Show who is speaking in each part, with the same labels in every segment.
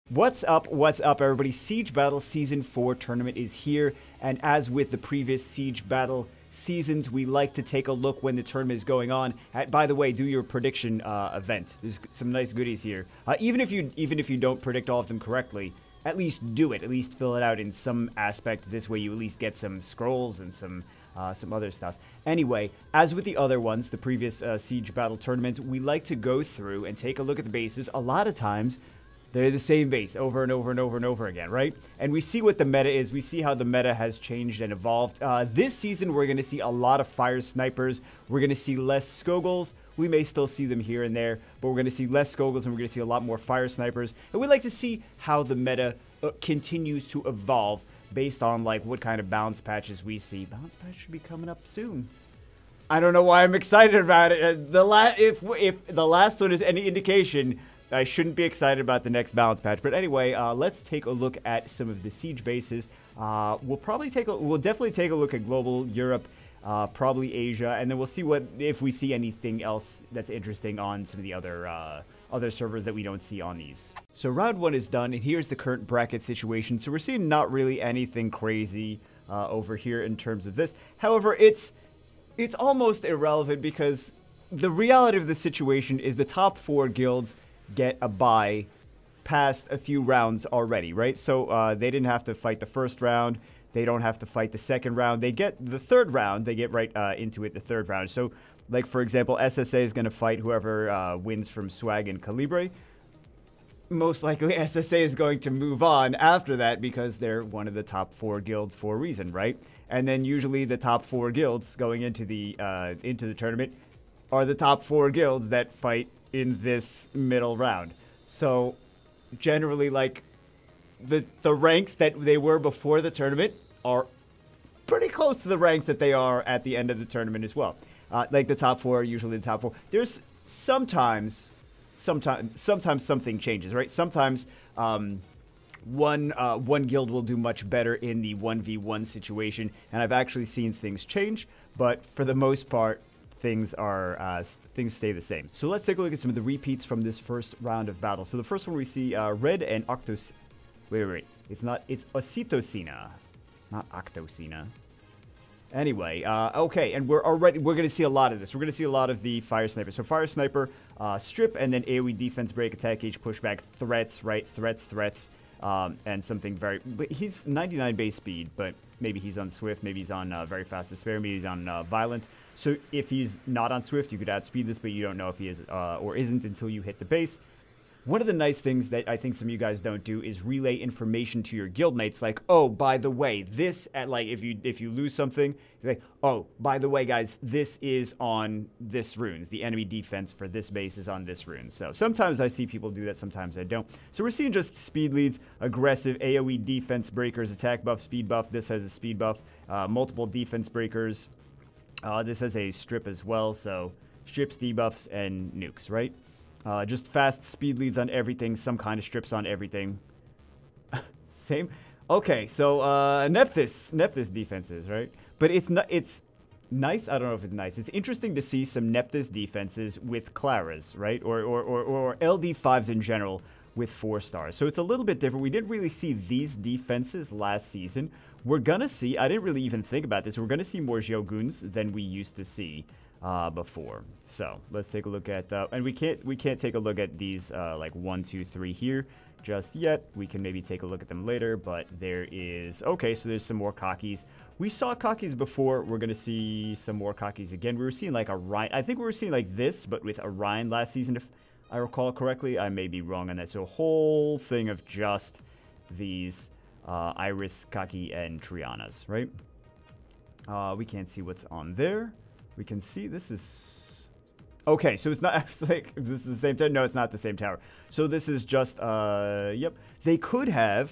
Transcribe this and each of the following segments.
Speaker 1: What's up, everybody? Siege Battle Season 4 tournament is here, and as with the previous Siege Battle seasons, we like to take a look when the tournament is going on. By the way, do your prediction event. There's some nice goodies here. Even if you don't predict all of them correctly, at least do it. At least fill it out in some aspect. This way you at least get some scrolls and some other stuff. Anyway, as with the other ones, the previous Siege Battle tournaments, we like to go through and take a look at the bases. A lot of times, they're the same base over and over and over and over again, right? And we see what the meta is. We see how the meta has changed and evolved. This season, we're going to see a lot of fire snipers. We're going to see less Skogels. We may still see them here and there, but we're going to see less Skogels and we're going to see a lot more fire snipers. And we'd like to see how the meta continues to evolve based on like what kind of balance patches we see. Balance patch should be coming up soon. I don't know why I'm excited about it. If the last one is any indication, I shouldn't be excited about the next balance patch. But anyway, let's take a look at some of the siege bases. We'll definitely take a look at global Europe, probably Asia, and then we'll see if we see anything else that's interesting on some of the other servers that we don't see on these. So round one is done, and here's the current bracket situation. So we're seeing not really anything crazy over here in terms of this. However, it's almost irrelevant because the reality of the situation is the top 4 guilds get a bye past a few rounds already, right? So they didn't have to fight the first round. They don't have to fight the second round. They get the third round. They get right into it the third round. So, like, for example, SSA is going to fight whoever wins from Swag and Calibre. Most likely, SSA is going to move on after that because they're one of the top 4 guilds for a reason, right? And then usually the top 4 guilds going into the tournament are the top 4 guilds that fight in this middle round. So generally, like, the ranks that they were before the tournament are pretty close to the ranks that they are at the end of the tournament as well. Like the top 4 are usually the top 4. There's sometimes something changes, right? Sometimes one guild will do much better in the 1v1 situation, and I've actually seen things change, but for the most part, things stay the same. So let's take a look at some of the repeats from this first round of battle. So the first one we see Red and Octos. Wait. It's Ocytocina, not Octocina. Anyway, okay, and we're going to see a lot of this. We're going to see a lot of the Fire Sniper. So Fire Sniper, strip, and then AoE defense break, attack gauge, pushback, threats, right? Threats, and something very... But he's 99 base speed, but maybe he's on Swift, maybe he's on very fast despair, maybe he's on Violent. So if he's not on Swift, you could outspeed this, but you don't know if he is or isn't until you hit the base. One of the nice things that I think some of you guys don't do is relay information to your guildmates, like, oh, by the way, this, if you lose something, you're like, oh, by the way, guys, this is on this runes. The enemy defense for this base is on this rune. So sometimes I see people do that, sometimes I don't. So we're seeing just speed leads, aggressive AoE defense breakers, attack buff, speed buff. This has a speed buff, multiple defense breakers. This has a strip as well, so strips, debuffs, and nukes, right? Just fast speed leads on everything, some kind of strips on everything. Same. Okay, so Nephthys defenses, right? But it's nice. I don't know if it's nice. It's interesting to see some Nephthys defenses with Claras, right? Or LD5s in general with 4 stars. So it's a little bit different. We didn't really see these defenses last season. We're gonna see, I didn't really even think about this, we're gonna see more Zhouguns than we used to see before. So let's take a look at, and we can't take a look at these like 1, 2, 3 here just yet. We can maybe take a look at them later, but there is, okay, so there's some more cockies. We saw cockies before. We're gonna see some more cockies again. We were seeing like a Rhine, I think we were seeing like this, but with a Rhine last season, if I recall correctly. I may be wrong on that. So a whole thing of just these Iris, Kaki, and Trianas, right? We can't see what's on there. We can see this is... Okay, so it's not like this is the same tower. No, it's not the same tower. So this is just, yep. They could have...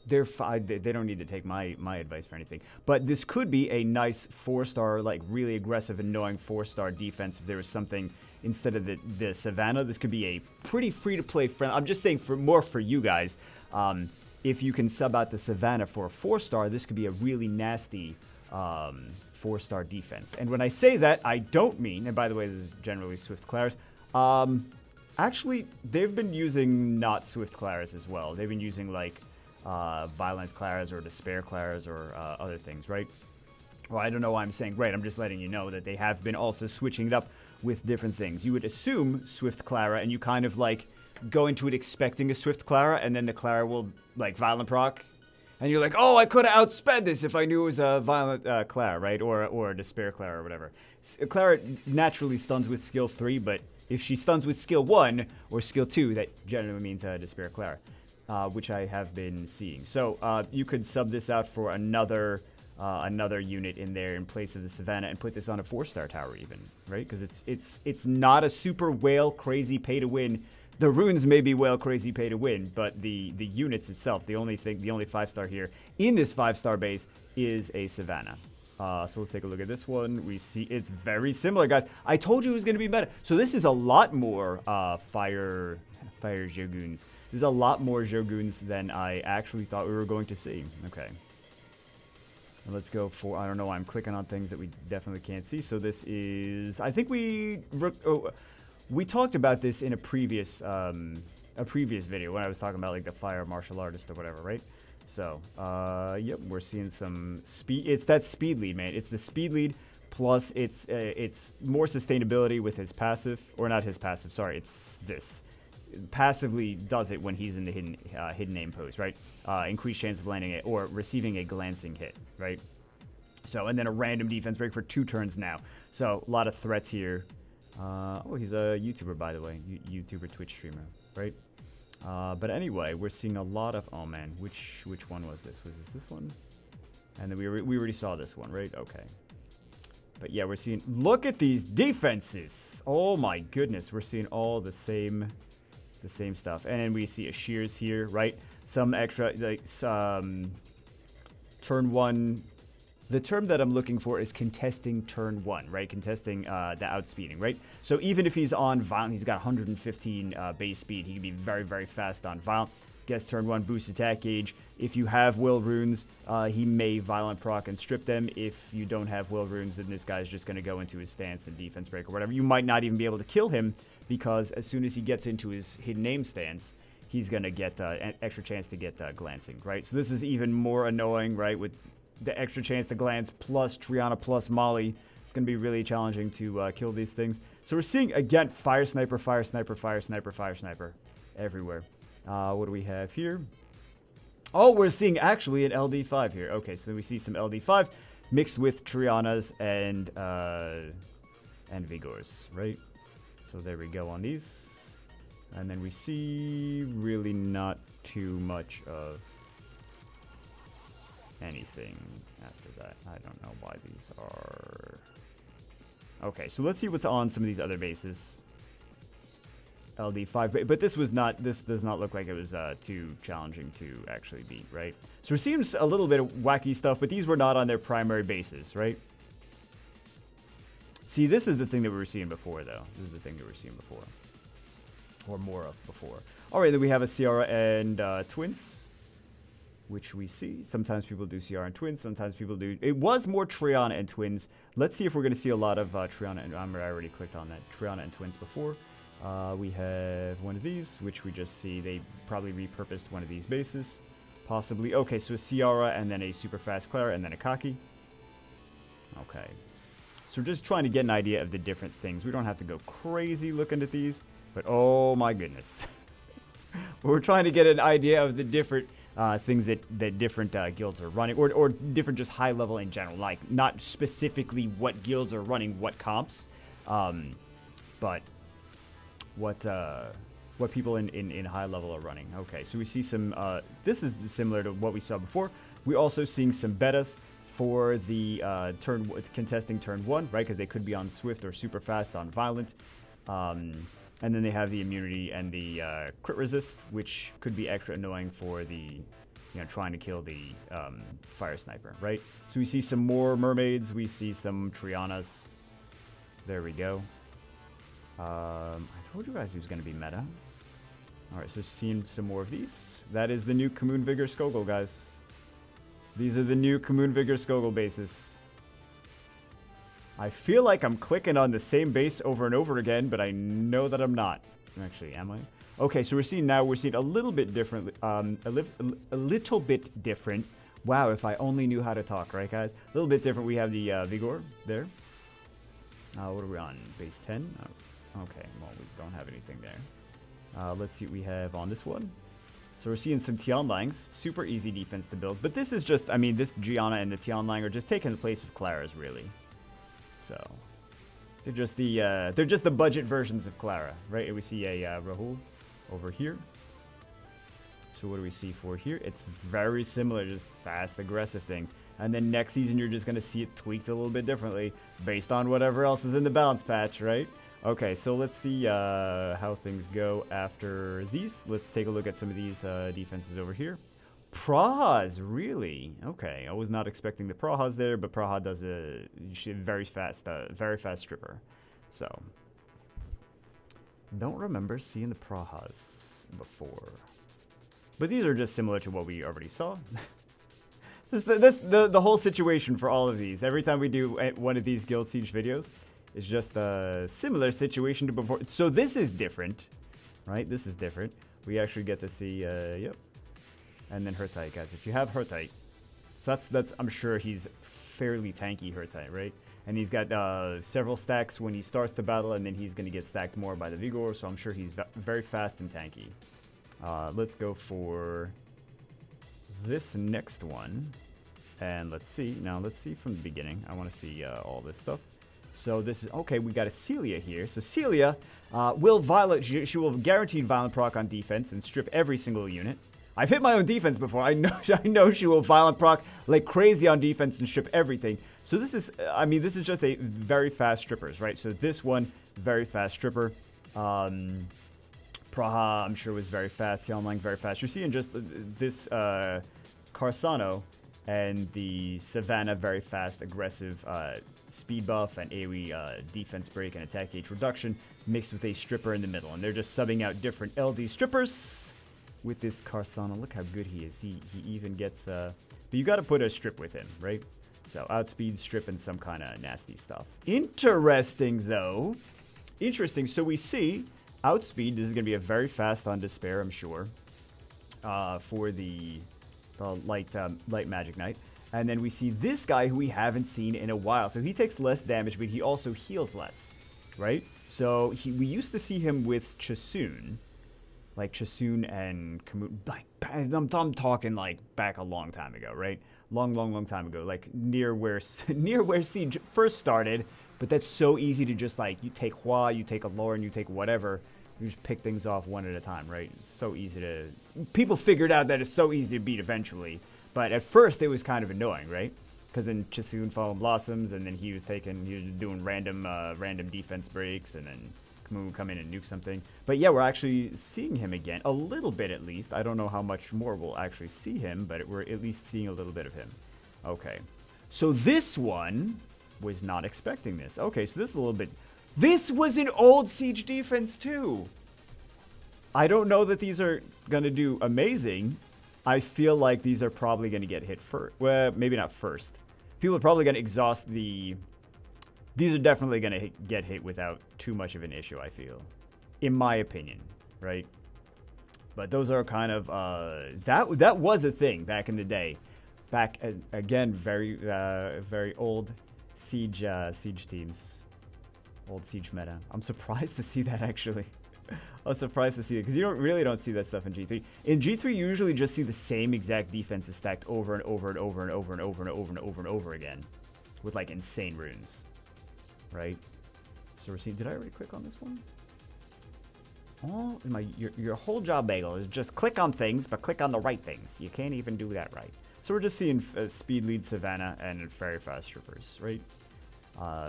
Speaker 1: They don't need to take my advice for anything. But this could be a nice 4-star, like really aggressive, annoying 4-star defense if there was something... Instead of the Savannah, this could be a pretty free-to-play friend. I'm just saying for you guys, if you can sub out the Savannah for a 4-star, this could be a really nasty 4-star defense. And when I say that, I don't mean, and by the way, this is generally Swift Claras, Actually, they've been using not Swift Claras as well. They've been using, like, Violent Claras or Despair Claras or other things, right? Well, I don't know why I'm saying right. I'm just letting you know that they have been also switching it up with different things. You would assume Swift Clara, and you kind of, like, go into it expecting a Swift Clara, and then the Clara will, like, Violent proc. And you're like, oh, I could have outsped this if I knew it was a Violent Clara, right? Or a Despair Clara or whatever. Clara naturally stuns with skill 3, but if she stuns with skill 1 or skill 2, that generally means Despair Clara, which I have been seeing. So you could sub this out for another unit in there in place of the Savannah and put this on a 4-star tower even, right? Because it's not a super whale crazy pay to win. The runes may be whale crazy pay to win, but the units itself, the only 5-star here in this 5-star base is a Savannah. So let's take a look at this one. We see it's very similar, guys. I told you it was going to be meta. So this is a lot more fire Joguns. This is a lot more Joguns than I actually thought we were going to see. Okay. And let's go for, I don't know why I'm clicking on things that we definitely can't see. So this is, I think we talked about this in a previous video when I was talking about like the fire martial artist or whatever, right? So, yep, we're seeing some speed. It's that speed lead, man. It's the speed lead plus it's more sustainability with his passive, or not his passive. Sorry, it's this. Passively does it when he's in the hidden aim pose, right? Increased chance of landing it or receiving a glancing hit, right? So, and then a random defense break for 2 turns now. So, a lot of threats here. Oh, he's a YouTuber, by the way. YouTuber, Twitch streamer, right? But anyway, we're seeing a lot of... Oh, man. Which one was this? Was this one? And then we already saw this one, right? Okay. But yeah, we're seeing... Look at these defenses! Oh, my goodness. We're seeing all the same stuff. And then we see a shears here, right? Some extra... like turn 1... The term that I'm looking for is contesting turn 1, right? Contesting the outspeeding, right? So even if he's on Violent, he's got 115 base speed. He can be very, very fast on Violent. Gets turn 1 boost attack gauge. If you have Will Runes, he may Violent proc and strip them. If you don't have Will Runes, then this guy's just going to go into his stance and defense break or whatever. You might not even be able to kill him because as soon as he gets into his hidden aim stance, he's going to get an extra chance to get glancing, right? So this is even more annoying, right? With the extra chance to glance plus Triana plus Molly. It's going to be really challenging to kill these things. So we're seeing, again, Fire Sniper, Fire Sniper, Fire Sniper, Fire Sniper everywhere. What do we have here? Oh, we're seeing actually an LD5 here. Okay, so we see some LD5s mixed with Trianas and Vigors, right? So there we go on these. And then we see really not too much of anything after that. I don't know why these are... Okay, so let's see what's on some of these other bases. LD5, but this was not, this does not look like it was too challenging to actually beat, right? So we're seeing a little bit of wacky stuff, but these were not on their primary bases, right? See, this is the thing that we were seeing before, though. This is the thing that we were seeing before. Or more of before. Alright, then we have a Ciara and Twins, which we see. Sometimes people do Ciara and Twins. Sometimes people do... It was more Triana and Twins. Let's see if we're going to see a lot of Triana and... I already clicked on that. Triana and Twins before. We have one of these, which we just see. They probably repurposed one of these bases. Possibly. Okay, so a Ciara and then a super fast Clara and then a Kaki. Okay. So we're just trying to get an idea of the different things. We don't have to go crazy looking at these. But oh my goodness. We're trying to get an idea of the different... things that different guilds are running, or different just high level in general, like not specifically what guilds are running what comps, but what people in high level are running. Okay, so we see some, this is similar to what we saw before. We're also seeing some betas for the contesting turn 1, right, because they could be on Swift or super fast on Violent. And then they have the immunity and the crit resist, which could be extra annoying for the, trying to kill the fire sniper, right? So we see some more mermaids. We see some Trianas. There we go. I told you guys he was going to be meta. All right, so seeing some more of these. That is the new Commune Vigor Skogul, guys. These are the new Commune Vigor Skogul bases. I feel like I'm clicking on the same base over and over again, but I know that I'm not. Actually, am I? Okay, so we're seeing a little bit different, a little bit different. Wow, if I only knew how to talk, right, guys? A little bit different. We have the Vigor there. What are we on? Base 10? Oh, okay, well, we don't have anything there. Let's see what we have on this one. So we're seeing some Tianlangs. Super easy defense to build. But this is just, I mean, this Gianna and the Tianlang are just taking the place of Clara's, really. So, they're just the budget versions of Clara, right? And we see a Rahul over here. So what do we see for here? It's very similar, just fast, aggressive things. And then next season, you're just going to see it tweaked a little bit differently based on whatever else is in the balance patch, right? Okay, so let's see how things go after these. Let's take a look at some of these defenses over here. Prahas, really? Okay, I was not expecting the Prahas there, but Praha does a very fast stripper. So, don't remember seeing the Prahas before. But these are just similar to what we already saw. The whole situation for all of these. Every time we do one of these Guild Siege videos, it's just a similar situation to before. So this is different, right? This is different. We actually get to see, yep. And then Hertite, guys. If you have Hertite, so that's I'm sure he's fairly tanky Hertite, right? And he's got several stacks when he starts the battle, and then he's going to get stacked more by the Vigor, so I'm sure he's very fast and tanky. Let's go for this next one. And let's see. Now, let's see from the beginning. I want to see all this stuff. So this is, okay, we got a Celia here. So Celia will she will guaranteed violent proc on defense and strip every single unit. I've hit my own defense before. I know she will violent proc like crazy on defense and strip everything. So this is, I mean, this is just a very fast strippers, right? So this one, very fast stripper. Praha, I'm sure, was very fast. Tianlang, very fast. You're seeing just this Carsano and the Savannah, very fast, aggressive speed buff and AoE defense break and attack gauge reduction mixed with a stripper in the middle. And they're just subbing out different LD strippers with this Carsano. Look how good he is. He even gets, but you got to put a strip with him, right? So outspeed, strip, and some kind of nasty stuff. Interesting, though. Interesting. So we see outspeed. This is going to be a very fast on Despair, I'm sure, for the light magic knight. And then we see this guy who we haven't seen in a while. So he takes less damage, but he also heals less, right? So we used to see him with Chasun. Like Chasun and Kamut. I'm talking like back a long time ago, right? Long time ago. Like near where Siege first started. But that's so easy to just like, you take Hua, you take a Lauren, you take whatever. You just pick things off one at a time, right? It's so easy to... People figured out that it's so easy to beat eventually. But at first, it was kind of annoying, right? Because then Chasun Fallen Blossoms, and then he was doing random defense breaks, and then Kamu would come in and nuke something. But yeah, we're actually seeing him again. A little bit, at least. I don't know how much more we'll actually see him, but we're at least seeing a little bit of him. Okay. So this one was not expecting this. Okay, so this is a little bit... This was an old Siege defense, too. I don't know that these are going to do amazing. I feel like these are probably going to get hit first. Well, maybe not first. People are probably going to exhaust the... These are definitely going to get hit without too much of an issue, I feel. In my opinion, right? But those are kind of... That was a thing back in the day. Back, again, very old Siege teams. Old Siege meta. I'm surprised to see that, actually. I'm surprised to see it, because you really don't see that stuff in G3. In G3, you usually just see the same exact defenses stacked over and over and over and over and over and over and over and over again, with like insane runes, right? So we're seeing. Did I already click on this one? Oh, your whole job, Bagel, is just click on things, but click on the right things. You can't even do that right. So we're just seeing speed lead Savannah and very fast strippers, right?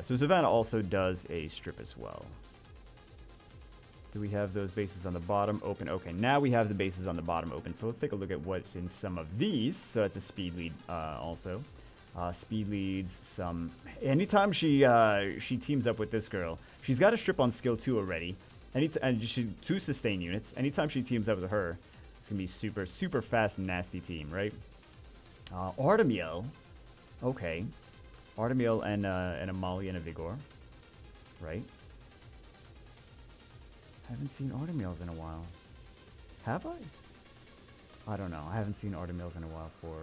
Speaker 1: So Savannah also does a strip as well. Do we have those bases on the bottom open? Okay, now we have the bases on the bottom open. So let's take a look at what's in some of these. So that's a speed lead also. Speed leads some... Anytime she teams up with this girl, she's got a strip on skill 2 already. And she 2 sustain units. Anytime she teams up with her, it's going to be super, super fast and nasty team, right? Artemiel. Okay. Artemiel and a Molly and a Vigor. Right? haven't seen Artemils in a while. Have I? I don't know. I haven't seen Artemils in a while for...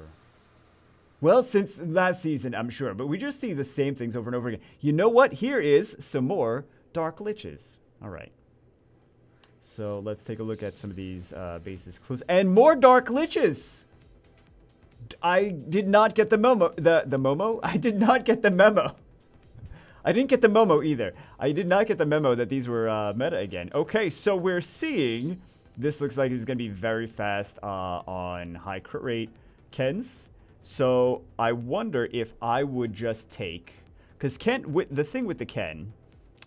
Speaker 1: Well, since last season, I'm sure. But we just see the same things over and over again. You know what? Here is some more Dark Liches. All right. So let's take a look at some of these bases clues. And more Dark Liches! I did not get the memo. The Momo? I did not get the memo. I didn't get the Momo either. I did not get the memo that these were meta again. Okay, so we're seeing... This looks like it's going to be very fast on high crit rate Kens. So I wonder if I would just take... Because the thing with the Ken,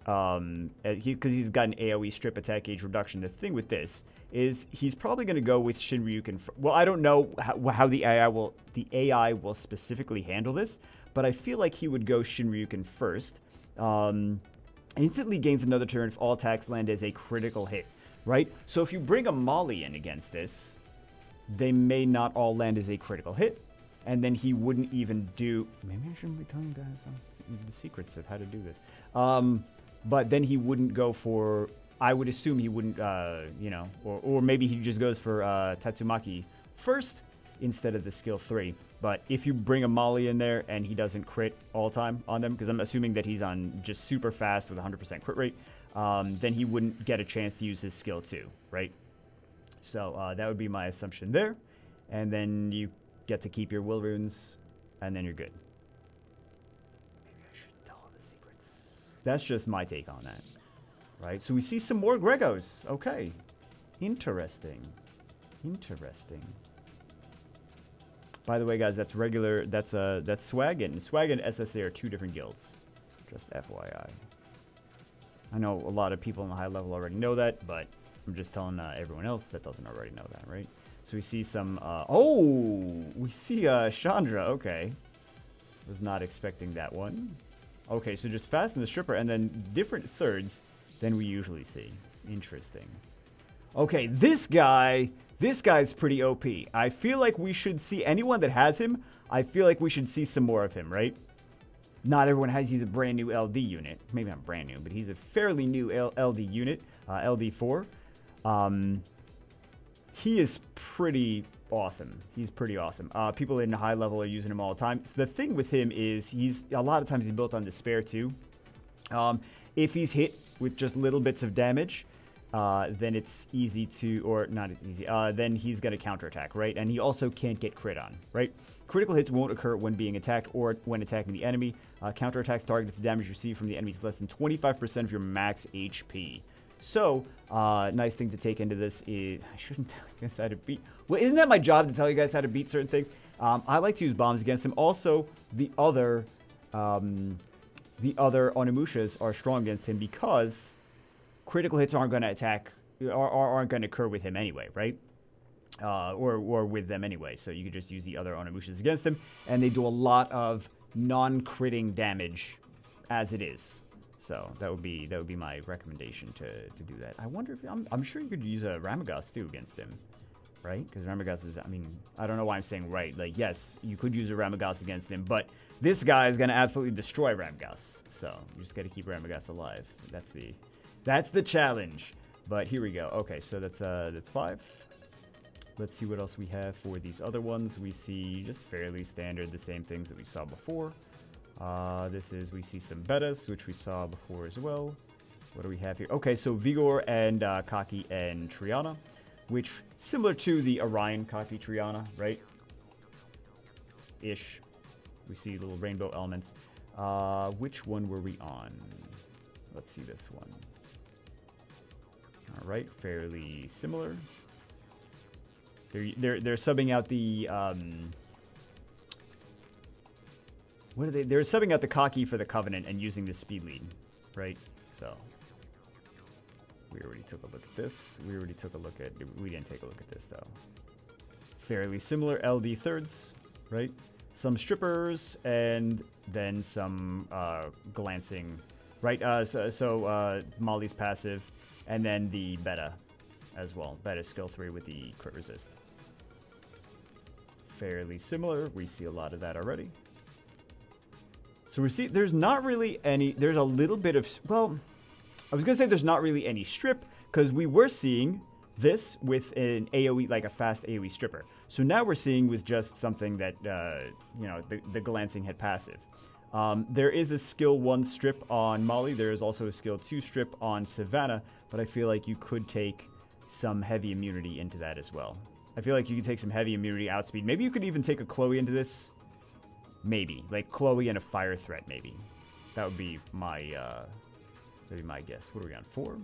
Speaker 1: because he's got an AoE strip attack gauge reduction, the thing with this is he's probably going to go with Shinryuken. Well, I don't know how the AI will specifically handle this, but I feel like he would go Shinryuken first. Instantly gains another turn if all attacks land as a critical hit. Right? So if you bring a Molly in against this, they may not all land as a critical hit. And then he wouldn't even do... Maybe I shouldn't be telling you guys the secrets of how to do this. But then he wouldn't go for... I would assume he wouldn't, you know... Or maybe he just goes for Tatsumaki first instead of the skill 3. But if you bring a Molly in there and he doesn't crit all time on them, because I'm assuming that he's on just super fast with 100% crit rate, then he wouldn't get a chance to use his skill 2, right? So that would be my assumption there. And then you get to keep your will runes, and then you're good. Maybe I should tell all the secrets. That's just my take on that, right? So we see some more Gregos. Okay. Interesting. Interesting. By the way, guys, that's regular. That's Swaggin. Swaggin and SSA are 2 different guilds. Just FYI. I know a lot of people on the high level already know that, but I'm just telling everyone else that doesn't already know that, right? So we see some... we see Chandra. Okay. Was not expecting that one. Okay, so just Fasten the Stripper, and then different thirds than we usually see. Interesting. Okay, this guy's pretty OP. I feel like we should see anyone that has him. I feel like we should see some more of him, right? Not everyone has. He's a brand new LD unit. Maybe not brand new, but he's a fairly new LD unit, LD4. He is pretty awesome. He's pretty awesome. People in high level are using him all the time. So the thing with him is a lot of times he's built on Despair too. If he's hit with just little bits of damage, then it's easy to, or not as easy, then he's going to counterattack, right? And he also can't get crit on, right? Critical hits won't occur when being attacked or when attacking the enemy. Counterattacks target if the damage received from the enemy is less than 25% of your max HP. So, nice thing to take into this is, I shouldn't tell you guys how to beat, well, isn't that my job to tell you guys how to beat certain things? I like to use bombs against him. Also, the other Onimushas are strong against him because critical hits aren't going to attack, aren't going to occur with him anyway, right? Or with them anyway. So you could just use the other Onimushas against them, and they do a lot of non-critting damage as it is. So that would be my recommendation to do that. I wonder if I'm sure you could use a Ramagos too against him, right? Because Ramagos is, I mean, I don't know why I'm saying right. Like, yes, you could use a Ramagos against him, but this guy is going to absolutely destroy Ramagos. So you just got to keep Ramagos alive. That's the challenge. But here we go. Okay, so that's 5. Let's see what else we have for these other ones. We see just fairly standard, the same things that we saw before. We see some betas, which we saw before as well. What do we have here? Okay, so Vigor and Kaki and Triana, which similar to the Orion Kaki Triana, right? Ish. We see little rainbow elements. Which one were we on? Let's see this one. All right, fairly similar. They're subbing out the what are they? They're subbing out the Kaki for the Covenant and using the speed lead, right? So we already took a look at this. We didn't take a look at this though. Fairly similar LD thirds, right? Some strippers and then some glancing, right? Molly's passive, and then the beta as well. Beta skill 3 with the crit resist. Fairly similar. We see a lot of that already. So we see there's not really any, there's a little bit of, well, I was going to say there's not really any strip Because we were seeing this with an AoE, like a fast AoE stripper. So now we're seeing with just something that, you know, the glancing hit passive. There is a skill 1 strip on Molly. There is also a skill 2 strip on Savannah, but I feel like you could take some heavy immunity into that as well. I feel like you could take some heavy immunity outspeed. Maybe you could even take a Chloe into this. Maybe. Like Chloe and a fire threat, maybe. That would be my guess. What are we on? 4?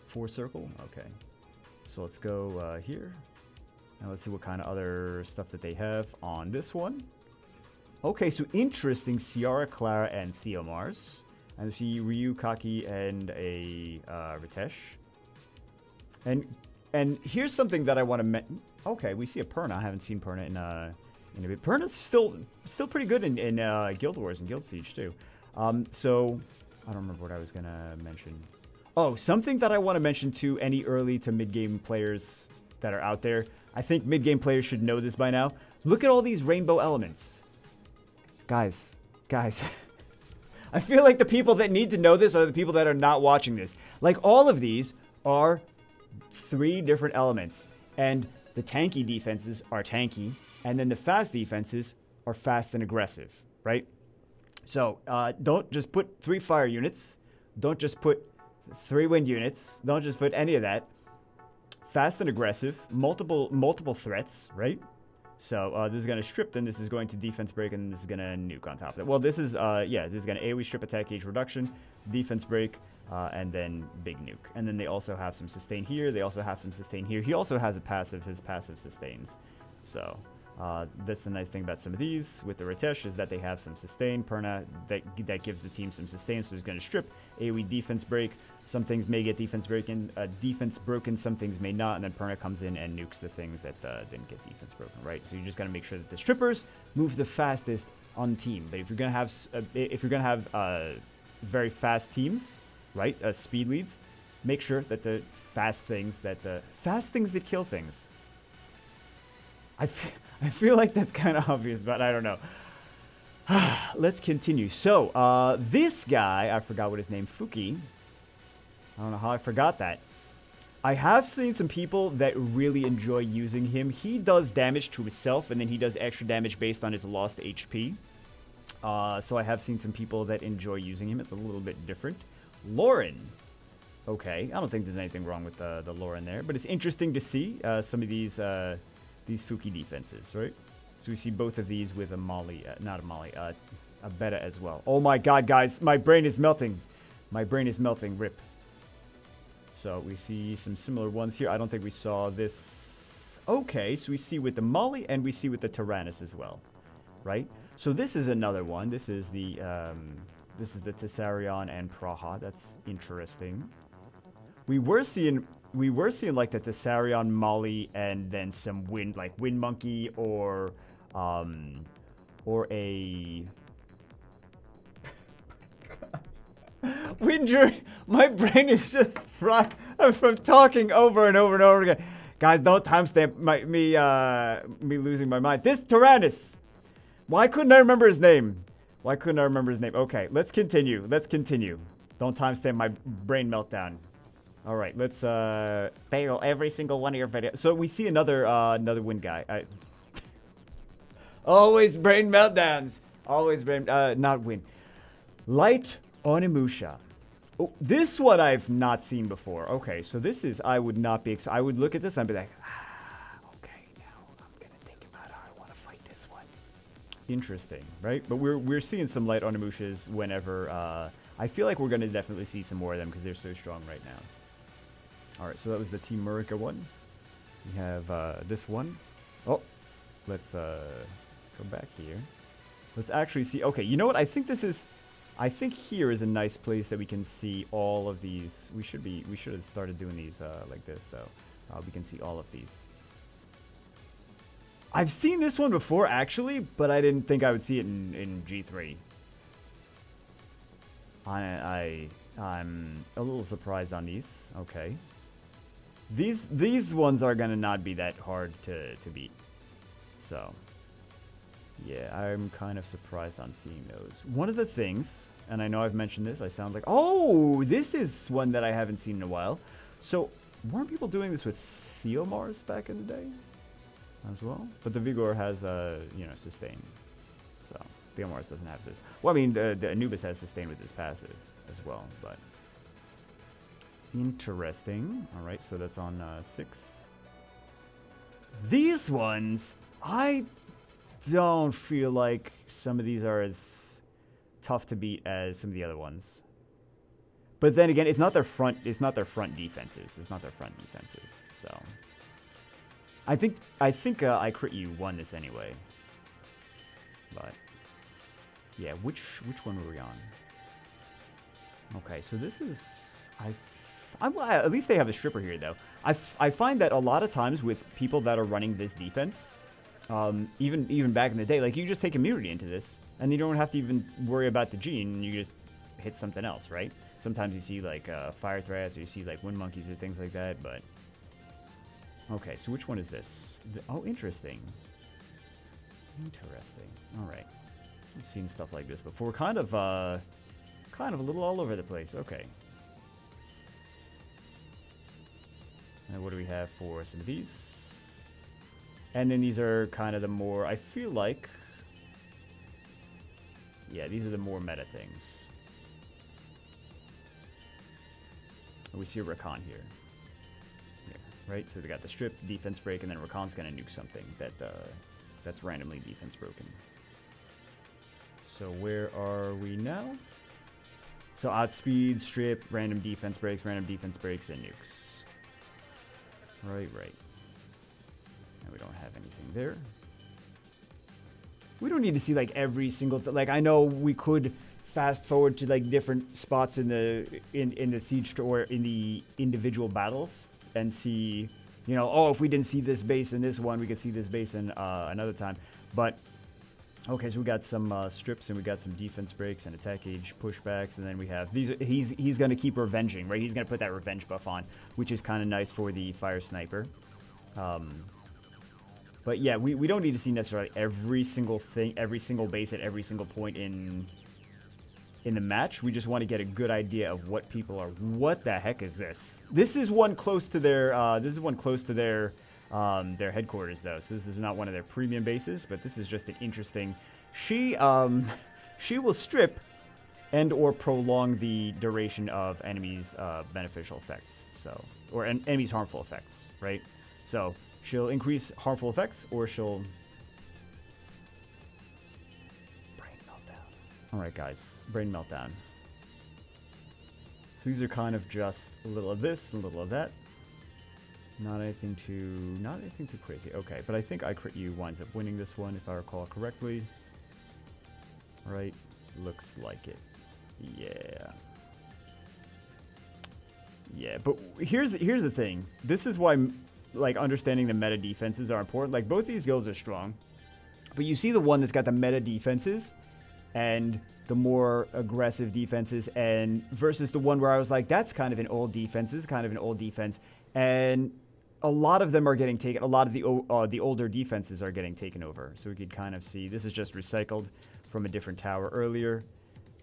Speaker 1: 4 circle? Okay. So let's go here. Now let's see what kind of other stuff that they have on this one. Okay, so interesting. Ciara, Clara, and Theomars. And I see Ryu, Kaki, and a Ritesh. And here's something that I want to mention. Okay, we see a Perna. I haven't seen Perna in a bit. Perna's still pretty good in Guild Wars and Guild Siege too. So I don't remember what I was gonna mention. Oh, something that I want to mention to any early to mid-game players that are out there. I think mid-game players should know this by now. Look at all these rainbow elements. Guys. I feel like the people that need to know this are the people that are not watching this. Like, all of these are 3 different elements. And the tanky defenses are tanky. And then the fast defenses are fast and aggressive, right? So, don't just put 3 fire units. Don't just put 3 wind units. Don't just put any of that. Fast and aggressive. Multiple threats, right? So, this is going to strip, then this is going to defense break, and this is going to nuke on top of it. Well, this is, yeah, this is going to AoE strip, attack gauge reduction, defense break, and then big nuke. And then they also have some sustain here. They also have some sustain here. He also has a passive. His passive sustains. So, that's the nice thing about some of these with the Ritesh is that they have some sustain. Perna, that gives the team some sustain, so he's going to strip. AoE defense break. Some things may get defense broken, some things may not, and then Perna comes in and nukes the things that didn't get defense broken, right? So you just got to make sure that the strippers move the fastest on the team. But if you're gonna have very fast teams, right, speed leads, make sure that the fast things that kill things. I feel like that's kind of obvious, but I don't know. Let's continue. So this guy, I forgot what his name, Fuki. I don't know how I forgot that. I have seen some people that really enjoy using him. He does damage to himself, and then he does extra damage based on his lost HP. So I have seen some people that enjoy using him. It's a little bit different. Lauren. Okay, I don't think there's anything wrong with the Lauren there, but it's interesting to see some of these Fuki defenses, right? So we see both of these with a Molly, not a Molly, a Beta as well. Oh my god, guys, my brain is melting. My brain is melting, rip. So we see some similar ones here. I don't think we saw this. Okay, so we see with the Molly and we see with the Tyrannus as well, right? So this is another one. This is the Tessarion and Praha. That's interesting. We were seeing like the Tessarion, Molly, and then some wind, like Wind Monkey or a Windrush. My brain is just fried from talking over and over and over again. Guys, don't timestamp me losing my mind. This Tyrannus. Why couldn't I remember his name? Okay, let's continue. Don't timestamp my brain meltdown. All right, let's fail every single one of your videos. So we see another wind guy. Always brain meltdowns. Not wind. Light Onimusha. Oh, this one I've not seen before. Okay, so this is, I would not be, I would look at this and be like, okay, now I'm going to think about how I want to fight this one. Interesting, right? But we're seeing some Light Onimushas whenever, I feel like we're going to definitely see some more of them because they're so strong right now. All right, so that was the Team Murica one. We have this one. Oh, let's go back here. Let's actually see. Okay, you know what? I think here is a nice place that we can see all of these. We should have started doing these like this though. We can see all of these. I've seen this one before actually, but I didn't think I would see it in G3. I'm a little surprised on these. Okay. These ones are gonna not be that hard to beat. So yeah, I'm kind of surprised on seeing those. One of the things, and I know I've mentioned this, I sound like, oh, this is one that I haven't seen in a while. So, weren't people doing this with Theomars back in the day as well? But the Vigor has, you know, sustain. So, Theomars doesn't have sustain. Well, I mean, the Anubis has sustain with his passive as well, but... Interesting. Alright, so that's on 6. These ones, I don't feel like some of these are as tough to beat as some of the other ones. But then again, it's not their front defenses. It's not their front defenses. So I think I crit you won this anyway. But yeah, which one were we on? Okay, so this is at least they have a stripper here though. I find that a lot of times with people that are running this defense, even back in the day, like you just take immunity into this, and you don't have to even worry about the gene. And you just hit something else, right? Sometimes you see like fire threats, or you see like wind monkeys or things like that. But okay, so which one is this? Oh, interesting. Interesting. All right, we've seen stuff like this before. Kind of a little all over the place. Okay. And what do we have for some of these? And then these are kind of the more, I feel like, yeah, these are the more meta things. We see a Rakan here. Right? So they got the strip, defense break, and then Rakan's going to nuke something that's randomly defense broken. So where are we now? So outspeed, strip, random defense breaks, and nukes. Right. And we don't have anything there. We don't need to see like every single like I know we could fast forward to like different spots in the siege or in the individual battles and see, you know, oh, if we didn't see this base in this one, we could see this base in another time. But okay, so we got some strips and we got some defense breaks and attack age pushbacks, and then we have these. He's going to keep revenging, right? He's going to put that revenge buff on, which is kind of nice for the fire sniper. But yeah, we don't need to see necessarily every single thing, every single base at every single point in the match. We just want to get a good idea of what people are. What the heck is this? This is one close to their. Their headquarters though, so this is not one of their premium bases, but this is just an interesting. She will strip and or prolong the duration of enemies' beneficial effects, so or enemies' harmful effects, right? So she'll increase harmful effects, or she'll brain meltdown. All right, guys, brain meltdown. So these are kind of just a little of this, a little of that. Not anything too crazy. Okay, but I think I crit you winds up winning this one if I recall correctly. Right? Looks like it. Yeah. Yeah, but here's the thing. This is why like understanding the meta defenses are important. Like both these guilds are strong, but you see the one that's got the meta defenses and the more aggressive defenses, and versus the one where I was like, that's kind of an old defense. This is kind of an old defense, and a lot of them are getting taken. A lot of the older defenses are getting taken over. So we could kind of see this is just recycled from a different tower earlier.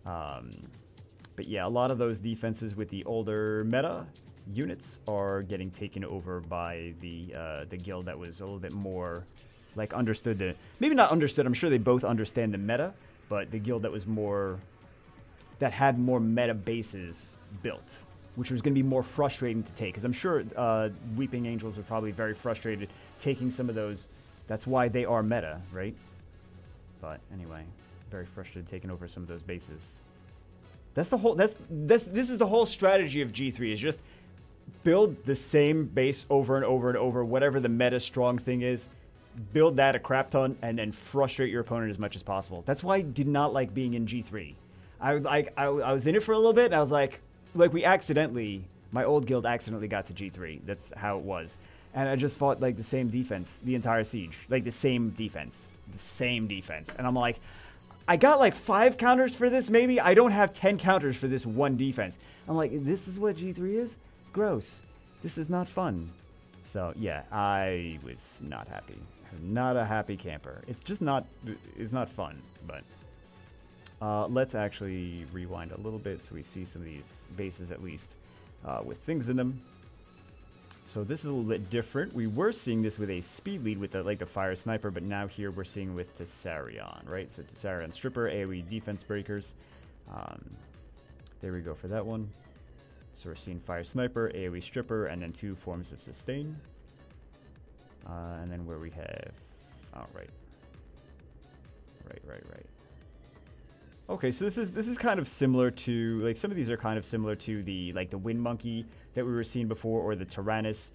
Speaker 1: But yeah, a lot of those defenses with the older meta units are getting taken over by the guild that was a little bit more like understood. Maybe not understood. I'm sure they both understand the meta, but the guild that was more that had more meta bases built, which was going to be more frustrating to take. Because I'm sure Weeping Angels were probably very frustrated taking some of those. That's why they are meta, right? But anyway, very frustrated taking over some of those bases. That's the whole. This is the whole strategy of G3 is just build the same base over and over and over. Whatever the meta strong thing is, build that a crap ton and then frustrate your opponent as much as possible. That's why I did not like being in G3. I was in it for a little bit, and I was like we accidentally, my old guild accidentally got to G3. That's how it was. And I just fought like the same defense the entire siege. Like the same defense. And I'm like, I got like 5 counters for this maybe. I don't have 10 counters for this one defense. I'm like, this is what G3 is? Gross. This is not fun. So yeah, I was not happy. Not a happy camper. It's just not, it's not fun, but... let's actually rewind a little bit so we see some of these bases at least with things in them. So this is a little bit different. We were seeing this with a speed lead with the, like the fire sniper, but now here we're seeing with Tessarion, right? So Tessarion stripper, AoE defense breakers. There we go for that one. So we're seeing fire sniper, AoE stripper, and then 2 forms of sustain. And then where we have, oh right. Okay, so this is kind of similar to, like, some of these are kind of similar to the, like, the Wind Monkey that we were seeing before, or the Tyrannus.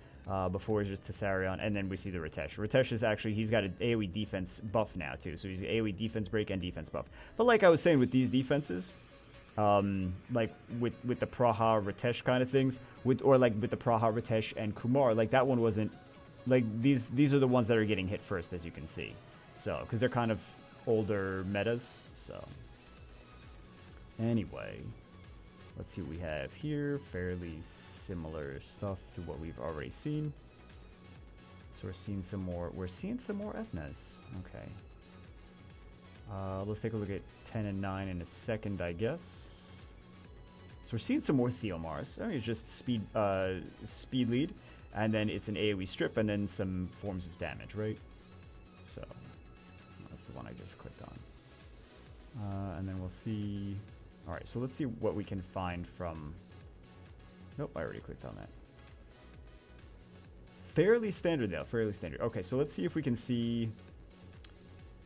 Speaker 1: Before is just Tessarion, and then we see the Ritesh. Ritesh is actually, he's got an AoE defense buff now too, so he's an AoE defense break and defense buff. But like I was saying with these defenses, like with the Praha Ritesh kind of things, or like with the Praha Ritesh and Kumar, like that one wasn't, like these are the ones that are getting hit first, as you can see. So, because they're kind of older metas, so. Anyway, let's see what we have here. Fairly similar stuff to what we've already seen. So we're seeing some more Ethnas. Okay. Let's take a look at 10 and 9 in a second, I guess. So we're seeing some more Theomars. I mean, it's just speed lead, and then it's an AoE strip, and then some forms of damage, right? So that's the one I just clicked on. And then we'll see. All right, so let's see what we can find from. Nope, I already clicked on that. Fairly standard, though. Fairly standard. Okay, so let's see if we can see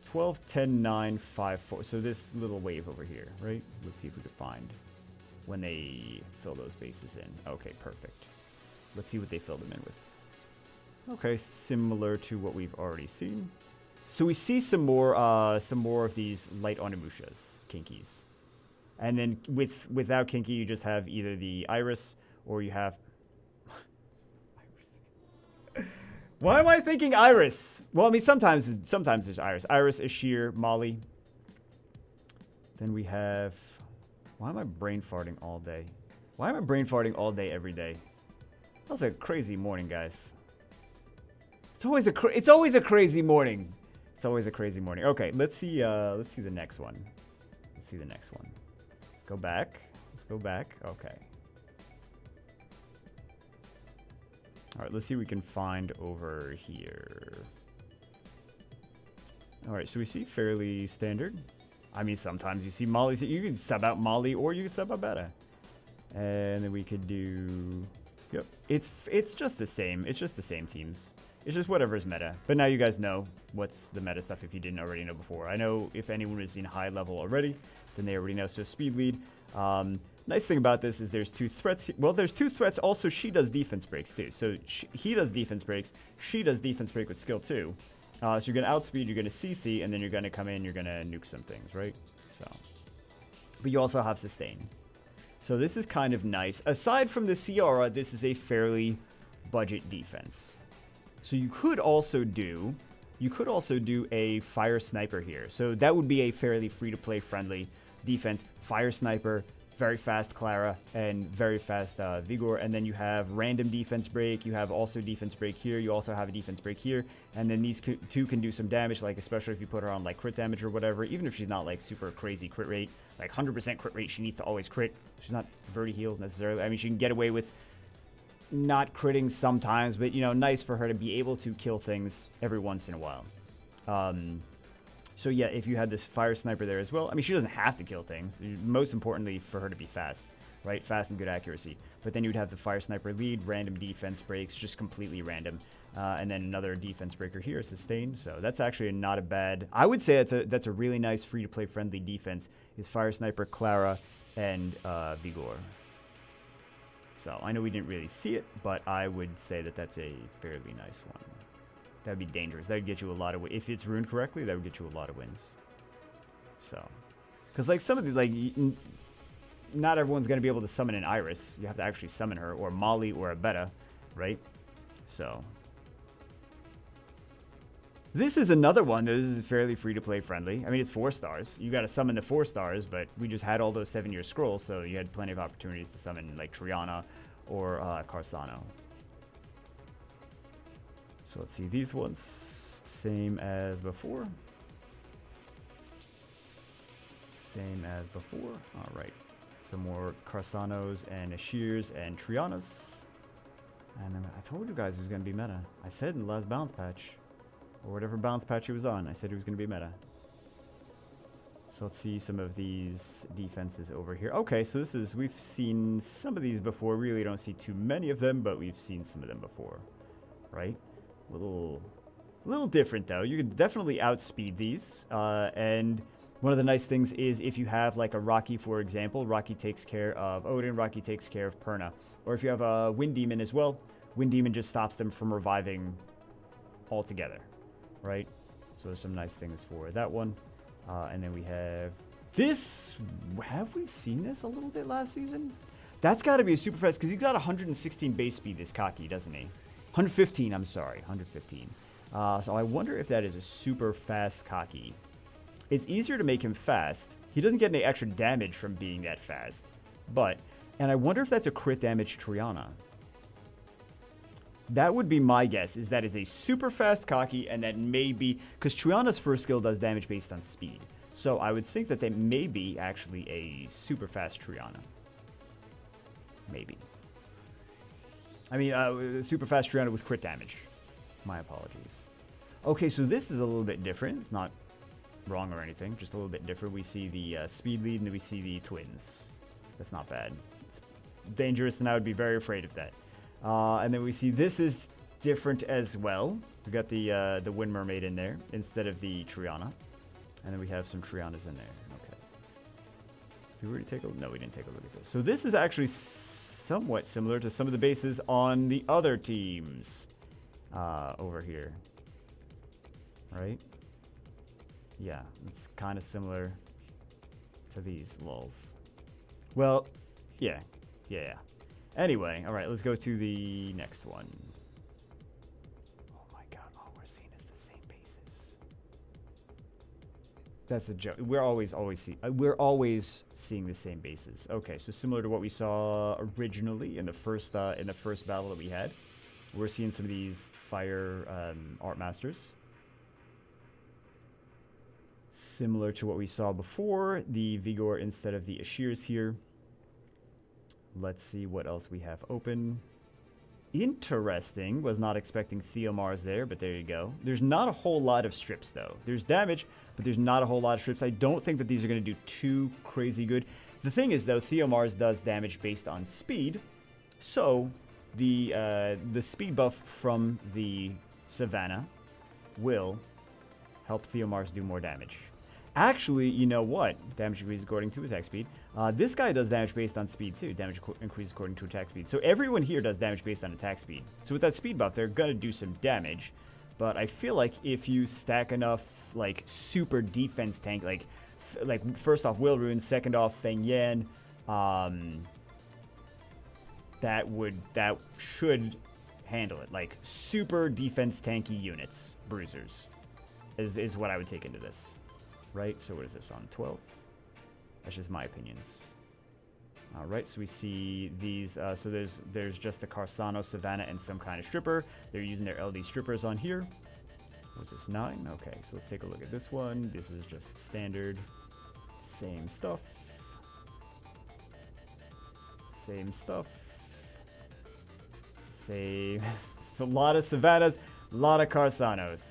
Speaker 1: 12, 10, 9, 5, 4. So this little wave over here, right? Let's see if we can find when they fill those bases in. Okay, perfect. Let's see what they fill them in with. Okay, similar to what we've already seen. So we see some more of these light Onimushas, Kinkies. And then without Kinky, you just have either the Iris, or you have... Why am I thinking Iris? Well, I mean, sometimes there's Iris. Iris, Ashir, Molly. Then we have... Why am I brain farting all day? Why am I brain farting all day, every day? That was a crazy morning, guys. It's always a crazy morning. It's always a crazy morning. Okay, let's see the next one. Let's see the next one. Go back. Let's go back. Okay. All right, let's see what we can find over here. All right, so we see fairly standard. I mean, sometimes you see Molly. You can sub out Molly, or you can sub out Beta. And then we could do... Yep. It's just the same. It's just the same teams. It's just whatever's meta. But now you guys know what's the meta stuff if you didn't already know before. I know if anyone has seen high level already, then they already know. So speed lead. Nice thing about this is there's 2 threats. Well, there's 2 threats. Also, she does defense breaks too. So he does defense breaks. She does defense break with skill too. So you're going to outspeed, you're going to CC, and then you're going to come in, you're going to nuke some things, right? So, but you also have sustain. So this is kind of nice. Aside from the Ciara, this is a fairly budget defense. So you could also do a fire sniper here. So that would be a fairly free-to-play friendly defense. Fire sniper, very fast Clara, and very fast Vigor. And then you have random defense break. You have also defense break here. You also have a defense break here. And then these 2 can do some damage, like especially if you put her on like crit damage or whatever. Even if she's not like super crazy crit rate, like 100% crit rate, she needs to always crit. She's not Verdi healed necessarily. I mean, she can get away with not critting sometimes, but, you know, nice for her to be able to kill things every once in a while. So yeah, if you had this fire sniper there as well, I mean, she doesn't have to kill things. Most importantly, for her to be fast, right? Fast and good accuracy. But then you'd have the fire sniper lead, random defense breaks, just completely random. And then another defense breaker here, sustain. So that's actually not a bad... I would say that's a really nice free-to-play friendly defense, is fire sniper, Clara, and Vigor. So I know we didn't really see it, but I would say that that's a fairly nice one. That would be dangerous. That would get you a lot of... If it's runed correctly, that would get you a lot of wins. So... Because, like, some of the... Like, not everyone's going to be able to summon an Iris. You have to actually summon her, or Molly, or a Beta, right? So... This is another one that is fairly free-to-play friendly. I mean, it's 4 stars. You got to summon the 4 stars, but we just had all those 7-year scrolls, so you had plenty of opportunities to summon, like, Triana or Carsano. So let's see, these ones, same as before. Same as before. All right, some more Carsanos and Ashirs and Trianas. And I told you guys it was going to be meta. I said in the last bounce patch, or whatever bounce patch it was on, I said it was going to be meta. So let's see some of these defenses over here. Okay, so this is, we've seen some of these before. Really don't see too many of them, but we've seen some of them before, right? A little different though. You can definitely outspeed these. And one of the nice things is if you have like a Rocky, for example, Rocky takes care of Odin, Rocky takes care of Perna. Or if you have a Wind Demon as well, Wind Demon just stops them from reviving altogether, right? So there's some nice things for that one. And then we have this. Have we seen this a little bit last season? That's got to be a super fast, because he's got 116 base speed, this Kaki, doesn't he? 115, I'm sorry, 115. So I wonder if that is a super fast Kaki. It's easier to make him fast. He doesn't get any extra damage from being that fast. And I wonder if that's a crit damage Triana. That would be my guess, is that is a super fast Kaki, and that may be, because Triana's first skill does damage based on speed. So I would think that they may be actually a super fast Triana. Maybe. I mean, super fast Triana with crit damage. My apologies. Okay, so this is a little bit different. It's not wrong or anything, just a little bit different. We see the speed lead, and then we see the twins. That's not bad. It's dangerous, and I would be very afraid of that. And then we see this is different as well. We got the Wind Mermaid in there instead of the Triana. And then we have some Trianas in there. Okay. Did we already take a look? No, we didn't take a look at this. So this is actually somewhat similar to some of the bases on the other teams over here. Right? Yeah, it's kind of similar to these lulls. Well, yeah. Anyway, all right, let's go to the next one. Oh my god, all we're seeing is the same bases. That's a joke. We're always seeing the same bases. Okay, so similar to what we saw originally in the first battle that we had, we're seeing some of these fire art masters. Similar to what we saw before, the Vigor instead of the Ashirs here. Let's see what else we have open. Interesting. Was not expecting Theomars there, but there you go. There's not a whole lot of strips, though. There's damage, but there's not a whole lot of strips. I don't think that these are going to do too crazy good. The thing is, though, Theomars does damage based on speed. So, the speed buff from the Savannah will help Theomars do more damage. Actually, you know what? Damage increases according to attack speed. This guy does damage based on speed too. Damage increases according to attack speed. So everyone here does damage based on attack speed. So with that speed buff, they're going to do some damage. But I feel like if you stack enough, like, super defense tank, like first off Will Rune, second off Feng Yan, that should handle it. Like, super defense tanky units, bruisers, is what I would take into this. Right, so what is this on 12? That's just my opinions. All right, so we see these. So there's just the Carsano, Savannah, and some kind of stripper. They're using their LD strippers on here. What's this, 9? Okay, so let's take a look at this one. This is just standard. Same stuff. Same stuff. Same. It's a lot of Savannahs, a lot of Carsanos.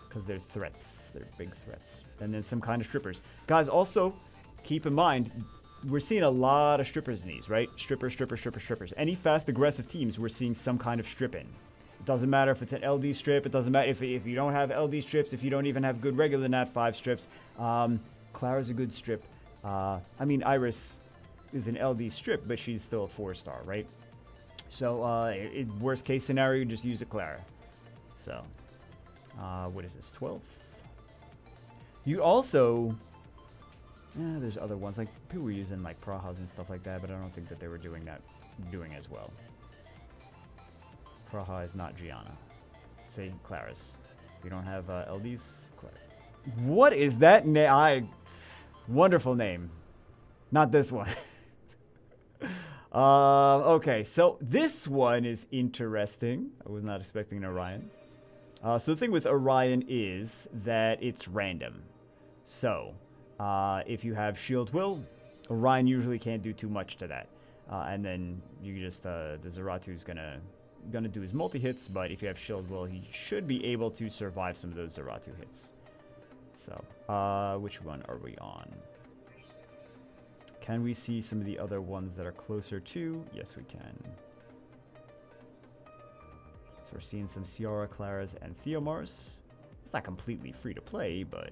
Speaker 1: Because they're threats. They're big threats. And then some kind of strippers. Guys, also, keep in mind, we're seeing a lot of strippers in these, right? Strippers, strippers, strippers, strippers. Any fast, aggressive teams, we're seeing some kind of strip in. It doesn't matter if it's an LD strip. It doesn't matter if you don't have LD strips, if you don't even have good regular Nat 5 strips. Clara's a good strip. I mean, Iris is an LD strip, but she's still a 4-star, right? So, worst case scenario, just use a Clara. So, what is this, 12? You also, there's other ones, like people were using like Prahas and stuff like that, but I don't think that they were doing as well. Praha is not Gianna. Say Claris. If you don't have LDs, Clara. What is that name? Wonderful name. Not this one. Okay, so this one is interesting. I was not expecting an Orion. So the thing with Orion is that it's random. So, if you have Shield Will, Orion usually can't do too much to that. And then you just, the Zeratu's gonna gonna do his multi-hits, but if you have Shield Will, he should be able to survive some of those Zeratu hits. So, which one are we on? Can we see some of the other ones that are closer to? Yes, we can. So we're seeing some Ciara, Claras, and Theomars. It's not completely free to play, but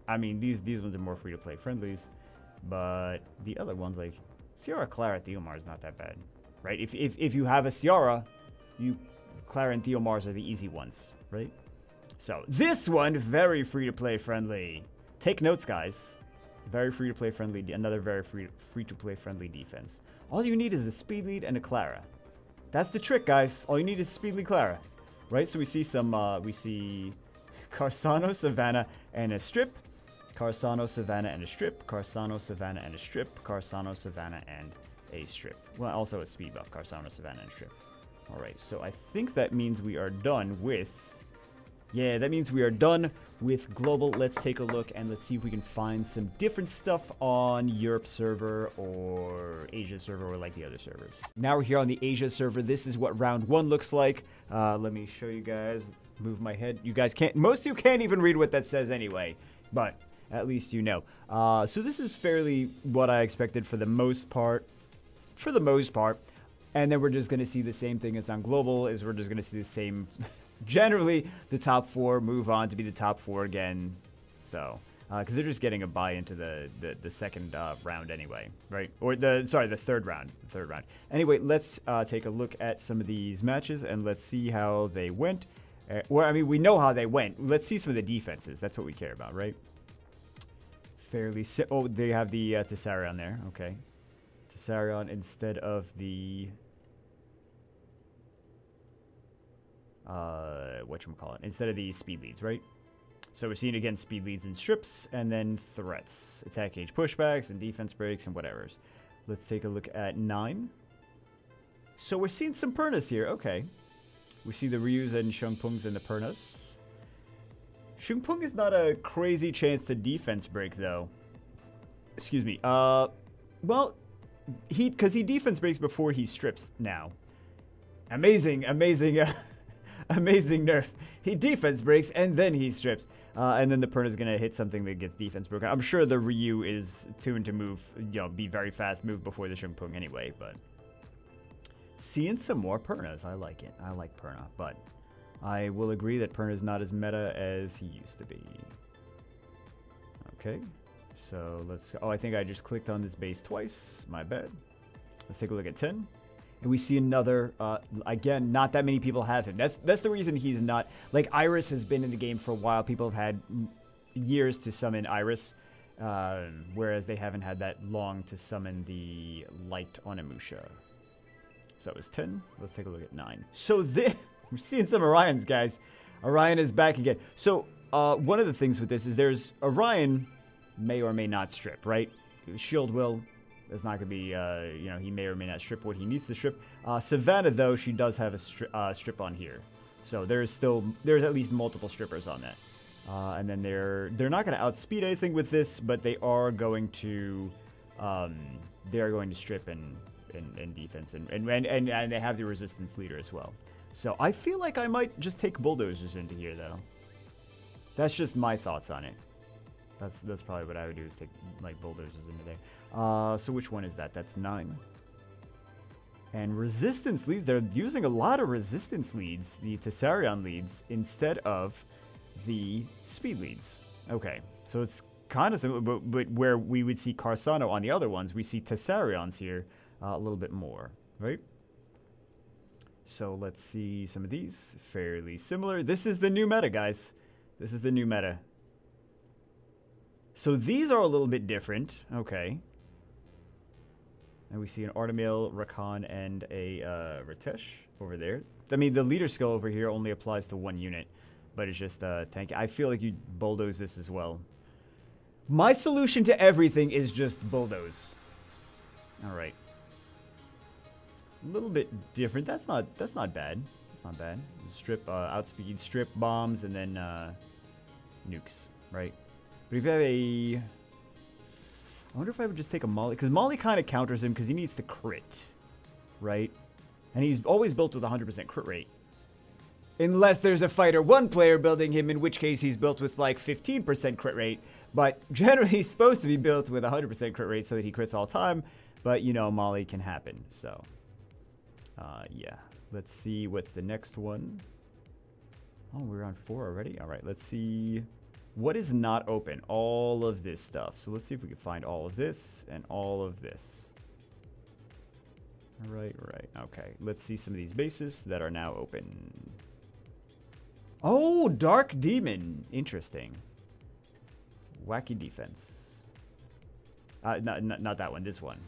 Speaker 1: I mean these ones are more free to play friendlies. But the other ones like Ciara, Clara, Theomar is not that bad, right? If you have a Ciara, Clara and Theomars are the easy ones, right? So this one, very free to play friendly. Take notes, guys. Very free to play friendly. Another very free to play friendly defense. All you need is a speed lead and a Clara. That's the trick, guys. All you need is a speed lead Clara, right? So we see some we see Carsano, Savannah, and a strip. Carsano, Savannah, and a strip. Carsano, Savannah, and a strip. Carsano, Savannah, and a strip. Well, also a speed buff. Carsano, Savannah, and a strip. All right, so I think that means we are done with... Yeah, that means we are done with global. Let's take a look and let's see if we can find some different stuff on Europe server or Asia server or like the other servers. Now we're here on the Asia server. This is what round 1 looks like. Let me show you guys. Move my head. You guys can't... Most of you can't even read what that says anyway, but at least you know. So this is fairly what I expected for the most part. And then we're just going to see the same thing as on global, is we're just going to see the same... Generally, the top 4 move on to be the top 4 again. So, because they're just getting a buy into the second round anyway, right? Or the third round. Anyway, let's take a look at some of these matches and let's see how they went. Well, I mean, we know how they went. Let's see some of the defenses. That's what we care about, right? Oh, they have the Tessarion there. Okay. Tessarion instead of the... whatchamacallit, instead of the speed leads, right? So we're seeing again speed leads and strips, and then threats, attack age pushbacks, and defense breaks, and whatever's. Let's take a look at 9. So we're seeing some Pernas here. Okay, we see the Ryus and Shungpungs and the Pernas. Shungpung is not a crazy chance to defense break though. Excuse me. Well, because he defense breaks before he strips now. Amazing. Amazing nerf. He defense breaks and then he strips. And then the Perna is going to hit something that gets defense broken. I'm sure the Ryu is tuned to move, be very fast, move before the Shungpung anyway, but... Seeing some more Pernas. I like it. I like Perna, but I will agree that Perna is not as meta as he used to be. Okay, so let's go. Oh, I think I just clicked on this base twice. My bad. Let's take a look at 10. And we see another, again, not that many people have him. That's the reason he's not, like, Iris has been in the game for a while. People have had years to summon Iris, whereas they haven't had that long to summon the Light Onimusha. So it was 10. Let's take a look at 9. So we're seeing some Orions, guys. Orion is back again. So one of the things with this is there's Orion may or may not strip, right? Shield will. It's not going to be, he may or may not strip what he needs to strip. Savannah, though, she does have a strip on here. So there's at least multiple strippers on that. And then they're not going to outspeed anything with this, but they are going to strip and defense. And they have the resistance leader as well. So I feel like I might just take bulldozers into here, though. That's just my thoughts on it. That's probably what I would do, is take, like, bulldozers into there. So which one is that? That's 9. And resistance leads. They're using a lot of resistance leads, the Tessarion leads, instead of the speed leads. Okay, so it's kind of similar, but where we would see Carsano on the other ones, we see Tessarions here a little bit more, right? So let's see some of these. Fairly similar. This is the new meta, guys. This is the new meta. So these are a little bit different. Okay. And we see an Artemil, Rakan, and a Ritesh over there. I mean, the leader skill over here only applies to 1 unit, but it's just tank. I feel like you bulldoze this as well. My solution to everything is just bulldoze. All right. A little bit different. That's not bad. That's not bad. Strip, outspeed, strip bombs, and then nukes, right? But if you have a... I wonder if I would just take a Molly, because Molly kind of counters him because he needs to crit, right? And he's always built with 100% crit rate. Unless there's a fighter 1 player building him, in which case he's built with like 15% crit rate. But generally he's supposed to be built with 100% crit rate so that he crits all time. But, you know, Molly can happen. So, yeah. Let's see what's the next one. Oh, we're on 4 already? All right, let's see. What is not open? All of this stuff. So let's see if we can find all of this and all of this. Right. Okay, let's see some of these bases that are now open. Oh, Dark Demon. Interesting. Wacky defense. Not that one. This one.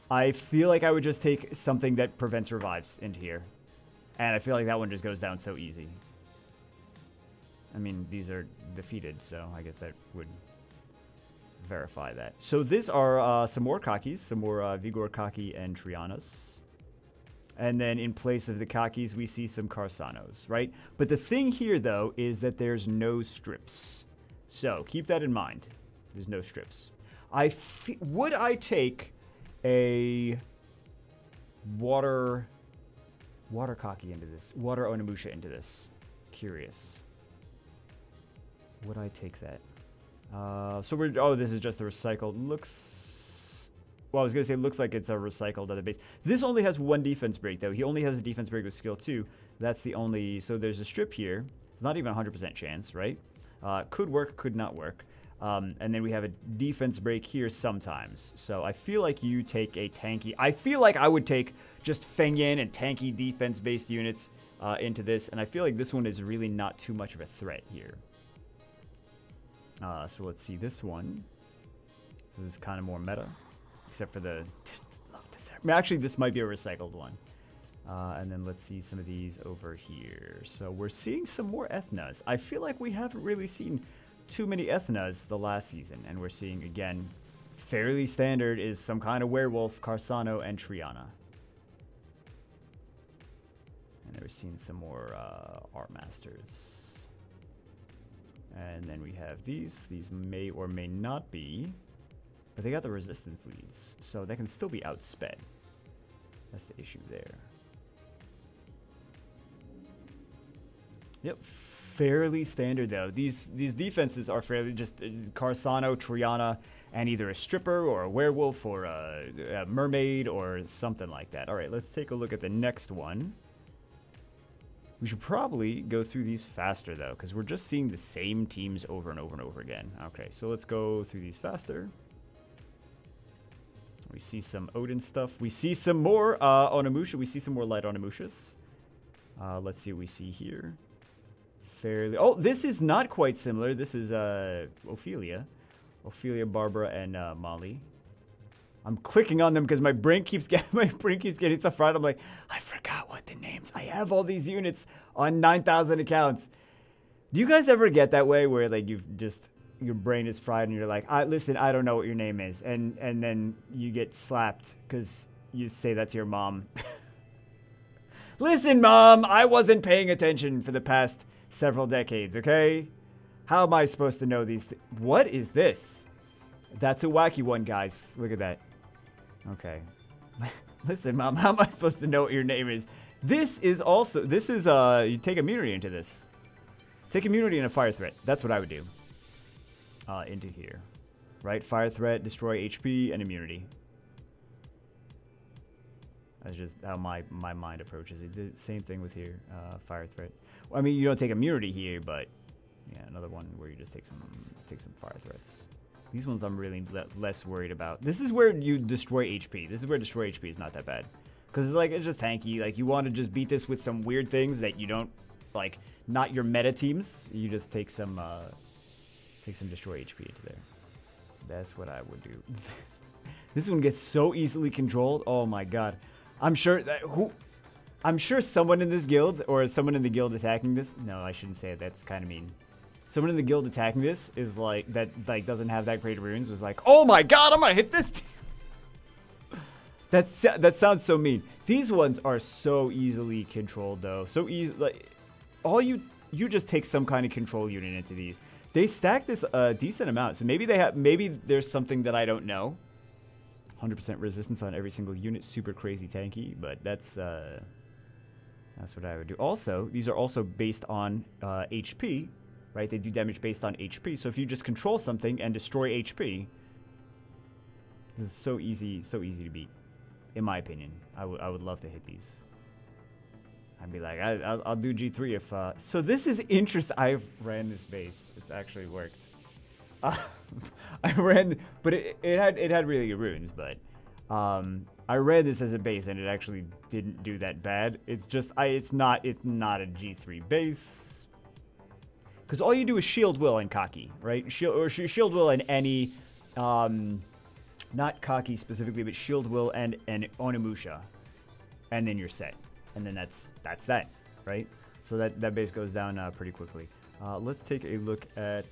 Speaker 1: I feel like I would just take something that prevents revives into here. And I feel like that one just goes down so easy. I mean, these are defeated, so I guess that would verify that. So these are some more Kakis, some more Vigor Kaki and Trianas. And then in place of the Kakis, we see some Carsanos, right? But the thing here, though, is that there's no strips. So keep that in mind. There's no strips. Would I take a water Kaki into this? Water Onimusha into this? Curious. Would I take that? So we're... Oh, this is just a recycled. Looks... Well, I was going to say looks like it's a recycled other base. This only has 1 defense break, though. He only has a defense break with skill 2. That's the only... So there's a strip here. It's not even a 100% chance, right? Could work, could not work. And then we have a defense break here sometimes. So I feel like you take a tanky... I feel like I would take just Feng Yan and tanky defense-based units into this. And I feel like this one is really not too much of a threat here. So let's see this one. This is kind of more meta. Except for the... Love this. I mean, actually, this might be a recycled one. And then let's see some of these over here. So we're seeing some more Ethnas. I feel like we haven't really seen too many Ethnas the last season. And we're seeing, again, fairly standard is some kind of werewolf, Carsano, and Triana. And we're seeing some more Art Masters. And then we have these. These may or may not be. But they got the resistance leads. So they can still be outsped. That's the issue there. Yep. Fairly standard, though. These defenses are fairly just Carsano, Triana, and either a stripper or a werewolf or a mermaid or something like that. All right, let's take a look at the next one. We should probably go through these faster, though, because we're just seeing the same teams over and over and over again. Okay, so let's go through these faster. We see some Odin stuff. We see some more Onimusha. We see some more light Onimushas. Let's see what we see here. Fairly... Oh, this is not quite similar. This is Ophelia. Ophelia, Barbara, and Molly. I'm clicking on them because my brain keeps getting stuff right. I'm like, I forgot what the names. I have all these units on 9,000 accounts. Do you guys ever get that way where like you've just your brain is fried and you're like, listen, I don't know what your name is, and then you get slapped because you say that to your mom. Listen, Mom, I wasn't paying attention for the past several decades. Okay, how am I supposed to know these? What is this? That's a wacky one, guys. Look at that. Okay. Listen, Mom, how am I supposed to know what your name is? This is also, you take immunity into this. Take immunity and a fire threat. That's what I would do. Into here. Right? Fire threat, destroy HP, and immunity. That's just how my mind approaches it. The same thing with here. Fire threat. Well, I mean, you don't take immunity here, but yeah, another one where you just take some fire threats. These ones I'm really less worried about. This is where you destroy HP. This is where destroy HP is not that bad. Because it's just tanky. Like, you want to just beat this with some weird things that you don't, like, not your meta teams. You just take some destroy HP into there. That's what I would do. This one gets so easily controlled. Oh my god. I'm sure someone in this guild, or someone in the guild attacking this. No, I shouldn't say it. That's kind of mean. Someone in the guild attacking this is like, that like doesn't have that great runes, was like, oh my god, I'm gonna hit this. That sounds so mean. These ones are so easily controlled, though. So easy. Like, you just take some kind of control unit into these. They stack this a decent amount, so maybe there's something that I don't know. 100% resistance on every single unit. Super crazy tanky, but that's what I would do. Also, these are also based on HP, right? They do damage based on HP. So if you just control something and destroy HP, this is so easy to beat, in my opinion. I would love to hit these. I'd be like, I'll do G3 if... So this is interesting. I've ran this base. It's actually worked. I ran... But it had really good runes, but... I ran this as a base, and it actually didn't do that bad. It's just... It's not a G3 base. Because all you do is Shield Will and Kaki, right? Shield Will and any... not Kaki specifically, but Shield Will and Onimusha. And then you're set. And then that's that, right? So that base goes down pretty quickly. Let's take a look at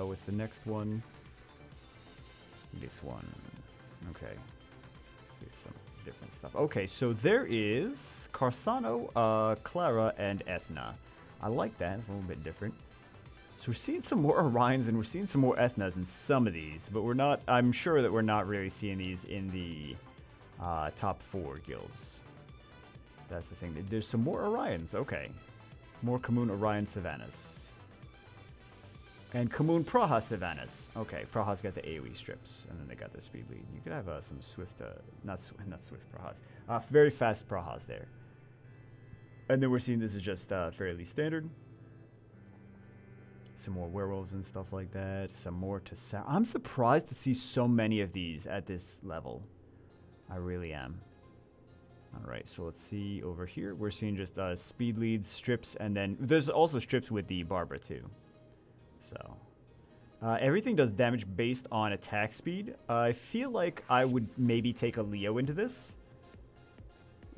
Speaker 1: what's the next one. This one. Okay. Let's see some different stuff. Okay, so there is Carsano, Clara, and Ethna. I like that. It's a little bit different. So we're seeing some more Orions and we're seeing some more Ethnas in some of these, but we're not. I'm sure that we're not really seeing these in the top 4 guilds. That's the thing. There's some more Orions. Okay. More Kamun Orion Savannas. And Kamun Praha Savannas. Okay, Praha's got the AoE strips, and then they got the speed lead. You could have some Swift, not Swift Prahas. Very fast Prahas there. And then we're seeing this is just fairly standard. Some more werewolves and stuff like that. Some more to sound. I'm surprised to see so many of these at this level. I really am. Alright, so let's see over here. We're seeing just speed leads, strips, and then there's also strips with the Barbara too. So, everything does damage based on attack speed. I feel like I would maybe take a Leo into this.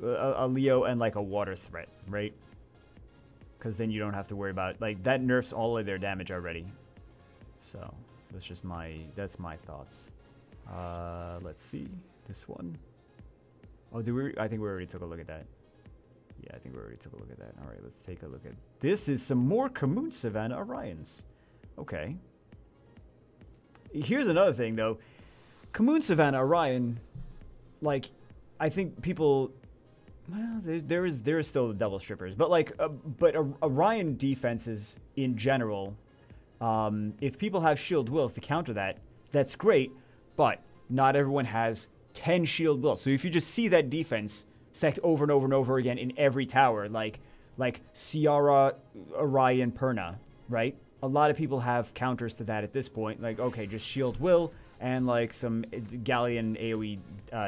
Speaker 1: A Leo and like a water threat, right? Because then you don't have to worry about, like, that nerfs all of their damage already. So, that's my thoughts. Let's see, this one. Oh, I think we already took a look at that. Yeah, I think we already took a look at that. All right, let's take a look at... This is some more Kamun Savannah Orions. Okay. Here's another thing, though. Kamun Savannah Orion, like, I think people... Well, there is still the double strippers. But, like, Orion defenses in general, if people have Shield Wills to counter that, that's great. But not everyone has 10 Shield Wills. So if you just see that defense stacked over and over and over again in every tower, like Ciara, Orion, Perna, right? A lot of people have counters to that at this point. Like, okay, just Shield Will and like some Galleon AoE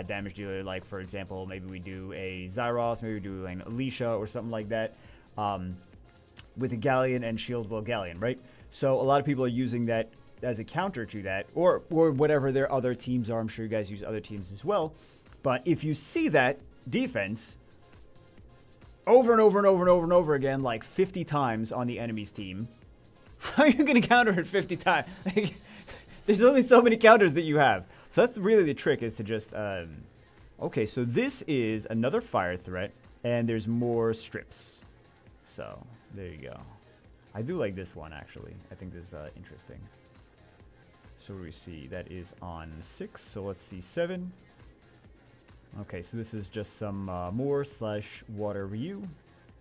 Speaker 1: damage dealer. Like, for example, maybe we do a Zyros, maybe we do an Alicia or something like that with a Galleon and Shield Will Galleon, right? So a lot of people are using that as a counter to that, or whatever their other teams are. I'm sure you guys use other teams as well. But if you see that defense over and over and over and over and over again, like 50 times on the enemy's team, how are you going to counter it 50 times? Like, there's only so many counters that you have. So that's really the trick, is to just... okay, so this is another fire threat, and there's more strips. So, there you go. I do like this one, actually. I think this is interesting. So we see that is on 6. So let's see 7. Okay, so this is just some more / water Ryu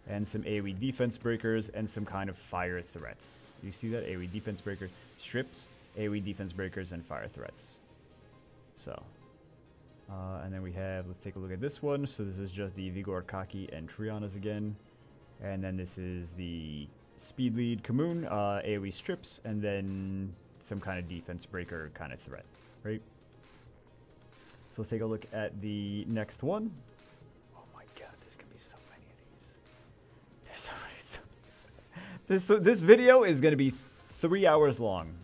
Speaker 1: and some AoE defense breakers and some kind of fire threats. You see that? AoE defense breakers, strips, AoE defense breakers, and fire threats. So, and then we have, let's take a look at this one. So this is just the Vigor, Kaki, and Trianas again. And then this is the speed lead Kamun, AoE strips, and then some kind of defense breaker kind of threat, right? So let's take a look at the next one. Oh my god, there's gonna be so many of these. There's so many. This video is gonna be 3 hours long.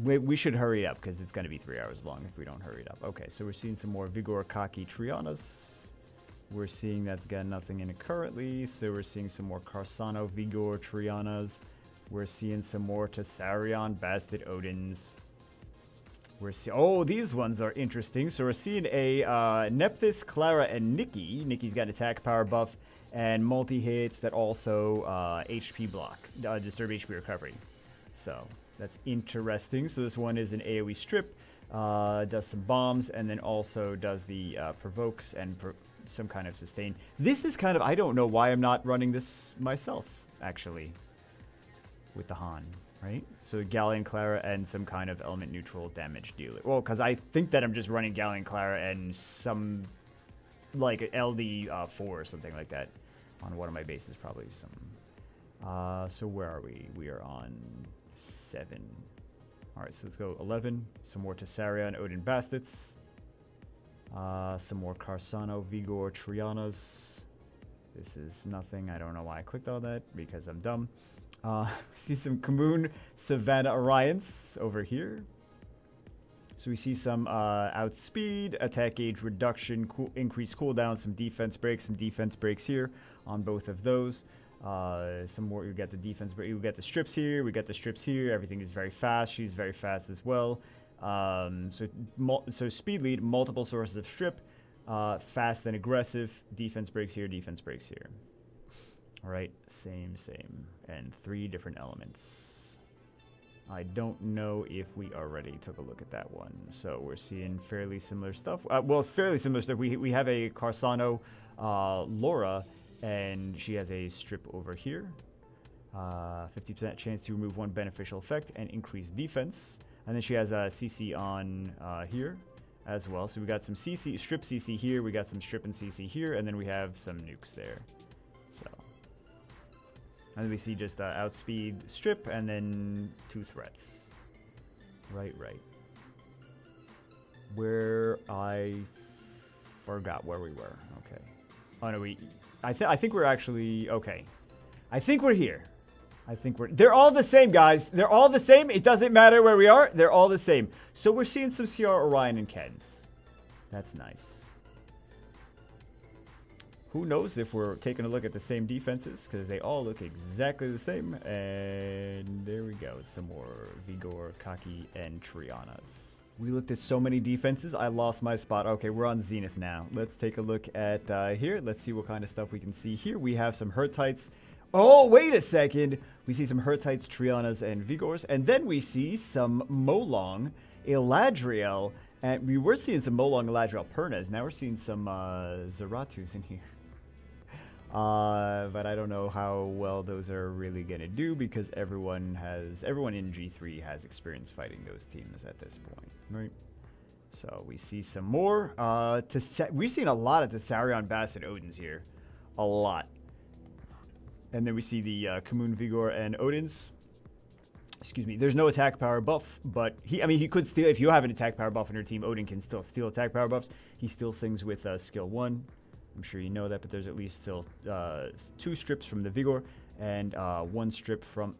Speaker 1: We should hurry up, because it's gonna be 3 hours long if we don't hurry it up. Okay, so we're seeing some more Vigor, Kaki, Trianas. We're seeing that's got nothing in it currently. So we're seeing some more Carsano, Vigor, Trianas. We're seeing some more Tessarion, Bastard Odins. We're seeing... Oh, these ones are interesting. So we're seeing a Nephthys, Clara, and Nikki. Nikki's got attack power buff and multi-hits that also HP block, disturb HP recovery. So that's interesting. So this one is an AoE strip, does some bombs, and then also does the provokes and some kind of sustain. This is kind of, I don't know why I'm not running this myself, actually, with the Han, right? So Galleon Clara and some kind of element neutral damage dealer. Well, because I think that I'm just running Galleon Clara and some, like, LD4 or something like that on one of my bases, probably some. So where are we? We are on 7. All right, so let's go 11. Some more Tessaria and Odin Bastards. Some more Carsano, Vigor, Trianas. This is nothing. I don't know why I clicked on that, because I'm dumb. See some Kamoon Savannah Orions over here. So we see some outspeed, attack gauge reduction, increased cooldown, some defense breaks here on both of those. Some more, you get the defense, but you get the strips here, we get the strips here. Everything is very fast. She's very fast as well. So speed lead, multiple sources of strip, fast and aggressive, defense breaks here, defense breaks here. All right, same, and 3 different elements. I don't know if we already took a look at that one. So we're seeing fairly similar stuff. Well, fairly similar stuff. We have a Carsano Laura, and she has a strip over here. 50% chance to remove 1 beneficial effect and increase defense. And then she has a CC on here as well. So we got some CC, strip CC here. We got some strip and CC here. And then we have some nukes there. So. And then we see just outspeed, strip, and then 2 threats. Right. Where I forgot where we were. Okay. Oh no, I think we're actually okay. I think we're here. They're all the same, guys. They're all the same. It doesn't matter where we are. They're all the same. So we're seeing some CR Orion and Keds. That's nice. Who knows if we're taking a look at the same defenses, because they all look exactly the same. And there we go. Some more Vigor, Kaki, and Trianas. We looked at so many defenses, I lost my spot. Okay, we're on Zenith now. Let's take a look at here. Let's see what kind of stuff we can see here. We have some Hertites. Oh, wait a second. We see some Hertites, Trianas, and Vigors. And then we see some Molong, Eladriel. And we were seeing some Molong, Eladriel, Pernas. Now we're seeing some Zeratus in here. But I don't know how well those are really going to do, because everyone in G3 has experience fighting those teams at this point, right? So we see some more. We've seen a lot of Tessarion Basset Odins here. A lot. And then we see the Kamoon Vigor and Odins. Excuse me. There's no attack power buff, but he could steal. If you have an attack power buff in your team, Odin can still steal attack power buffs. He steals things with skill 1. I'm sure you know that, but there's at least still 2 strips from the Vigor and 1 strip from,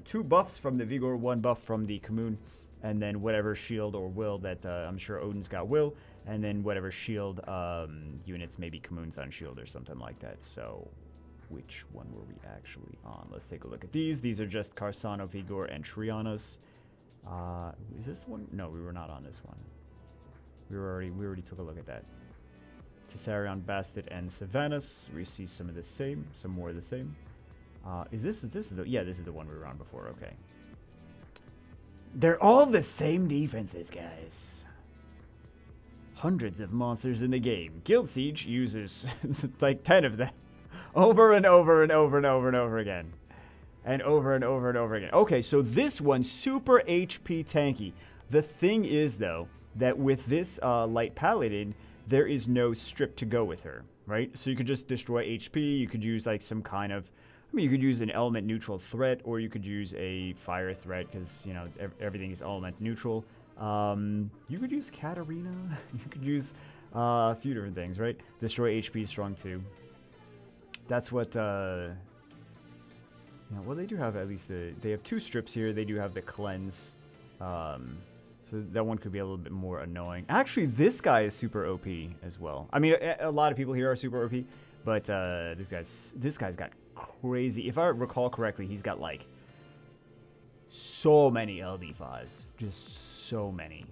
Speaker 1: 2 buffs from the Vigor, 1 buff from the Kamoon, and then whatever shield or will that I'm sure Odin's got will, and then whatever shield units, maybe Kamoon's on shield or something like that. So which one were we actually on? Let's take a look at these. These are just Carsano, Vigor, and Trianas. Is this the one? No, we were not on this one. We already took a look at that. Tessarion, Bastet, and Savannahs. We see some of the same, some more of the same. This is the one we were on before. Okay. They're all the same defenses, guys. Hundreds of monsters in the game. Guild Siege uses like 10 of them over and over and over and over and over again. And over and over and over again. Okay, so this one's super HP tanky. The thing is, though, that with this light Paladin, there is no strip to go with her, right? So you could just destroy HP. You could use like some kind of, you could use an element neutral threat, or you could use a fire threat, because, you know, everything is element neutral. You could use Katarina. You could use a few different things, right? Destroy HP strong 2. That's what, well, they do have at least they have 2 strips here. They do have the cleanse. So that one could be a little bit more annoying. Actually, this guy is super OP as well. I mean, a lot of people here are super OP, but this guy's got crazy. If I recall correctly, he's got like so many LD5s, just so many.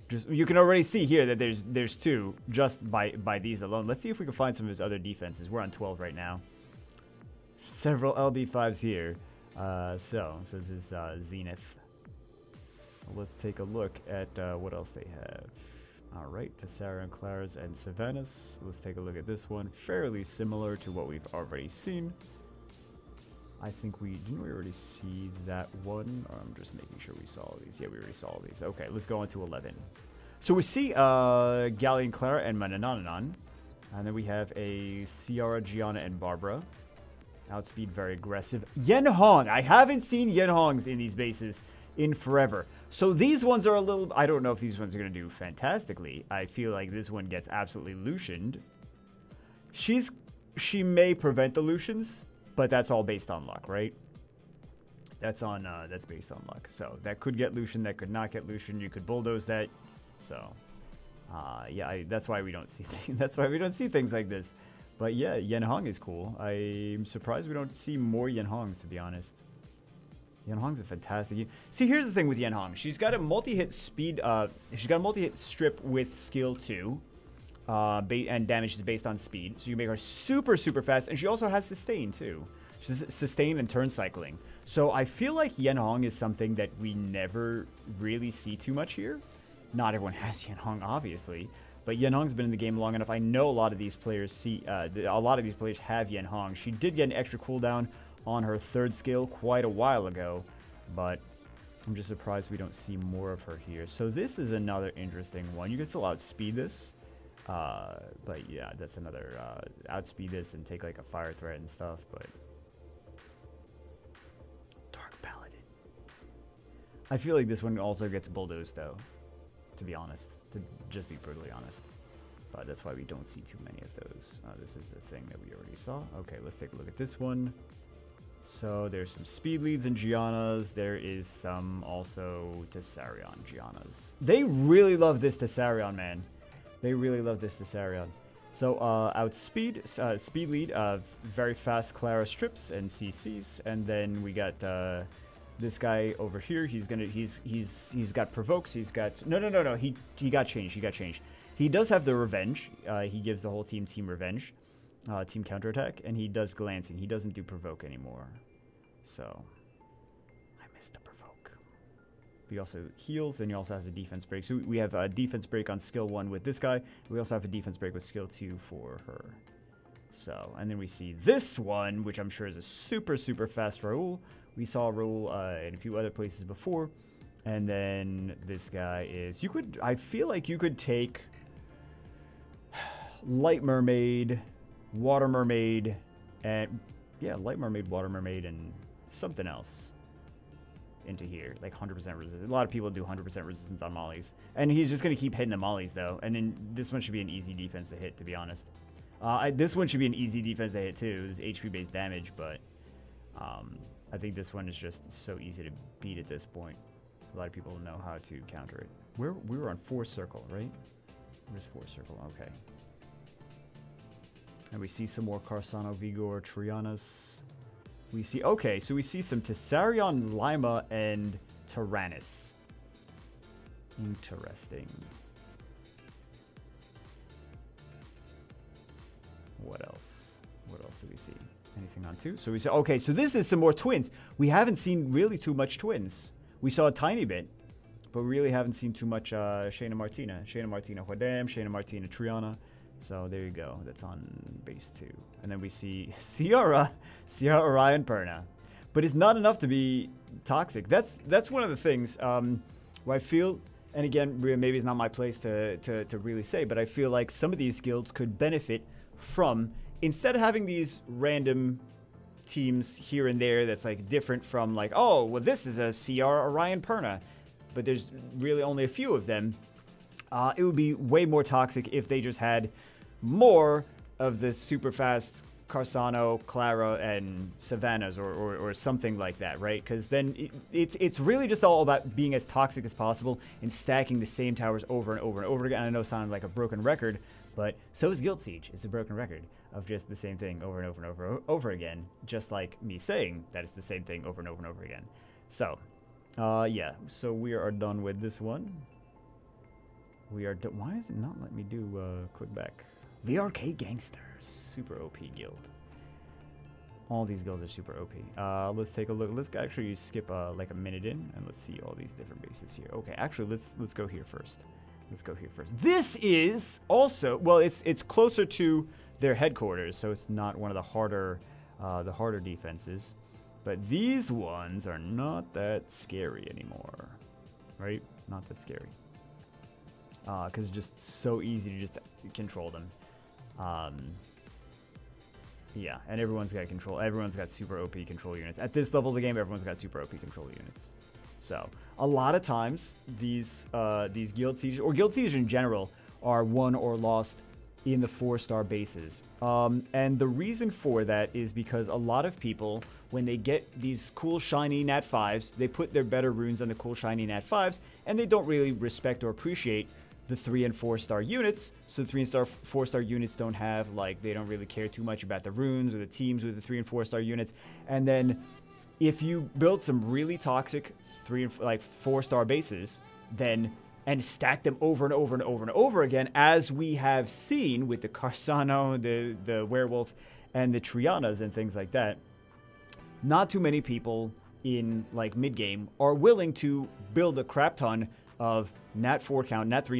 Speaker 1: Just you can already see here that there's 2 just by these alone. Let's see if we can find some of his other defenses. We're on 12 right now. Several LD5s here. So this is Zenith. Let's take a look at what else they have. All right, Tessarion, Claras, and Savannahs. Let's take a look at this one. Fairly similar to what we've already seen. I think didn't we already see that one? Or I'm just making sure we saw all these. Yeah, we already saw all these. Okay, let's go on to 11. So we see Galleon, Clara, and Mananananan. And then we have a Ciara, Gianna, and Barbara. Outspeed, very aggressive. Yen Hong. I haven't seen Yen Hongs in these bases in forever. So these ones are a little... I don't know if these ones are going to do fantastically. I feel like this one gets absolutely Lucianed. She may prevent the Lucians, but that's all based on luck, right? That's based on luck. So that could get Lucian, that could not get Lucian. You could bulldoze that. So yeah, that's why we don't see that's why we don't see things like this. But yeah, Yen Hong is cool. I'm surprised we don't see more Yen Hongs, to be honest. Yen Hong's a fantastic... See, here's the thing with Yen Hong. She's got a multi-hit speed... she's got a multi-hit strip with skill 2. And damage is based on speed. So you make her super, super fast. And she also has sustain, too. She's sustain and turn cycling. So I feel like Yen Hong is something that we never really see too much here. Not everyone has Yen Hong, obviously. But Yen Hong's been in the game long enough. I know a lot of these players have Yen Hong. She did get an extra cooldown on her 3rd skill quite a while ago, but I'm just surprised we don't see more of her here. So this is another interesting one. You can still outspeed this, but yeah, that's another outspeed this and take like a fire threat and stuff. But Dark Paladin, I feel like this one also gets bulldozed though, to be honest, to just be brutally honest. But that's why we don't see too many of those. This is the thing that we already saw. Okay, let's take a look at this one. So there's some speed leads and Giannas. There is some also Tessarion Giannas. They really love this Tessarion, man. They really love this Tessarion. So outspeed, speed lead, very fast Clara strips and CCs, and then we got this guy over here. He's got provokes. He's got no. He got changed. He got changed. He does have the revenge. He gives the whole team revenge. Team counterattack, and he does glancing. He doesn't do provoke anymore. So, I missed the provoke. He also heals, and he also has a defense break. So we have a defense break on skill 1 with this guy. We also have a defense break with skill 2 for her. So, and then we see this one, which I'm sure is a super, super fast Raoul. We saw Raoul in a few other places before. And then this guy is... I feel like you could take Light Mermaid... Water Mermaid, and yeah, Light Mermaid, Water Mermaid, and something else into here, like 100% resistance. A lot of people do 100% resistance on mollies, and he's just gonna keep hitting the mollies though. And then this one should be an easy defense to hit, to be honest. This one should be an easy defense to hit too. It's HP based damage, but I think this one is just so easy to beat at this point. A lot of people know how to counter it. We were on 4 circle, right? Where's 4 circle? Okay. And we see some more Carsano, Vigor, Trianas. We see... Okay, so we see some Tessarion, Lima, and Tyrannus. Interesting. What else? What else do we see? Anything on 2? So we saw... Okay, so this is some more twins. We haven't seen really too much twins. We saw a tiny bit, but we really haven't seen too much Shayna Martina. Shayna Martina Huadam, Shayna Martina Triana. So there you go. That's on base 2. And then we see Ciara Orion Perna. But it's not enough to be toxic. That's one of the things where I feel, and again, maybe it's not my place to really say, but I feel like some of these guilds could benefit from, instead of having these random teams here and there that's like different from like, oh, well, this is a Ciara Orion Perna, but there's really only a few of them. It would be way more toxic if they just had more of the super fast Carsano, Clara, and Savannahs or something like that, right? Because then it's really just all about being as toxic as possible and stacking the same towers over and over and over again. I know it sounded like a broken record, but so is Guild Siege. It's a broken record of just the same thing over and over and over again, just like me saying that it's the same thing over and over and over again. So, yeah, so we are done with this one. We are done. Why is it not letting me do click back? VRK Gangsters, super OP guild. All these guilds are super OP. Let's take a look. Let's actually skip like a minute in, and let's see all these different bases here. Okay, actually, let's go here first. Let's go here first. This is also, well, it's closer to their headquarters, so it's not one of the harder defenses. But these ones are not that scary anymore, right? Not that scary. Because it's just so easy to just control them. Yeah, and everyone's got control. Everyone's got super OP control units. At this level of the game, everyone's got super OP control units. So a lot of times, these guild sieges, or guild sieges in general, are won or lost in the 4-star bases. And the reason for that is because a lot of people, when they get these cool shiny Nat 5s, they put their better runes on the cool shiny Nat 5s, and they don't really respect or appreciate the 3 and 4-star units. So the 3 and 4-star units don't have, like, they don't really care too much about the runes or the teams with the 3 and 4-star units. And then if you build some really toxic 3 and 4-star bases, then and stack them over and over and over and over again, as we have seen with the Carsano, the Werewolf, and the Trianas and things like that, not too many people in like mid-game are willing to build a crap ton of Nat 3,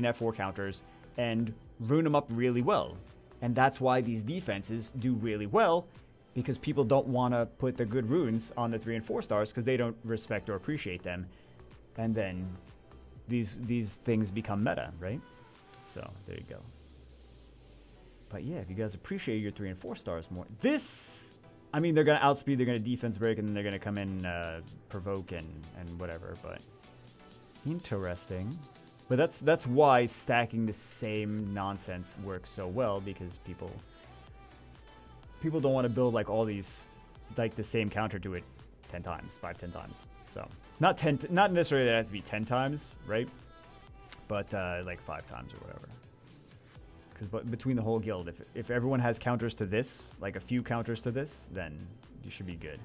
Speaker 1: Nat 4 counters and rune them up really well. And that's why these defenses do really well, because people don't want to put the good runes on the 3 and 4 stars because they don't respect or appreciate them. And then these things become meta, right? So there you go. But yeah, if you guys appreciate your 3 and 4 stars more, this, I mean, they're gonna outspeed, they're gonna defense break, and then they're gonna come in, provoke and whatever. But interesting. But that's why stacking the same nonsense works so well, because people don't want to build like all these, like the same counter to it 10 times, 10 times. So not necessarily that it has to be 10 times, right? But like 5 times or whatever. Because between the whole guild, if everyone has counters to this, like a few counters to this, then you should be good.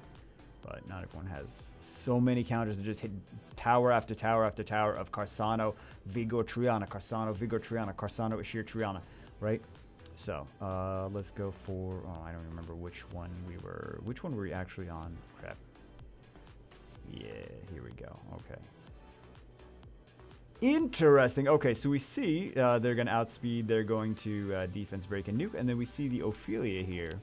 Speaker 1: But not everyone has so many counters to just hit tower after tower after tower of Carsano, Vigor, Triana, Carsano, Vigor, Triana, Carsano, Ashir, Triana, right? So let's go for, oh, I don't remember which one were we actually on? Crap. Yeah, here we go. Okay. Interesting. Okay, so we see they're going to outspeed, they're going to defense break and nuke, and then we see the Ophelia here.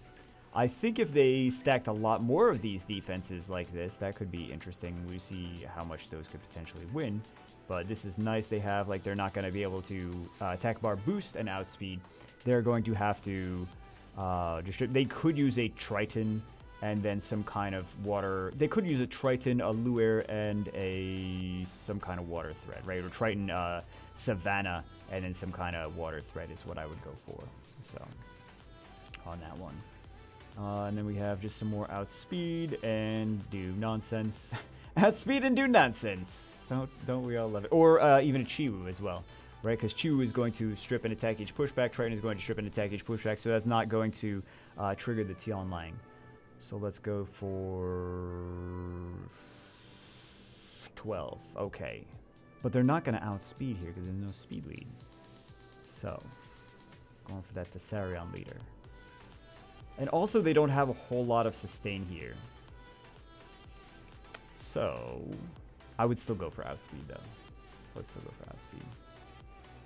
Speaker 1: I think if they stacked a lot more of these defenses like this, that could be interesting. We see how much those could potentially win. But this is nice. They have, like, they're not going to be able to attack bar boost and outspeed. They're going to have to they could use a Triton and then some kind of water. They could use a Triton, a Lure, and some kind of water thread, right? Or Triton, Savannah, and then some kind of water thread is what I would go for. So on that one. And then we have just some more outspeed and do nonsense. Outspeed and do nonsense. Don't we all love it? Or even a Chiwu as well, right? Because Chiwu is going to strip and attack each pushback. Triton is going to strip and attack each pushback. So that's not going to trigger the Tian Lang. So let's go for 12. Okay. But they're not going to outspeed here because there's no speed lead. So going for that Tessarion leader. And also, they don't have a whole lot of sustain here. So, I would still go for outspeed, though. Let's still go for outspeed.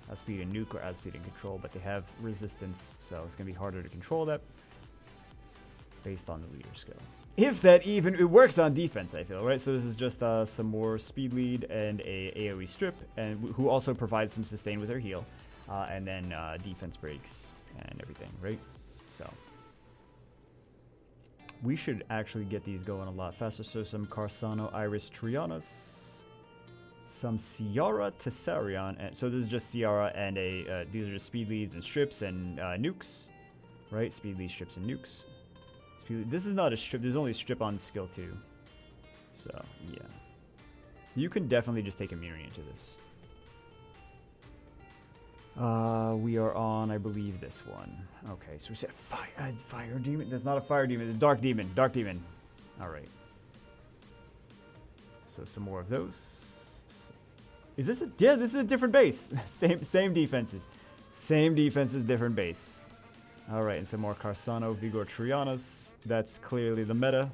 Speaker 1: Outspeed and nuke or outspeed and control, but they have resistance, so it's going to be harder to control that based on the leader skill. If that even, it works on defense, I feel, right? So this is just some more speed lead and a AoE strip, and who also provides some sustain with her heal, and then defense breaks and everything, right? So we should actually get these going a lot faster. So some Carsano, Iris, Trianas, some Ciara, Tessarion, and so this is just Ciara and these are just speed leads and strips and nukes, right? Speed leads, strips, and nukes. This is not a strip. There's only a strip on skill 2. So yeah, you can definitely just take immunity into this. We are on, I believe, this one. Okay, so we said fire demon. That's not a fire demon. It's a dark demon. Dark demon. All right. So some more of those. Is this a? Yeah, this is a different base. same defenses. Same defenses, different base. All right, and some more Carsano, Vigor, Trianas, That's clearly the meta.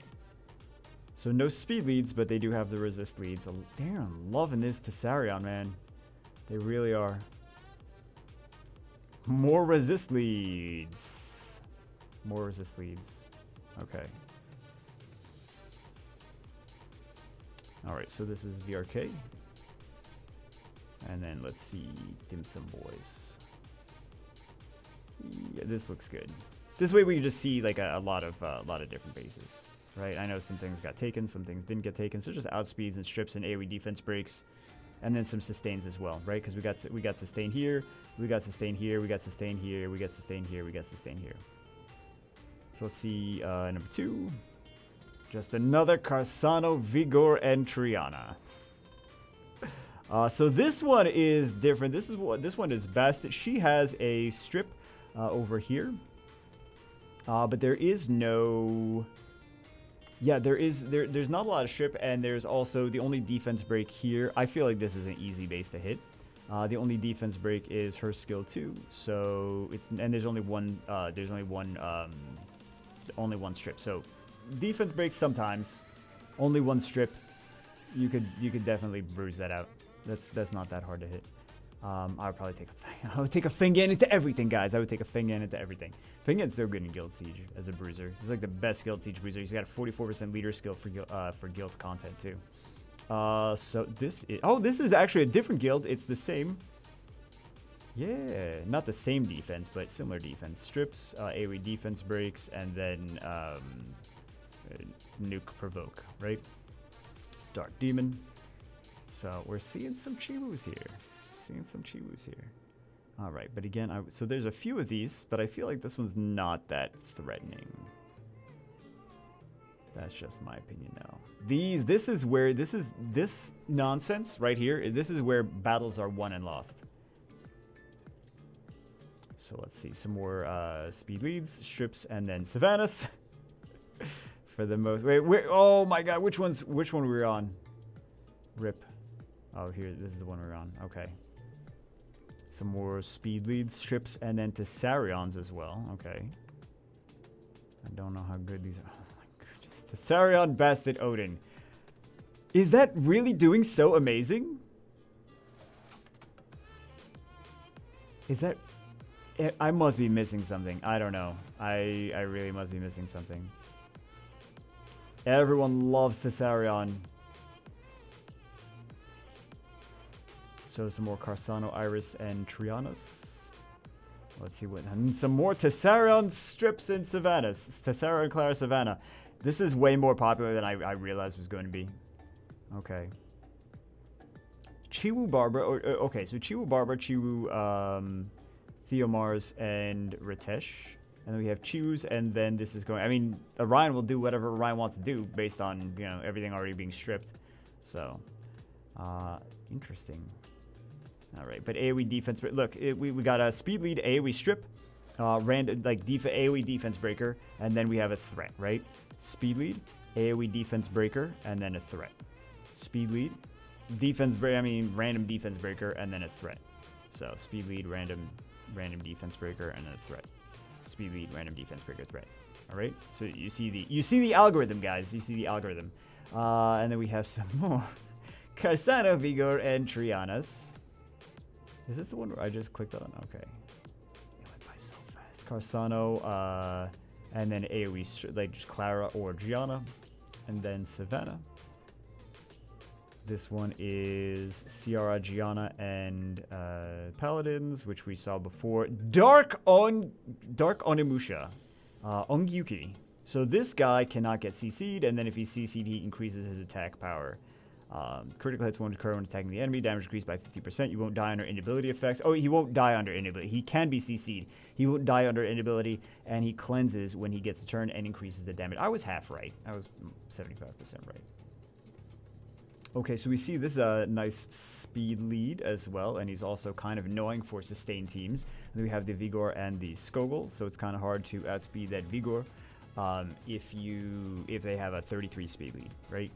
Speaker 1: So no speed leads, but they do have the resist leads. They're loving this Tessarion, man. They really are. More resist leads. More resist leads. Okay. Alright, so this is VRK. And then let's see Dim Sum Boys. Yeah, this looks good. This way we can just see like a lot of different bases, right? I know some things got taken, some things didn't get taken. So just outspeeds and strips and AoE defense breaks, and then some sustains as well, right? Because we got sustain here, we got sustain here, we got sustain here, we got sustain here, we got sustain here. So let's see number 2. Just another Carsano, Vigor, and Triana. So this one is different. This one is best. She has a strip over here, but there is no. Yeah, there's not a lot of strip, and there's also the only defense break here. I feel like this is an easy base to hit. The only defense break is her skill 2. So there's only one. Only one strip. So defense breaks sometimes. Only one strip. You could definitely bruise that out. That's not that hard to hit. I would probably take a Fingan into everything, guys. I would take a Fingan into everything. Fingan's so good in Guild Siege as a bruiser. He's like the best Guild Siege bruiser. He's got a 44% leader skill for Guild content too. So this is actually a different guild. It's the same. Yeah, not the same defense, but similar defense. Strips, AoE defense breaks, and then nuke provoke, right? Dark Demon. So we're seeing some Chiwus here. All right, but again, so there's a few of these, but I feel like this one's not that threatening. That's just my opinion now. This nonsense right here, this is where battles are won and lost. So let's see, some more speed leads, strips, and then Savannahs. For the most, oh my god, which one were we on? Rip. Oh, here, this is the one we're on. Okay. Some more speed leads, strips, and then Tessarions as well. Okay. I don't know how good these are. Oh my goodness. Tessarion Bastard Odin. Is that really doing so amazing? Is that... I must be missing something. I don't know. I really must be missing something. Everyone loves Tessarion. So some more Carsano, Iris, and Trianas. Let's see what... And some more Tessarion strips and Savannahs. Tessarion, Clara, Savannah. This is way more popular than I realized was going to be. Okay. Chiwu Barbara. Okay, so Chiwu Barbara, Chiwu Theomars, and Ritesh. And then we have Chiwus, and then this is going... I mean, Orion will do whatever Orion wants to do based on, you know, everything already being stripped. So, interesting. All right, but AoE defense... Look, we got a speed lead, AoE strip, random, like, AoE defense breaker, and then we have a threat, right? Speed lead, AoE defense breaker, and then a threat. Speed lead, random defense breaker, and then a threat. So, speed lead, random defense breaker, and then a threat. Speed lead, random defense breaker, threat. All right, so you see the algorithm, guys. You see the algorithm. And then we have some more Carsano, Vigor, and Trianas. Is this the one where I just clicked on? Okay. It went by so fast. Carsano, and then AoE, like just Clara or Gianna, and then Savannah. This one is Ciara, Gianna, and Paladins, which we saw before. Dark Onimusha, Ongyuki. So this guy cannot get CC'd, and then if he's CC'd, he increases his attack power. Critical hits won't occur when attacking the enemy. Damage increased by 50%. You won't die under inability effects. Oh, he won't die under inability. He can be CC'd. He won't die under inability, and he cleanses when he gets a turn and increases the damage. I was half right. I was 75% right. Okay, so we see this nice speed lead as well, and he's also kind of annoying for sustained teams. And then we have the Vigor and the Skogul, so it's kind of hard to outspeed that Vigor if they have a 33 speed lead, right?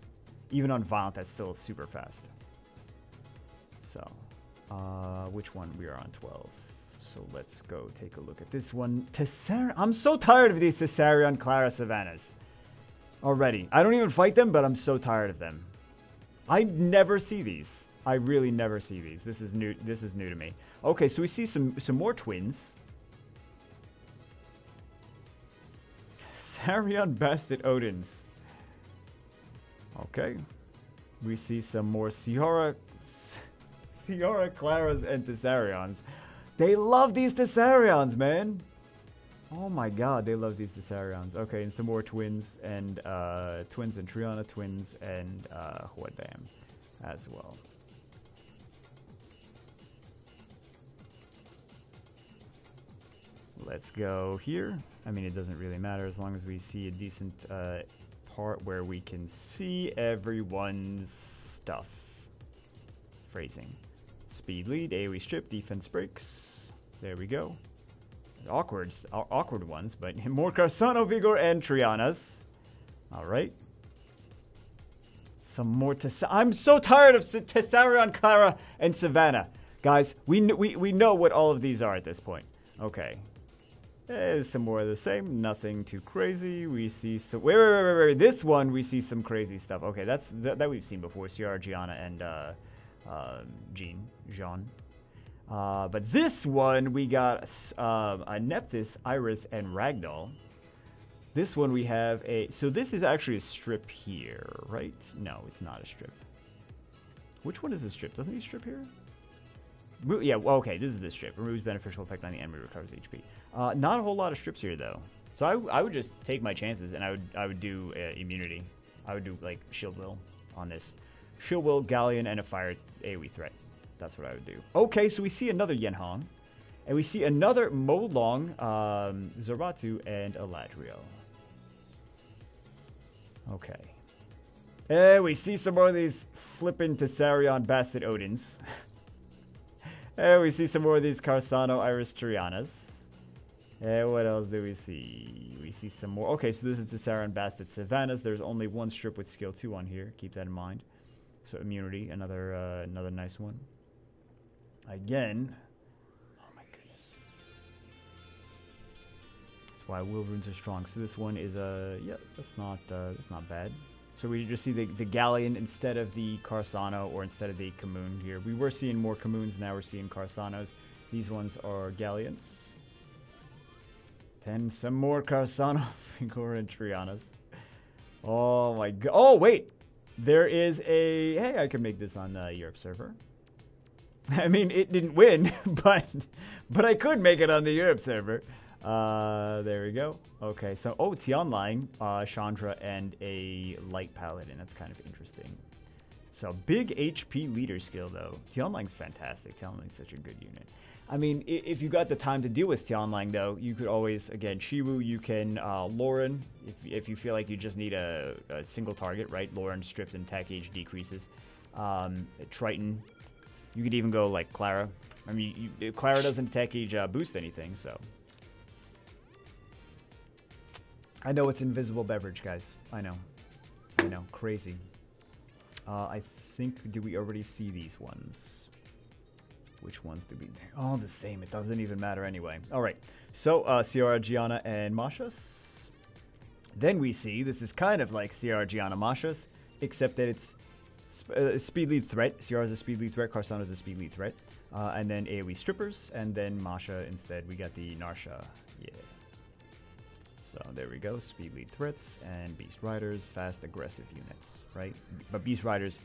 Speaker 1: Even on Violent, that's still super fast. So, which one? We are on 12. So let's go take a look at this one. I'm so tired of these Tessarion Clara Savannas already. I don't even fight them, but I'm so tired of them. I never see these. I really never see these. This is new. This is new to me. Okay, so we see some more twins. Tessarion Bastard Odins. Okay. We see some more Sierra Claras and Tessarions. They love these Tessarions, man. Oh my god, they love these Tessarions. Okay, and some more twins and Triana twins and Huadam as well. Let's go here. I mean, it doesn't really matter as long as we see a decent part where we can see everyone's stuff. Phrasing. Speed lead, AoE strip, defense breaks. There we go. Awkward ones, but more Carsano, Vigor, and Trianas. Alright. Some more I'm so tired of Tessarion, Clara, and Savannah. Guys, we know what all of these are at this point. Okay. There's some more of the same. Nothing too crazy. We see some... Wait. This one, we see some crazy stuff. Okay, that we've seen before. Ciara, Gianna, and Jean. But this one, we got a Nephthys, Iris, and Ragdoll. This one we have a... So this is actually a strip here, right? No, it's not a strip. Which one is the strip? Doesn't he strip here? Yeah, well, okay, this is the strip. Removes beneficial effect on the enemy, recovers HP. Not a whole lot of strips here, though. So I would just take my chances, and I would do immunity. I would do, like, Shield Will on this. Shield Will, Galleon, and a fire AoE threat. That's what I would do. Okay, so we see another Yenhong. And we see another Molong, Zoratu, and Eladriel. Okay. And we see some more of these flippin' Tessarion Bastard Odins. And we see some more of these Carsano Iris Trianas. And what else do we see? We see some more. Okay, so this is Tessarion Bastard Savannas. There's only one strip with skill 2 on here. Keep that in mind. So immunity, another nice one. Again. Oh my goodness. That's why will runes are strong. So this one is yeah, that's not bad. So we just see the Galleon instead of the Carsano or instead of the Kamoon here. We were seeing more Kamoons, now we're seeing Carsanos. These ones are Galleons. Then some more Carsano, Vigor, and Trianas. Oh my god. Oh, wait. There is a... Hey, I can make this on the Europe server. I mean, it didn't win, but I could make it on the Europe server. There we go. Okay, so, oh, Tianlang, Chandra, and a Light Paladin. That's kind of interesting. So, big HP leader skill, though. Tianlang's fantastic. Tianlang's such a good unit. I mean, if you got the time to deal with Tianlang, though, you could always, again, Shiwu, you can, Lauren, if you feel like you just need a single target, right? Lauren strips and attack age decreases. Triton, you could even go, like, Clara. I mean, Clara doesn't attack age boost anything, so... I know it's invisible beverage, guys. I know. Crazy. I think, did we already see these ones? Which ones did we... All the same. It doesn't even matter anyway. All right. So, Ciara, Gianna, and Mashas. Then we see, this is kind of like Ciara, Gianna, Mashas, except that it's speed lead threat. Ciara's a speed lead threat. Carsano's a speed lead threat. And then AoE strippers. And then Masha instead. We got the Narsha. Yeah. So there we go, speed lead threats and beast riders, fast aggressive units, right? But beast riders,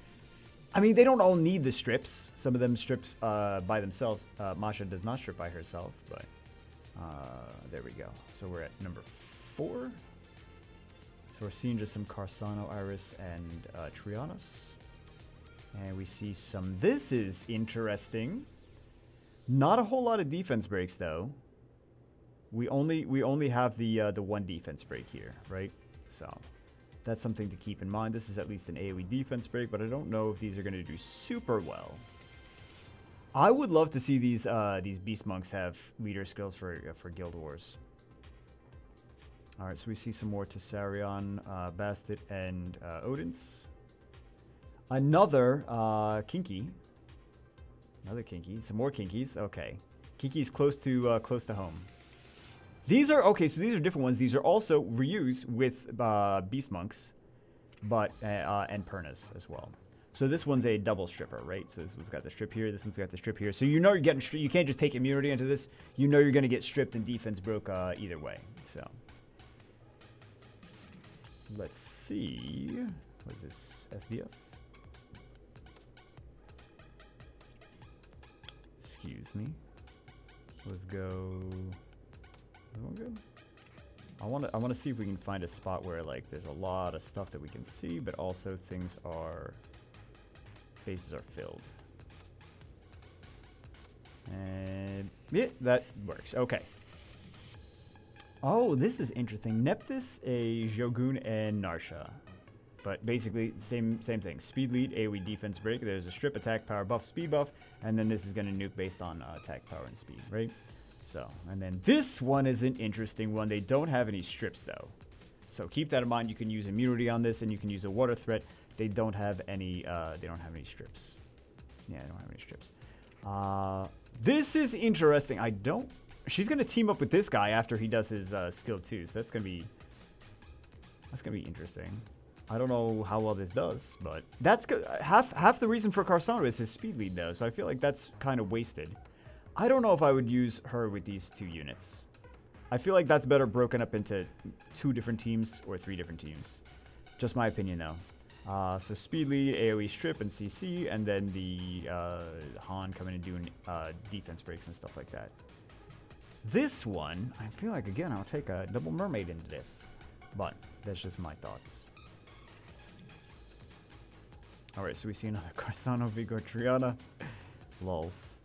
Speaker 1: I mean, they don't all need the strips. Some of them strip by themselves. Masha does not strip by herself, but there we go. So we're at number 4. So we're seeing just some Carsano, Iris, and Trianas. And we see some, this is interesting. Not a whole lot of defense breaks though. We only have the one defense break here, right? So that's something to keep in mind. This is at least an AoE defense break, but I don't know if these are going to do super well. I would love to see these beast monks have leader skills for Guild Wars. All right, so we see some more Tessarion, Bastard, and Odins. Another Kinky. Another Kinky. Some more Kinkies. Okay. Kiki's close to home. These are okay. So these are different ones. These are also reused with beast monks, but and pernas as well. So this one's a double stripper, right? So this one's got the strip here. This one's got the strip here. So you know you're getting you can't just take immunity into this. You know you're gonna get stripped and defense broke either way. So let's see. What's this? SDF. Excuse me. Let's go. Good. I want to see if we can find a spot where like there's a lot of stuff that we can see, but also things are bases are filled. And yeah, that works. Okay. Oh, this is interesting. Nephthys, a Jogun, and Narsha. But basically, same thing. Speed lead, AoE defense break. There's a strip, attack, power buff, speed buff, and then this is going to nuke based on attack, power, and speed, right? So, and then this one is an interesting one. They don't have any strips, though. So keep that in mind. You can use immunity on this, and you can use a water threat. They don't have any. They don't have any strips. Yeah, they don't have any strips. This is interesting. I don't. She's going to team up with this guy after he does his skill 2. So that's going to be interesting. I don't know how well this does, but that's good. Half the reason for Carsano is his speed lead, though. So I feel like that's kind of wasted. I don't know if I would use her with these 2 units. I feel like that's better broken up into 2 different teams or 3 different teams. Just my opinion, though. So speed lead, AoE strip, and CC, and then the Han coming and doing defense breaks and stuff like that. This one, I feel like, again, I'll take a double mermaid into this. But that's just my thoughts. Alright, so we see another Carsano, Vigor, Triana. Lols.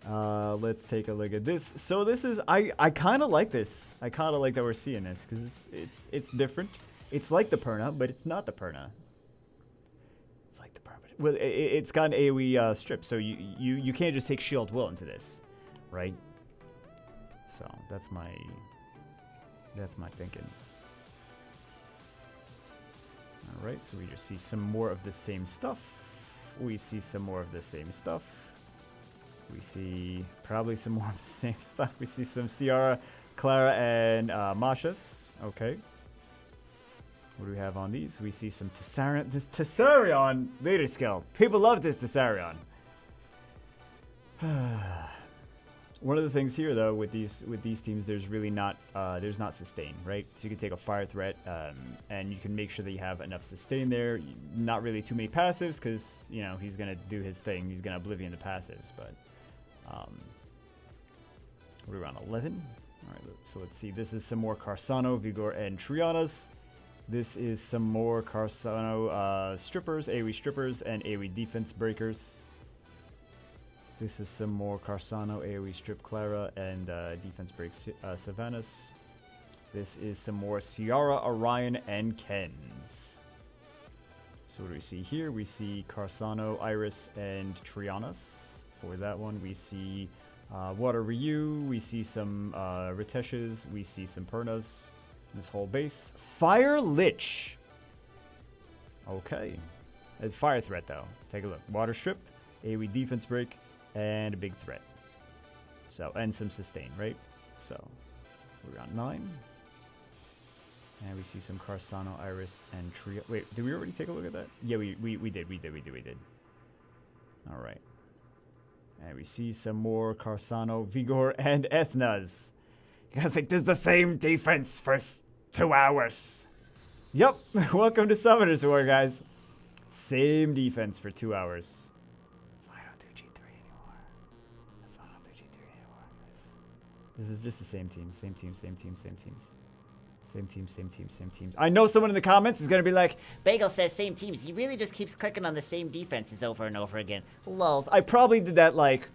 Speaker 1: Let's take a look at this. So this is, I kind of like this. I kind of like that we're seeing this, because it's different. It's like the Perna, but it's not the Perna. It's like the Perna. Well, it's got an AoE strip, so you can't just take Shield Will into this, right? So that's my thinking. Alright, so we just see some more of the same stuff. We see some more of the same stuff. We see probably some more of the same stuff. We see some Ciara, Clara, and Mashas. Okay. What do we have on these? We see some Tessarion. This Tessarion later skill. People love this Tessarion. One of the things here, though, with these teams, there's really not sustain, right? So you can take a fire threat, and you can make sure that you have enough sustain there. Not really too many passives, because you know he's gonna do his thing. He's gonna oblivion the passives, but we're around 11. All right, so let's see. This is some more Carsano, Vigor, and Trianas. This is some more Carsano strippers, AoE strippers, and AoE defense breakers. This is some more Carsano, AoE strip Clara, and defense break Savannahs. This is some more Ciara, Orion, and Kens. So what do we see here? We see Carsano, Iris, and Trianas. For that one, we see Water Ryu. We see some Riteshes. We see some Pernas. This whole base. Fire Lich. Okay. It's fire threat, though. Take a look. Water strip, AoE defense break, and a big threat. So, and some sustain, right? So, we're on 9. And we see some Carsano, Iris, and Trio. Wait, did we already take a look at that? Yeah, we did. All right. And we see some more Carsano, Vigor, and Ethnas. You guys think this is the same defense for 2 hours? Yep. Welcome to Summoner's War, guys. Same defense for 2 hours. This is just the same team. Same teams. I know someone in the comments is going to be like,
Speaker 2: Bagel says same teams. He really just keeps clicking on the same defenses over and over again.
Speaker 1: lol. I probably did that like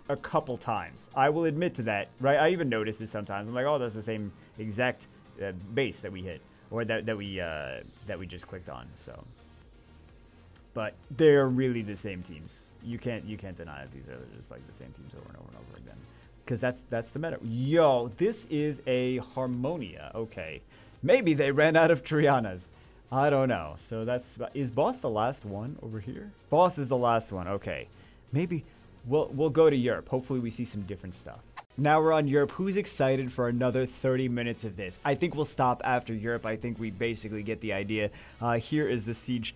Speaker 1: a couple times. I will admit to that, right? I even noticed it sometimes. I'm like, oh, that's the same exact base that we hit, or that we just clicked on. So, but they're really the same teams. You can't deny that these are just like the same teams over and over and over again. Because that's the meta. Yo, this is a Harmonia. Okay. Maybe they ran out of Trianas. I don't know. So is Boss the last one over here? Boss is the last one. Okay. Maybe we'll go to Europe. Hopefully we see some different stuff. Now we're on Europe. Who's excited for another 30 minutes of this? I think we'll stop after Europe. I think we basically get the idea. Here is the siege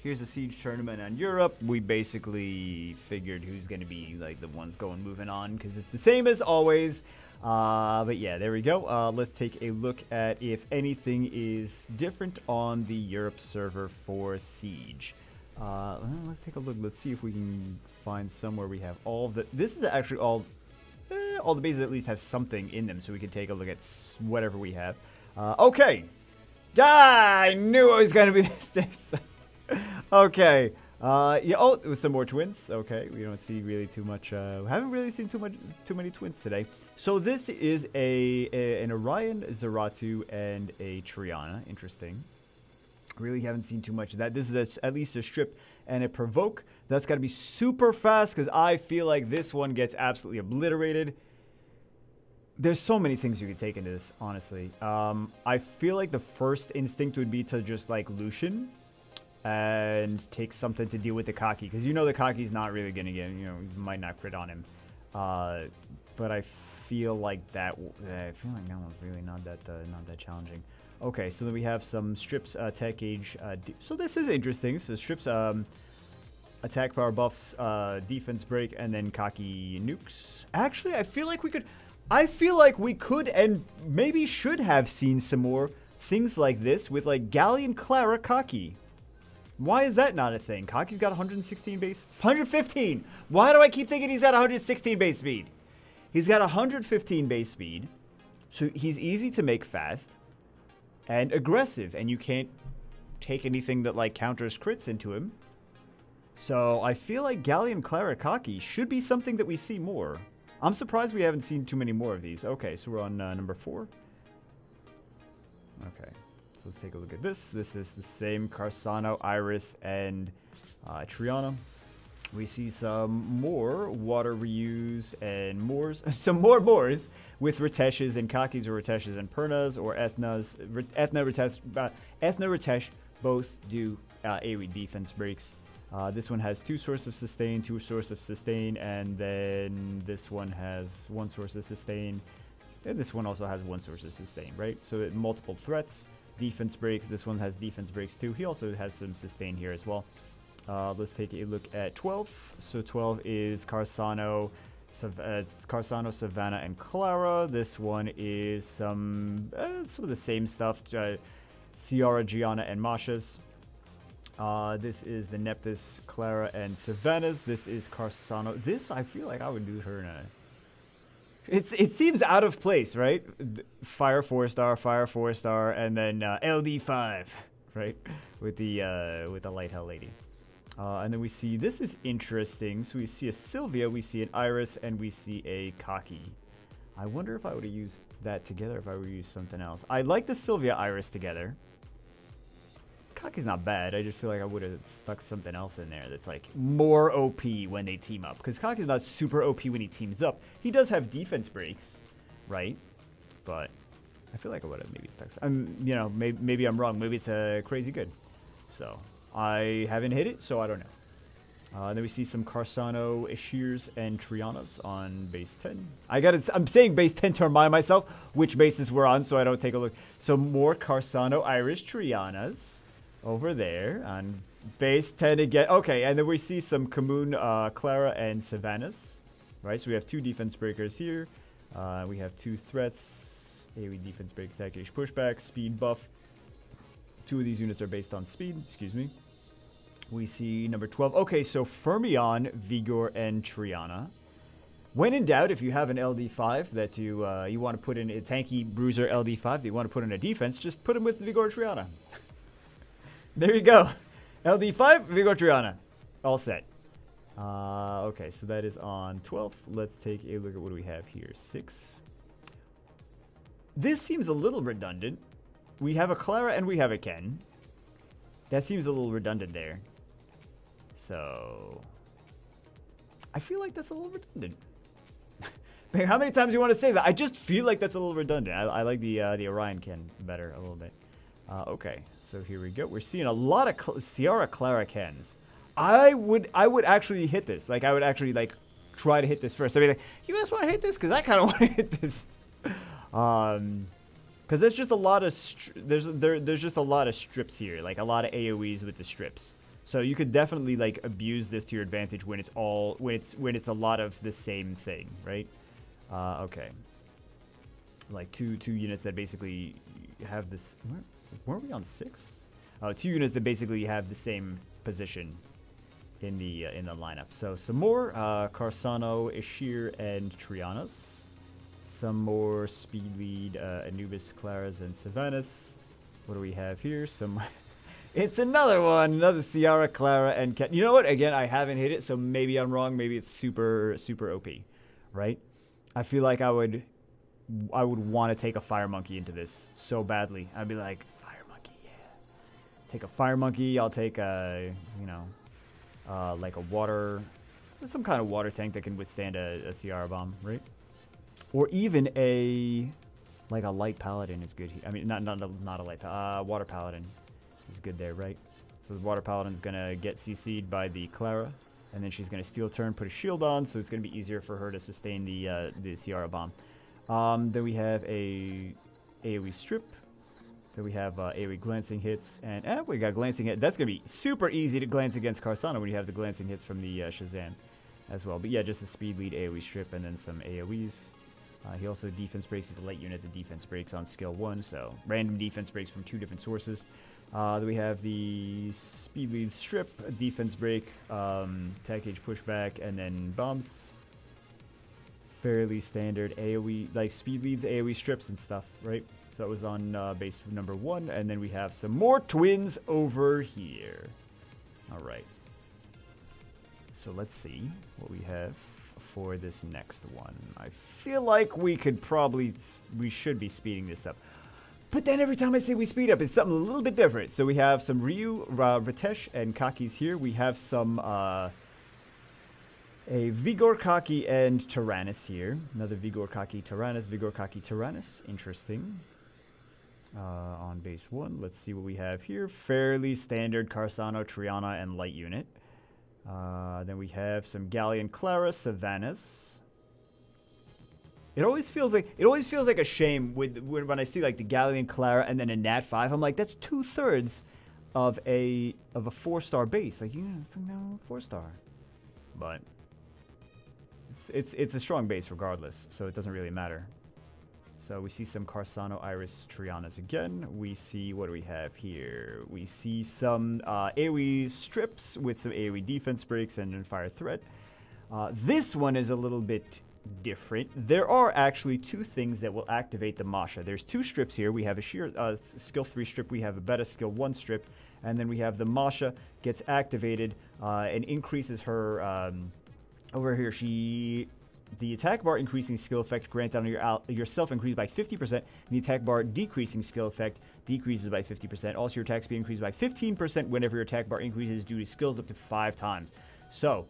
Speaker 1: Here's the siege tournament on Europe. We basically figured who's going to be like the ones moving on because it's the same as always. But yeah, there we go. Let's take a look at if anything is different on the Europe server for siege. Let's take a look. Let's see if we can find somewhere we have all of the. This is actually all the bases at least have something in them, so we can take a look at whatever we have. Okay. I knew it was going to be this. Okay. Yeah. Oh, it was some more twins. Okay. We don't see really too much. Haven't really seen too many twins today. So this is an Orion, Zeratu, and a Triana. Interesting. Really haven't seen too much of that. This is at least a strip and a provoke. That's got to be super fast because I feel like this one gets absolutely obliterated. There's so many things you could take into this, honestly. I feel like the first instinct would be to just like Lucian and take something to deal with the Kaki, because you know the Kaki's not really gonna get, you might not crit on him. But I feel like that one's really not that challenging. Okay, so then we have some strips attack gauge. So this is interesting. So strips attack power buffs, defense break, and then Kaki nukes. Actually, I feel like we could and maybe should have seen some more things like this with like Galleon Clara Kaki. Why is that not a thing? Kaki's got 116 base, 115. Why do I keep thinking he's got 116 base speed? He's got 115 base speed, so he's easy to make fast and aggressive, and you can't take anything that like counters crits into him. So I feel like Galleon Clara Kaki should be something that we see more. I'm surprised we haven't seen too many more of these. Okay, so we're on number 4. Okay, so let's take a look at this. This is the same Carsano, Iris, and Triana. We see some more water reuse and Moors. Some more Moors with Riteshes and Kakis or Riteshes and Pernas or Ethnas. Ethna Ritesh both do AoE defense breaks. This one has 2 sources of sustain, 2 sources of sustain, and then this one has 1 source of sustain. And this one also has 1 source of sustain, right? So multiple threats, defense breaks. This one has defense breaks too. He also has some sustain here as well. Let's take a look at 12. So 12 is Carsano, Savannah, and Clara. This one is some of the same stuff. Ciara, Gianna, and Masha's. This is the Nephthys, Clara, and Savannah's. This is Carsano. This, I feel like I would do her in a... It seems out of place, right? Fire 4-star, and then LD 5, right? With the Light Hell Lady. And then we see, this is interesting. So we see a Sylvia, we see an Iris, and we see a Kaki. I wonder if I would have used that together, if I would have used something else. I like the Sylvia Iris together. Kaki's not bad. I just feel like I would have stuck something else in there that's like more OP when they team up. Because Kaki's not super OP when he teams up. He does have defense breaks, right? But I feel like I would have maybe stuck. Maybe I'm wrong. Maybe it's crazy good. So I haven't hit it, so I don't know. Then we see some Carsano, Ishirs, and Trianas on base 10. I'm saying base 10 to remind myself which bases we're on, so I don't take a look. So more Carsano, Irish, Trianas over there on base 10 again. Okay, and then we see some Kamoon, Clara, and Savannah's. Right, so we have 2 defense breakers here. We have 2 threats. AoE defense break, attack, pushback, speed buff. 2 of these units are based on speed. Excuse me. We see number 12. Okay, so Fermion, Vigor, and Triana. When in doubt, if you have an LD5 that you want to put in a tanky bruiser LD5 that you want to put in a defense, just put him with Vigor Triana. There you go. LD5, Vigor Triana. All set. Okay, so that is on 12. Let's take a look at what do we have here. 6. This seems a little redundant. We have a Clara and we have a Ken. That seems a little redundant there. So I feel like that's a little redundant. How many times do you want to say that? I just feel like that's a little redundant. I like the Orion Ken better a little bit. Okay, so here we go. We're seeing a lot of Ciara Clara Kens. I would actually hit this. Like I would actually like try to hit this first. I mean, like, you guys want to hit this? Because I kind of want to hit this. Because there's just a lot of there's just a lot of strips here, like a lot of AOE's with the strips. So you could definitely like abuse this to your advantage when it's a lot of the same thing, right? Okay. Like two units that basically have this. Weren't we on 6? 2 units that basically have the same position in the lineup. So some more Carsano, Ishir, and Trianas. Some more speed lead Anubis, Claras, and Savannahs. What do we have here? Some. It's another one, another Ciara, Clara, and Cat. You know what? Again, I haven't hit it, so maybe I'm wrong. Maybe it's super OP, right? I feel like I would want to take a Fire Monkey into this so badly. I'd be like, Fire Monkey, yeah. Take a Fire Monkey. I'll take a, like a water, some kind of water tank that can withstand a Ciara bomb, right? Or even like a light Paladin is good here. I mean, not a light water Paladin is good there, right? So the water Paladin's gonna get CC'd by the Clara, and then she's gonna steal turn, put a shield on, so it's gonna be easier for her to sustain the Ciara bomb. Then we have a AoE strip. Then we have AoE glancing hits, and we got glancing hit. That's gonna be super easy to glance against Carsano when you have the glancing hits from the Shazam as well. But yeah, just a speed lead AoE strip, and then some AoEs. He also defense breaks. He's a light unit. The defense breaks on skill 1, so random defense breaks from 2 different sources. Then we have the speed lead strip, a defense break, attack gauge pushback, and then bombs. Fairly standard AoE, like speed leads, AoE strips and stuff, right? So that was on base number 1, and then we have some more twins over here. All right. So let's see what we have for this next one. I feel like we should be speeding this up. But then every time I say we speed up, it's something a little bit different. So we have some Ryu, Ritesh, and Kakis here. We have some, a Vigor, Kaki, and Tyrannus here. Another Vigor, Kaki, Tyrannus. Interesting. On base 1, let's see what we have here. Fairly standard Carsano, Triana, and light unit. Then we have some Galleon, Clara, Savannahs. It always feels like a shame when I see like the Galleon, Clara, and then a Nat 5. I'm like, that's 2/3 of a 4-star base. Like, it's no 4-star, but it's a strong base regardless, so it doesn't really matter. So we see some Carsano, Iris, Trianas again. We see, what do we have here? We see some AoE strips with some AoE defense breaks and fire threat. This one is a little bit different. There are actually 2 things that will activate the Masha. There's 2 strips here. We have a sheer skill 3 strip. We have a beta skill 1 strip. And then we have the Masha gets activated and increases her... over here, the attack bar increasing skill effect granted on yourself increased by 50%. And the attack bar decreasing skill effect decreases by 50%. Also, your attack speed increases by 15% whenever your attack bar increases due to skills up to 5 times. So,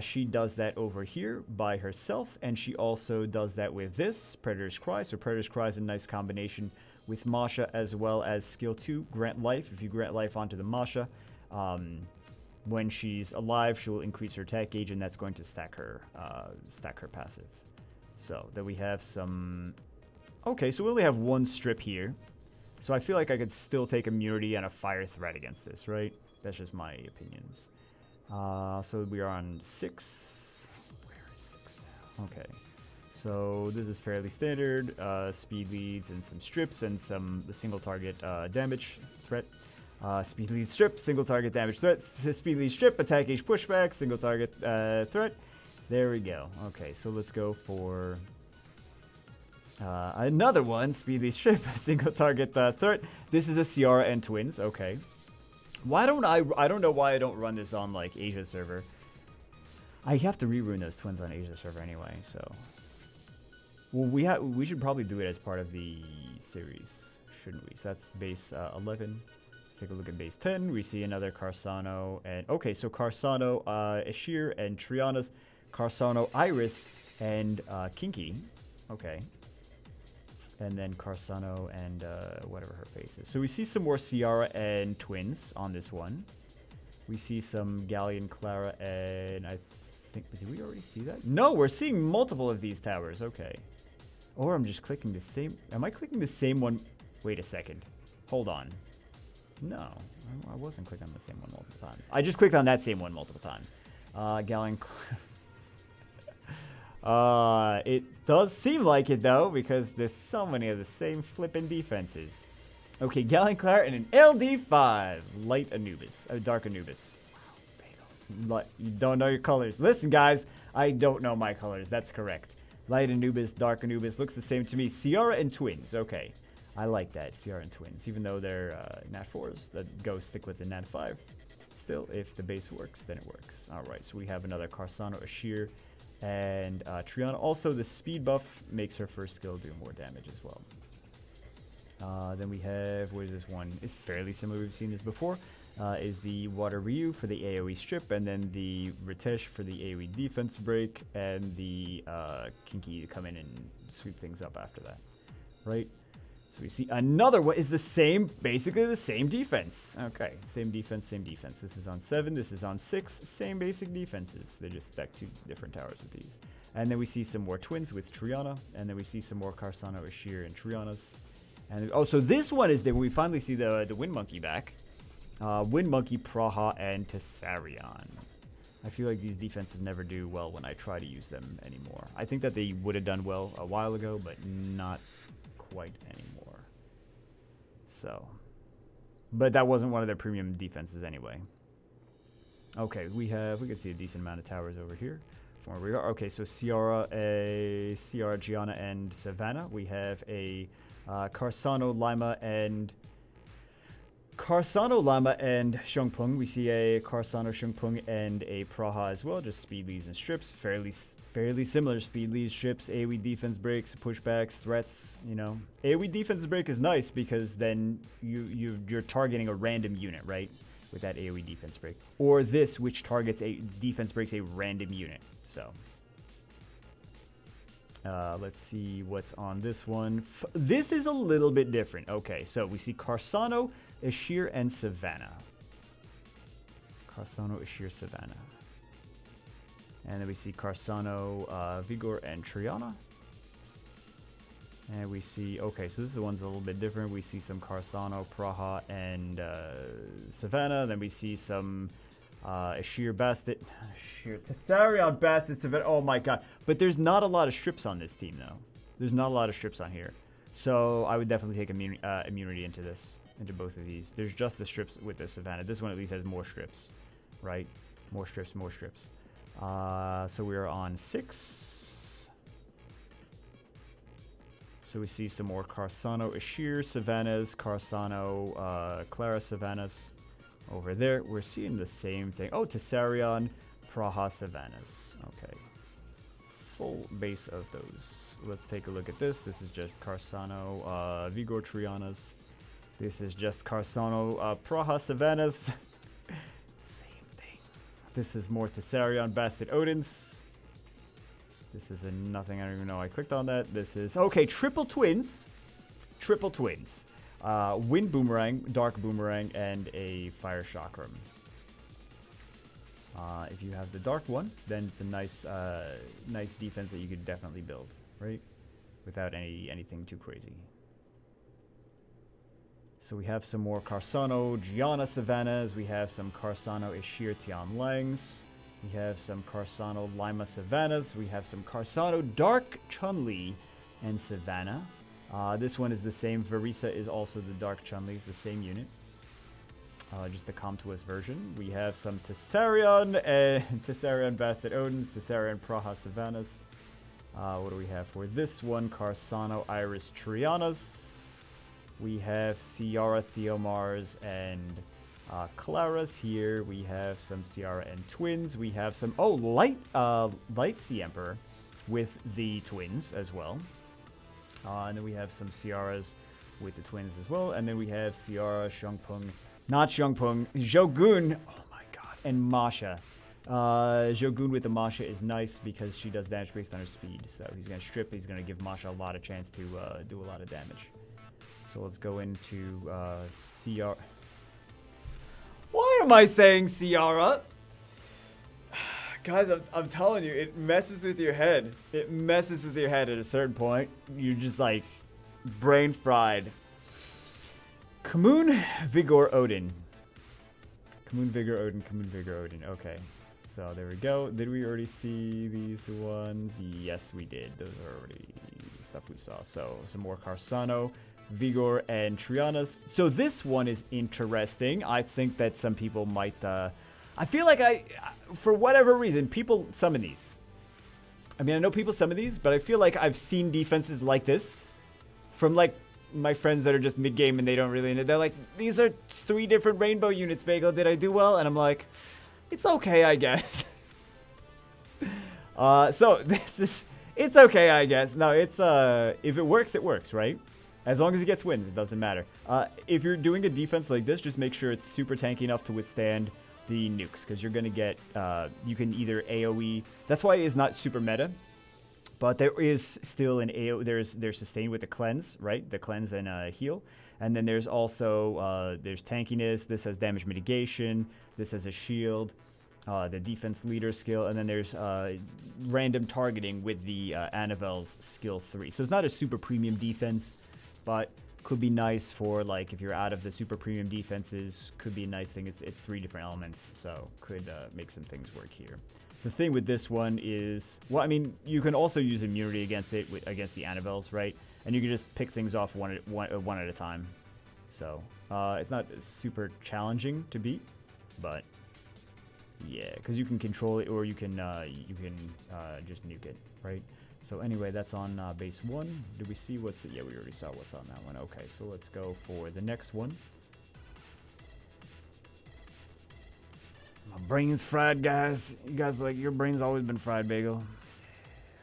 Speaker 1: she does that over here by herself, and she also does that with this, Predator's Cry. So Predator's Cry is a nice combination with Masha as well as skill 2, Grant Life. If you grant life onto the Masha, when she's alive, she'll increase her attack gauge, and that's going to stack her passive. So then we have some... Okay, so we only have 1 strip here. So I feel like I could still take immunity and a fire threat against this, right? That's just my opinions. So we are on 6. Where is 6 now? Okay. So this is fairly standard. Speed leads and some strips and the single target damage threat. Speed lead strip, single target damage threat. Speed lead strip, attack gauge pushback, single target threat. There we go. Okay, so let's go for another one. Speed lead strip, single target threat. This is a Ciara and twins. Okay. Why don't I don't know why I don't run this on like Asia server. I have to rerun those twins on Asia server anyway, so. Well, we should probably do it as part of the series, shouldn't we? So that's base 11. Let's take a look at base 10. We see another Carsano and okay, so Carsano, Ashir and Triana's, Carsano, Iris, and Kinky. Okay. And then Carsano and whatever her face is. So we see some more Ciara and twins on this one. We see some Galleon, Clara, and I think, did we already see that? No, we're seeing multiple of these towers. Okay. Or I'm just clicking the same. Am I clicking the same one? Wait a second. Hold on. No, I wasn't clicking on the same one multiple times. I just clicked on that same one multiple times. Galleon. It does seem like it though, because there's so many of the same flippin' defenses. Okay, Galleon Claire and an LD5. Light Anubis. Dark Anubis. Wow, you don't know your colors. Listen, guys, I don't know my colors. That's correct. Light Anubis, Dark Anubis. Looks the same to me. Ciara and Twins. Okay. I like that. Ciara and Twins. Even though they're Nat 4s, that go stick with the Nat 5. Still, if the base works, then it works. Alright, so we have another Carsano, Ashir, and Triana. Also, the speed buff makes her first skill do more damage as well. Then we have, what is this one? It's fairly similar. We've seen this before. Is the Water Ryu for the AoE strip, and then the Ritesh for the AoE defense break, and the Kinky to come in and sweep things up after that. Right? So we see another one is the same, basically the same defense. Okay, same defense, same defense. This is on 7, this is on 6, same basic defenses. They just stack 2 different towers with these. And then we see some more Twins with Triana, and then we see some more Carsano, Ashir, and Trianas. And oh, so this one is that we finally see the Wind Monkey back. Wind Monkey, Praha, and Tessarion. I feel like these defenses never do well when I try to use them anymore. I think that they would have done well a while ago, but not quite anymore. So, but that wasn't one of their premium defenses anyway. Okay, we can see a decent amount of towers over here from where we are. Okay, so Ciara, Gianna, and Savannah. We have a Carsano, Lima, and Shungpung. We see a Carsano, Shungpung, and a Praha as well. Just speed leads and strips. Fairly similar speed leads, strips, AoE defense breaks, pushbacks, threats. You know, AoE defense break is nice because then you're targeting a random unit, right? With that AoE defense break, or this, which targets a defense breaks a random unit. So. Let's see what's on this one. This is a little bit different. Okay, so we see Carsano, Ashir, and Savannah. Carsano, Ashir, Savannah. And then we see Carsano, Vigor, and Triana. And we see, okay, so this is the one's a little bit different. We see some Carsano, Praha, and Savannah. Then we see some Ashir, Bastet, Tessarion, Bastet, Savannah. Oh my god. But there's not a lot of strips on this team, though. There's not a lot of strips on here. So I would definitely take immunity into this, into both of these. There's just the strips with the Savannah. This one at least has more strips, right? More strips, more strips. So we are on 6. So we see some more Carsano, Ashir, Savannahs, Carsano, Clara, Savannahs. Over there, we're seeing the same thing. Oh, Tessarion, Praha, Savannahs. Okay. Full base of those. Let's take a look at this. This is just Carsano, Vigor, Trianas. This is just Carsano, Praha, Savannahs. Same thing. This is more Tessarion, Bastet, Odins. This is a nothing. I don't even know I clicked on that. This is, okay, triple twins. Triple twins. Wind Boomerang, Dark Boomerang, and a Fire Chakram. If you have the Dark one, then it's a nice nice defense that you could definitely build, right? Without anything too crazy. So we have some more Carsano, Gianna Savannahs. We have some Carsano, Ashir, Tian Langs. We have some Carsano, Lima Savannahs. We have some Carsano, Dark Chun-Li, and Savannah. This one is the same. Verisa is also the Dark Chun-Li. It's the same unit. Just the Comtuous version. We have some Tessarion, Tessarion Bastet Odins, Tessarion Praha Savannahs. What do we have for this one? Carsano, Iris Trianas. We have Ciara, Theomars, and Claras here. We have some Ciara and Twins. We have some, Light Sea Emperor with the Twins as well. And then we have some Ciaras with the Twins as well. And then we have Ciara, Shungpung, not Shungpung, Jogun, oh my god, and Masha. Jogun with the Masha is nice because she does damage based on her speed. So he's going to strip, he's going to give Masha a lot of chance to do a lot of damage. So let's go into Ciara. Why am I saying Ciara? Guys, I'm telling you, it messes with your head. It messes with your head at a certain point. You're just like brain fried. Commune, Vigor, Odin. Commune, Vigor, Odin, Commune, Vigor, Odin. Okay. So there we go. Did we already see these ones? Yes, we did. Those are already stuff we saw. So some more Carsano, Vigor, and Triana's. So this one is interesting. I think that some people might... I feel like for whatever reason, people summon these. I mean, I know people summon these, but I feel like I've seen defenses like this from like my friends that are just mid-game and they don't really know. They're like, these are 3 different rainbow units, Bagel. Did I do well? And I'm like, it's okay, I guess. So it's okay, I guess. No, it's, if it works, right? As long as it gets wins, it doesn't matter. If you're doing a defense like this, just make sure it's super tanky enough to withstand the nukes, because you're going to get, you can either AoE. That's why it's not super meta. But there is still an AoE, there's sustain with the cleanse, right? The cleanse and heal. And then there's also, there's tankiness. This has damage mitigation. This has a shield. The defense leader skill. And then there's random targeting with the Anavel's skill 3. So it's not a super premium defense, but could be nice for, like, if you're out of the super premium defenses, could be a nice thing. It's 3 different elements, so could make some things work here. The thing with this one is, well, I mean, you can also use immunity against it, against the Annabelles, right? And you can just pick things off one at a time. So, it's not super challenging to beat, but yeah, because you can control it, or you can just nuke it, right? So anyway, that's on base 1. Did we see what's... Yeah, we already saw what's on that one. Okay, so let's go for the next one. My brain's fried, guys. You guys, like, your brain's always been fried, Bagel.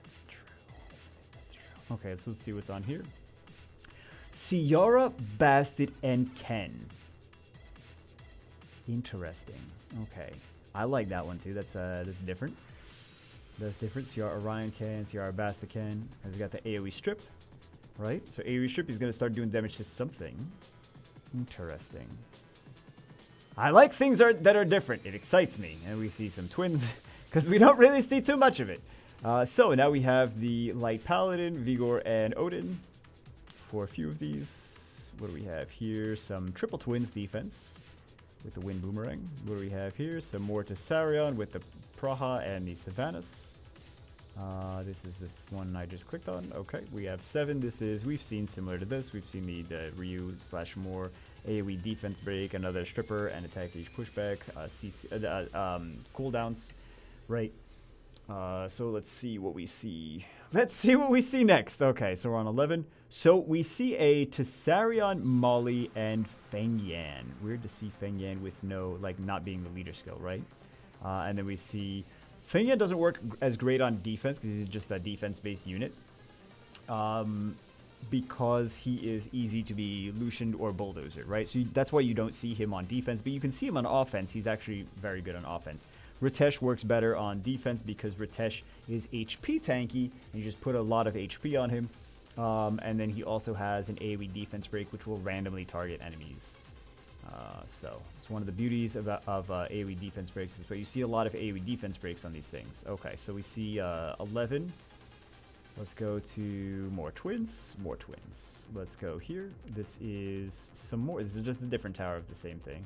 Speaker 1: That's true. That's true. Okay, so let's see what's on here. Ciara, Bastard, and Ken. Interesting. Okay. I like that one, too. That's different. That's different. Ciara Orion Ken, Ciara Basta Ken. And we got the AoE strip, right? So AoE strip is going to start doing damage to something. Interesting. I like things that are different. It excites me. And we see some twins because we don't really see too much of it. So now we have the Light Paladin, Vigor, and Odin for a few of these. What do we have here? Some triple twins defense with the Wind Boomerang. What do we have here? Some more Tessarion with the Praha and the Savannas. This is the one I just clicked on. Okay, we have 7. We've seen similar to this. We've seen the Ryu / more AoE defense break, another stripper, and attack each pushback, cooldowns, right? So let's see what we see. Let's see what we see next. Okay, so we're on 11. So we see a Tessarion, Molly, and Feng Yan. Weird to see Feng Yan with no, like, not being the leader skill, right? And then we see Feng Yan doesn't work as great on defense because he's just a defense-based unit. Because he is easy to be Lucianed or Bulldozer, right? So that's why you don't see him on defense, but you can see him on offense. He's actually very good on offense. Ritesh works better on defense because Ritesh is HP tanky, and you just put a lot of HP on him. And then he also has an AoE defense break, which will randomly target enemies. So it's one of the beauties of AoE defense breaks, but you see a lot of AoE defense breaks on these things. Okay, so we see 11. Let's go to more twins. More twins. Let's go here. This is some more. This is just a different tower of the same thing.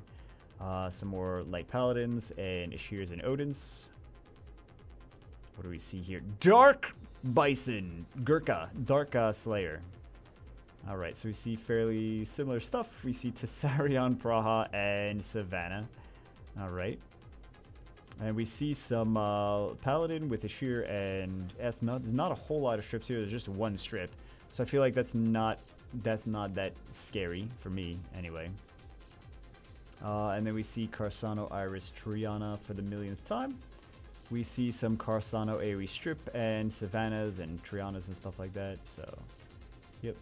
Speaker 1: Some more Light Paladins and Ishirs and Odins. What do we see here? Dark Bison. Gurkha. Dark Slayer. Alright, so we see fairly similar stuff. We see Tessarion, Praha, and Savannah. Alright. And we see some Paladin with Ashir and Ethna. There's not a whole lot of strips here. There's just one strip. So I feel like that's not that scary for me, anyway. And then we see Carsano, Iris, Triana for the millionth time. We see some Carsano AoE strip and Savannahs and Trianas and stuff like that. So, yep.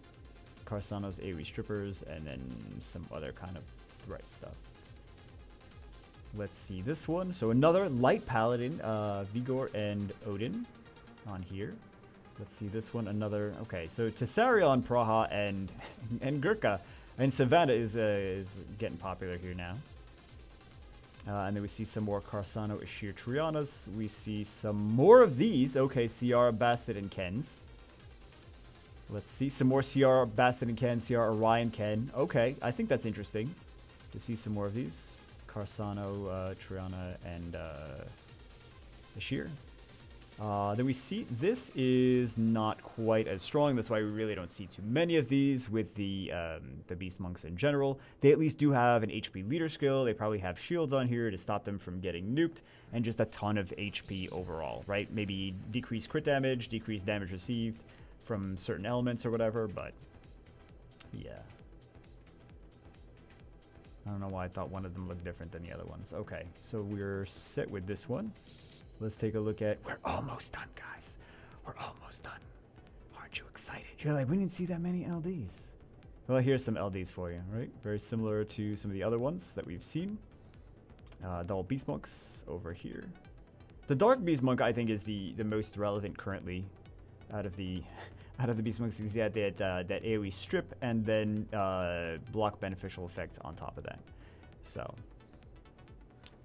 Speaker 1: Carsano's AoE strippers and then some other kind of threat stuff. Let's see this one. So another Light Paladin, Vigor and Odin on here. Let's see this one. Another. Okay, so Tessarion, Praha, and Gurkha and Savannah is getting popular here now. And then we see some more Carsano Ashir Trianas. We see some more of these. Okay, Ciara, Bastard, and Kens. Let's see some more Ciara, Bastard, and Ken. Ciara, Orion, Ken. Okay, I think that's interesting to see some more of these. Carsano, Triana, and Ashir. Then we see this is not quite as strong. That's why we really don't see too many of these with the Beast Monks in general. They at least do have an HP leader skill. They probably have shields on here to stop them from getting nuked, and just a ton of HP overall, right? Maybe decreased crit damage, decreased damage received from certain elements or whatever, but yeah. I don't know why I thought one of them looked different than the other ones. Okay, so we're set with this one. Let's take a look at... We're almost done, guys. We're almost done. Aren't you excited? You're like, we didn't see that many LDs. Well, here's some LDs for you, right? Very similar to some of the other ones that we've seen. Double Beast Monks over here. The Dark Beast Monk, I think, is the most relevant currently out of the... Out of the Beast Monks, because you had that AoE strip and then block beneficial effects on top of that. So,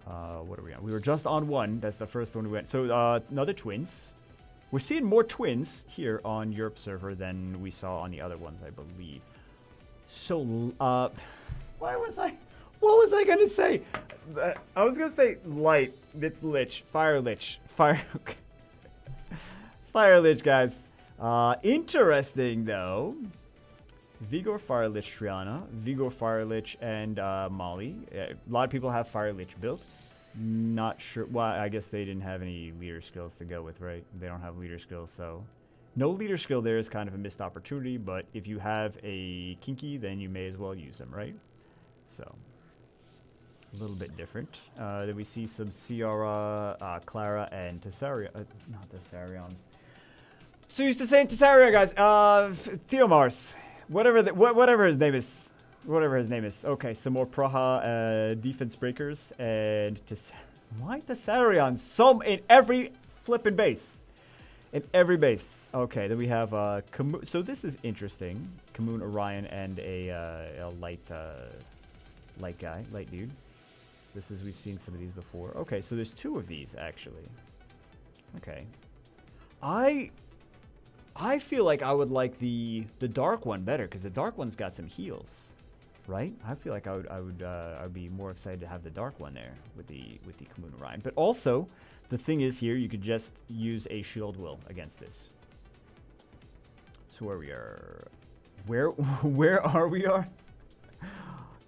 Speaker 1: what are we on? We were just on one. That's the first one we went. So, another twins. We're seeing more twins here on Europe server than we saw on the other ones, I believe. So, what was I going to say? I was going to say light. It's Lich. Fire Lich. Fire Lich, guys. Interesting though. Vigor, Fire Lich, Triana, Vigor, Fire Lich, and Molly. A lot of people have Fire Lich built. Not sure. Well, I guess they didn't have any leader skills to go with, right? They don't have leader skills, so no leader skill there is kind of a missed opportunity. But if you have a Kinky, then you may as well use them, right? So a little bit different. Then we see some Ciara, Clara, and Tessarion. Not Tessarion. So used to saying Tessaria, guys. Theomars. Whatever his name is. Whatever his name is. Okay, some more Praha defense breakers. And why Tessarion? Some in every flippin' base. In every base. Okay, then we have so this is interesting. Kamoon, Orion, and a light guy. Light dude. We've seen some of these before. Okay, so there's two of these actually. Okay. I feel like I would like the dark one better because the dark one's got some heals, right? I feel like I'd be more excited to have the dark one there with the Kamoon Orion. But also, the thing is here, you could just use a shield will against this. So where are we?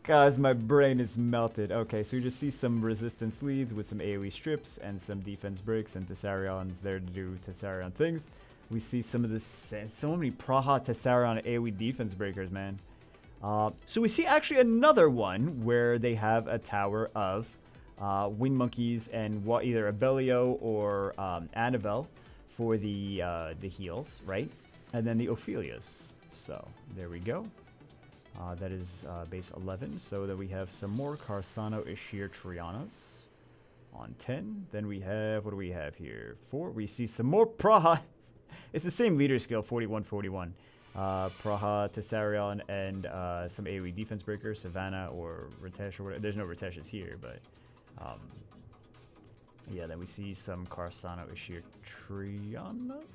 Speaker 1: Guys, my brain is melted. Okay, so you just see some resistance leads with some AoE strips and some defense breaks, and Tessarion's there to do Tessarion things. We see some of this, so many Praha Tessarion AoE defense breakers, man. So we see actually another one where they have a tower of Wind Monkeys and either Abelio or Annabelle for the heals, right? And then the Ophelias. So there we go. That is base 11. So then we have some more Carsano Ashir Trianas on 10. Then we have, what do we have here? 4. We see some more Praha. It's the same leader skill, 41-41. Praha, Tessarion, and some AoE defense breakers, Savannah or Ritesh or whatever. There's no Riteshes here, but yeah, then we see some Carsano Ashir Trianas.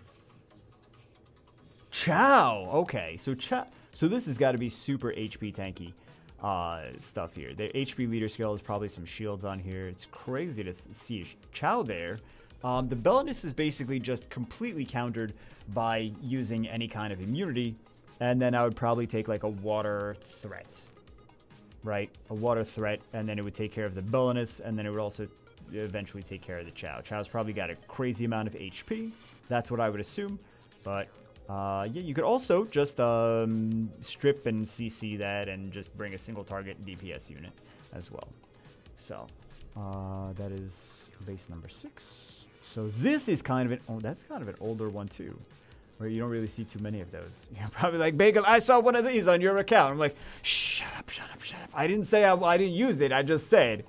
Speaker 1: Chow! Okay, so this has got to be super HP tanky stuff here. The HP leader skill is probably some shields on here. It's crazy to see Chow there. The Bellinus is basically just completely countered by using any kind of immunity, and then I would probably take like a water threat, right? A water threat, and then it would take care of the Bellinus, and then it would also eventually take care of the Chow. Chow's probably got a crazy amount of HP. That's what I would assume, but yeah, you could also just strip and CC that and just bring a single target DPS unit as well. So that is base number 6. So this is kind of that's kind of an older one too, where you don't really see too many of those. You're probably like, Bagel, I saw one of these on your account. I'm like, shut up. I didn't say I didn't use it. I just said,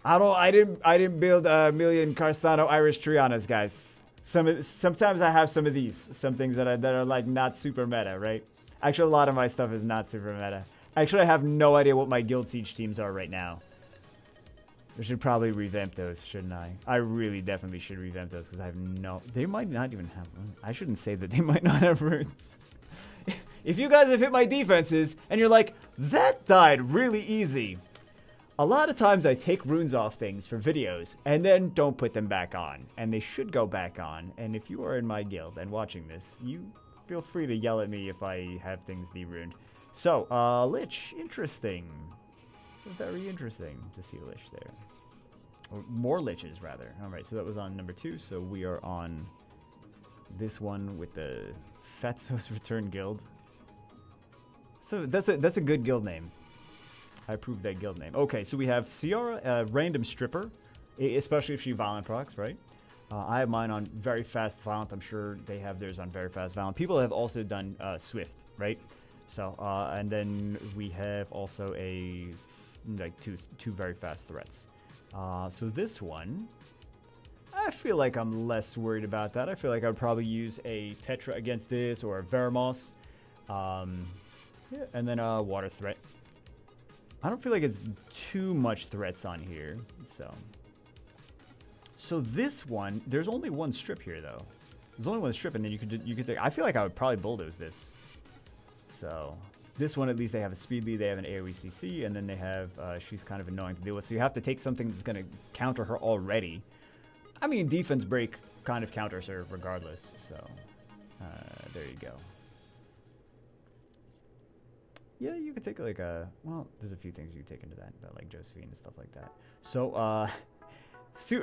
Speaker 1: I didn't build a million Carsano Irish Trianas, guys. Sometimes I have some of these, some things that are like not super meta, right? Actually, a lot of my stuff is not super meta. Actually, I have no idea what my Guild Siege teams are right now. I should probably revamp those, shouldn't I? I really definitely should revamp those because I have no... They might not even have runes. I shouldn't say that they might not have runes. If you guys have hit my defenses and you're like, that died really easy. A lot of times I take runes off things for videos and then don't put them back on. And they should go back on. And if you are in my guild and watching this, you feel free to yell at me if I have things de-runed. So, Lich, interesting. Very interesting to see a Lich there. Or more Liches, rather. Alright, so that was on number 2. So we are on this one with the Fatso's Return Guild. So that's a good guild name. I approve that guild name. Okay, so we have Ciara, a random stripper, especially if she violent procs, right? I have mine on very fast violent. I'm sure they have theirs on very fast violent. People have also done swift, right? So, and then we have also like two very fast threats. So this one, I feel like I'm less worried about that. I feel like I would probably use a Tetra against this or a Veramos. Yeah, and then a water threat. I don't feel like it's too much threats on here, so this one, there's only one strip here though. There's only one strip, and then you could take. I feel like I would probably bulldoze this. So this one, at least they have a speed lead, they have an AoE CC, and then they have she's kind of annoying to deal with. So you have to take something that's gonna counter her already. I mean, defense break kind of counters her regardless. So there you go. Yeah, you could take like a... Well, there's a few things you could take into that, but like Josephine and stuff like that. So, a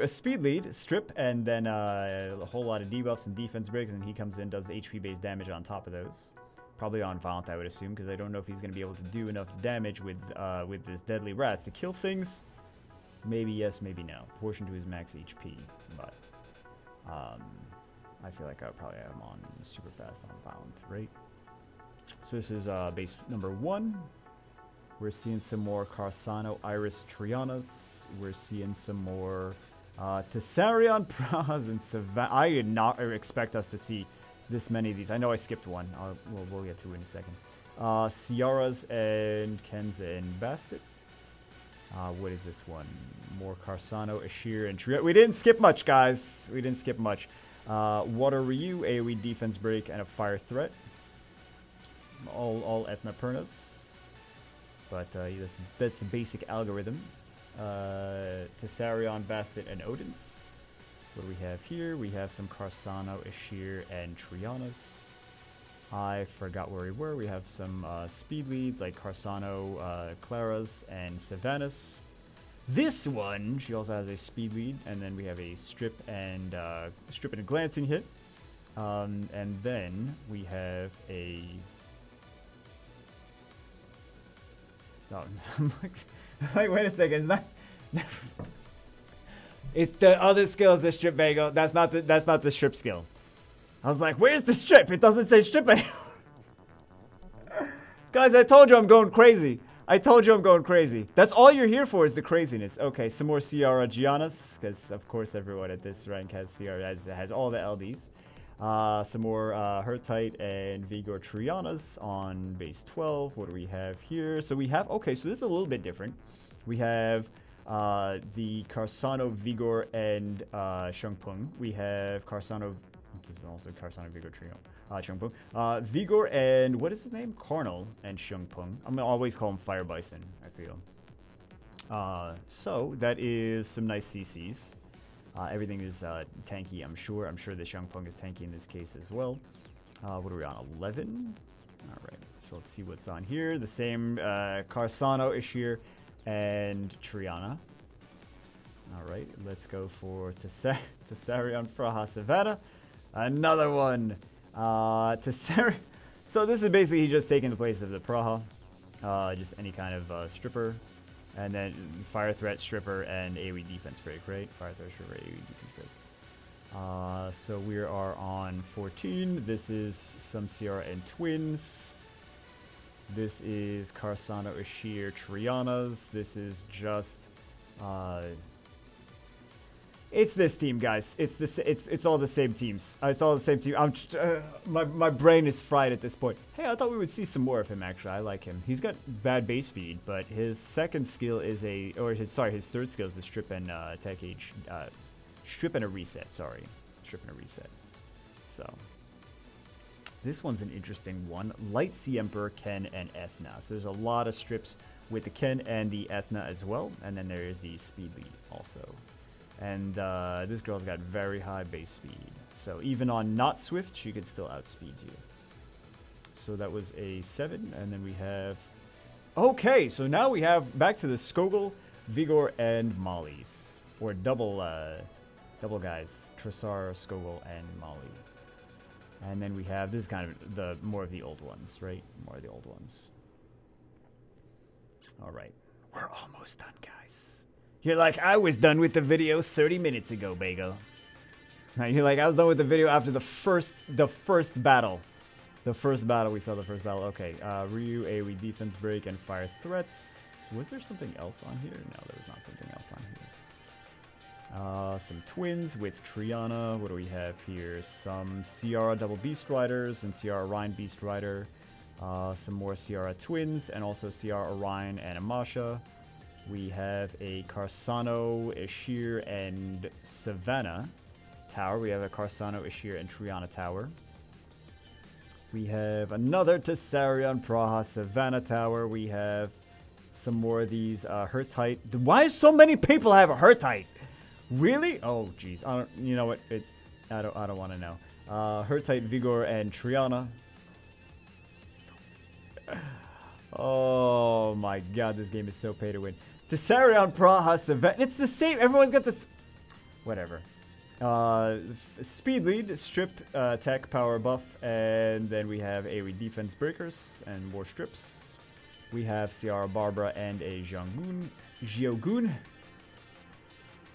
Speaker 1: speed lead, strip, and then a whole lot of debuffs and defense breaks, and he comes in, does HP-based damage on top of those. Probably on violent, I would assume, because I don't know if he's going to be able to do enough damage with this Deadly Wrath to kill things. Maybe yes, maybe no. Proportion to his max HP, but I feel like I would probably have him on super fast on violent, right? So this is base number 1. We're seeing some more Carsano Iris Trianas. We're seeing some more Tessarion Pras and Savannah. I did not expect us to see this many of these. I know I skipped one. We'll get to it in a second. Ciaras and Kenza and Bastet. What is this one? More Carsano, Ashir, and Triana. We didn't skip much, guys. We didn't skip much. Water Ryu, AoE defense break, and a fire threat. All Ethnopernas, but that's the basic algorithm. Tessarion, Bastet, and Odin's. What do we have here? We have some Carsano, Ashir, and Trianas. I forgot where we were. We have some speed leads like Carsano, Claras, and Savannahs. This one, she also has a speed lead, and then we have a strip and a glancing hit. And then we have a... Oh, like, wait a second. It's the other skills, the strip bagel. That's not the strip skill. I was like, where's the strip? It doesn't say strip anymore. Guys, I told you I'm going crazy. I told you I'm going crazy. That's all you're here for is the craziness. Okay, some more Ciara Giannas, because of course everyone at this rank has Ciara, has all the LDs. Some more Hertite and Vigor Trianas on base 12. What do we have here? So we have, okay, so this is a little bit different. We have the Carsano, Vigor, and Shengpeng. We have Carsano, this is also Carsano, Vigor Trio. Shengpeng. Vigor and, what is his name? Carnal and Shengpeng. I'm going to always call him Fire Bison, I feel. So that is some nice CCs. Everything is tanky, I'm sure. I'm sure the Shengpeng is tanky in this case as well. What are we on? 11? All right. So let's see what's on here. The same Carsano, Ishir, and Triana. All right. Let's go for Tessarion Praha Savannah. Another one. Tessarion. So this is basically he just taking the place of the Praha. Just any kind of stripper. And then fire threat, stripper, and AoE defense break, right? Fire threat, stripper, AoE defense break. So we are on 14. This is some Ciara and Twins. This is Carsano, Ashir, Trianas. This is just It's this team, guys. It's all the same teams. It's all the same team. I'm just, my brain is fried at this point. Hey, I thought we would see some more of him. Actually, I like him. He's got bad base speed, but his second skill is his third skill is the strip and attack age, strip and a reset. Sorry, strip and a reset. So this one's an interesting one. Light Sea Emperor, Ken, and Ethna. So there's a lot of strips with the Ken and the Ethna as well, and then there is the speed lead also. And this girl's got very high base speed. So even on not Swift, she could still outspeed you. So that was a 7. And then we have... Okay, so now we have back to the Skogul, Vigor, and Molly's. Or double guys. Tressar, Skogul, and Molly. And then we have... This is kind of the more of the old ones, right? More of the old ones. Alright. We're almost done, guys. You're like, I was done with the video 30 minutes ago, Bagel. You're like, I was done with the video after the first battle. The first battle, we saw the first battle. Okay, Ryu, AoE defense break, and fire threats. Was there something else on here? No, there was not something else on here. Some twins with Triana. What do we have here? Some Ciara double beast riders and Ciara Orion beast rider. Some more Ciara twins and also Ciara Orion and Amasha. We have a Carsano, Ashir, and Savannah tower. We have a Carsano, Ashir, and Triana tower. We have another Tessarion, Praha, Savannah tower. We have some more of these Hertite. Why so many people have a Hertite? Really? Oh, jeez. You know what? I don't want to know. Hertite, Vigor, and Triana. Oh my god, this game is so pay to win. Tessarion, Praha, Savannah. It's the same. Everyone's got this. Whatever. Speed lead, strip, tech, power buff, and then we have AoE defense breakers and more strips. We have Ciara Barbara and a Jiogun.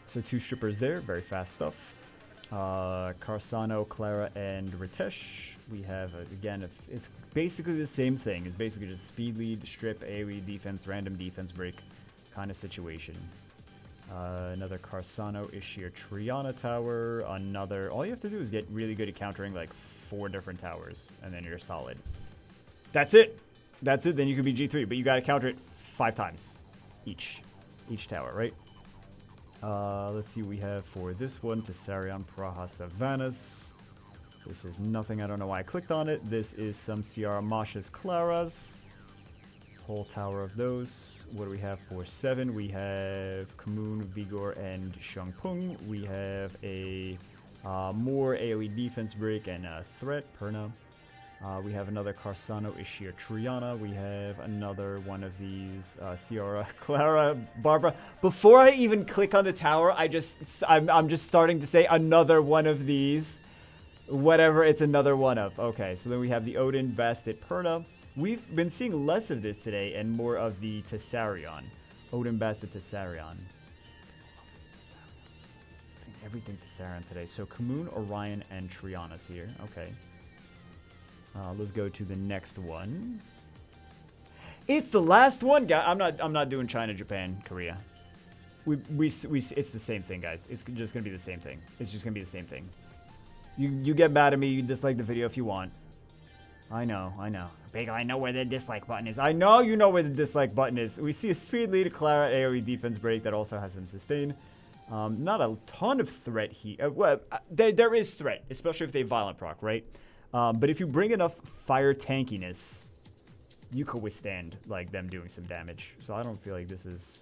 Speaker 1: So 2 strippers there, very fast stuff. Carsano, Clara, and Ritesh. We have, again, it's basically the same thing. It's basically just speed lead, strip, AoE defense, random defense break kind of situation. Another Carsano, Ishir, Triana tower. All you have to do is get really good at countering like 4 different towers, and then you're solid. That's it. That's it. Then you can be G3, but you got to counter it 5 times each tower, right? Let's see what we have for this one. Tessarion, Praha, Savannahs. This is nothing. I don't know why I clicked on it. This is some Ciara Masha's Claras. Whole tower of those. What do we have for 7? We have Kamoon, Vigor, and Shangpung. We have a more AoE defense break and a threat, Perna. We have another Carsano, Ishir, Triana. We have another one of these Ciara, Clara, Barbara. Before I even click on the tower, I'm just starting to say another one of these. Whatever it's another one of. Okay, so then we have the Odin, Bastet, Perna. We've been seeing less of this today and more of the Tessarion. Odin, Bastet, Tessarion. Everything Tessarion today. So Kamoon, Orion, and Triana's here. Okay. Let's go to the next one. It's the last one, guys. I'm not doing China, Japan, Korea. It's the same thing, guys. It's just gonna be the same thing. It's just gonna be the same thing. You get mad at me. You dislike the video if you want. I know.
Speaker 2: Bagel, I know where the dislike button is.
Speaker 1: I know you know where the dislike button is. We see a speed lead, a Clara AoE defense break that also has some sustain. Not a ton of threat here. Well, there is threat, especially if they violent proc, right? But if you bring enough fire tankiness, you could withstand like them doing some damage. So I don't feel like this is...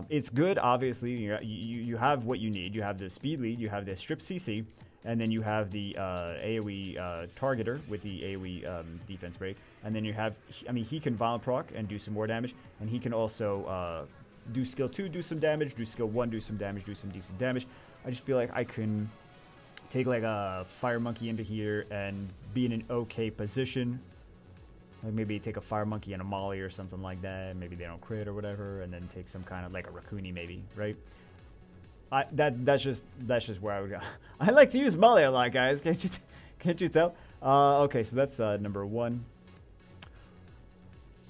Speaker 1: it's good, obviously. You have what you need. You have the speed lead, you have the strip CC, and then you have the AoE targeter with the AoE defense break. And then you have... I mean, he can violent proc and do some more damage, and he can also do skill 2, do some damage, do skill 1, do some damage, do some decent damage. I just feel like I can... take like a fire monkey into here and be in an okay position. Like maybe take a fire monkey and a molly or something like that. Maybe they don't crit or whatever, and then take some kind of like a Rakuni maybe, right? That's just where I would go. I like to use molly a lot, guys. Can't you tell? Okay, so that's number 1.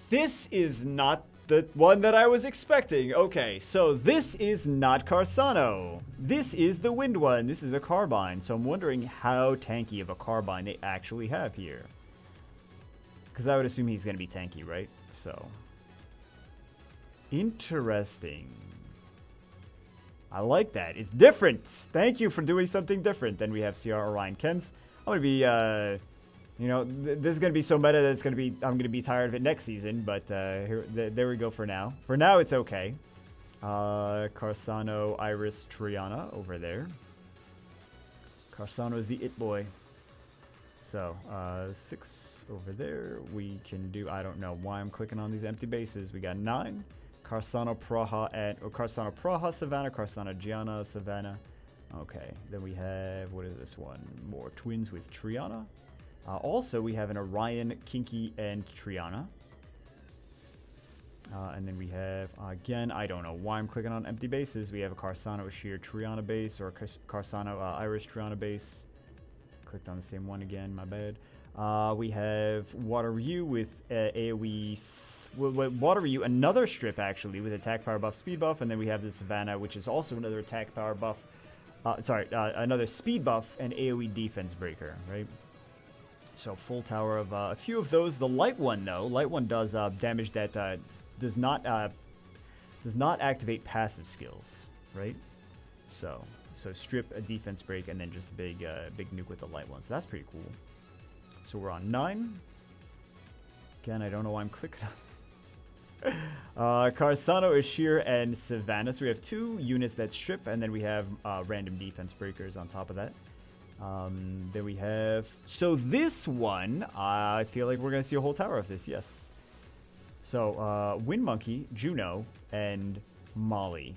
Speaker 1: This is not the one that I was expecting. Okay, so this is not Carsano. This is the wind one. This is a carbine. So I'm wondering how tanky of a carbine they actually have here. Because I would assume he's going to be tanky, right? So, interesting. I like that. It's different. Thank you for doing something different. Then we have CR Orion Kens. I'm going to be, you know, this is going to be so meta that it's going to be, I'm going to be tired of it next season. But there we go for now. For now, it's okay. Carsano, Iris, Triana over there. Carsano is the it boy. So, 6 over there. We can do, I don't know why I'm clicking on these empty bases. We got 9. Carsano, Praha, and Carsano, Praha, Savannah. Carsano, Gianna, Savannah. Okay, then we have, what is this one? More twins with Triana. Also, we have an Orion, Kinky, and Triana. And then we have, again, I don't know why I'm clicking on empty bases. We have a Carsano, Sheer, Triana base, or Carsano, Iris, Triana base. Clicked on the same one again, my bad. We have Water Ryu with AoE. Water Ryu, another strip actually, with attack power buff, speed buff. And then we have the Savannah, which is also another attack power buff. Another speed buff and AoE defense breaker, right? So full tower of a few of those. The light one, though, light one does damage that does not activate passive skills, right? So strip, a defense break, and then just a big nuke with the light one. So that's pretty cool. So we're on 9. Again, I don't know why I'm clicking on. Carsano, Ashir, and Savannah. So we have 2 units that strip, and then we have random defense breakers on top of that. Then we have... So this one, I feel like we're going to see a whole tower of this, yes. So, Wind Monkey, Juno, and Molly.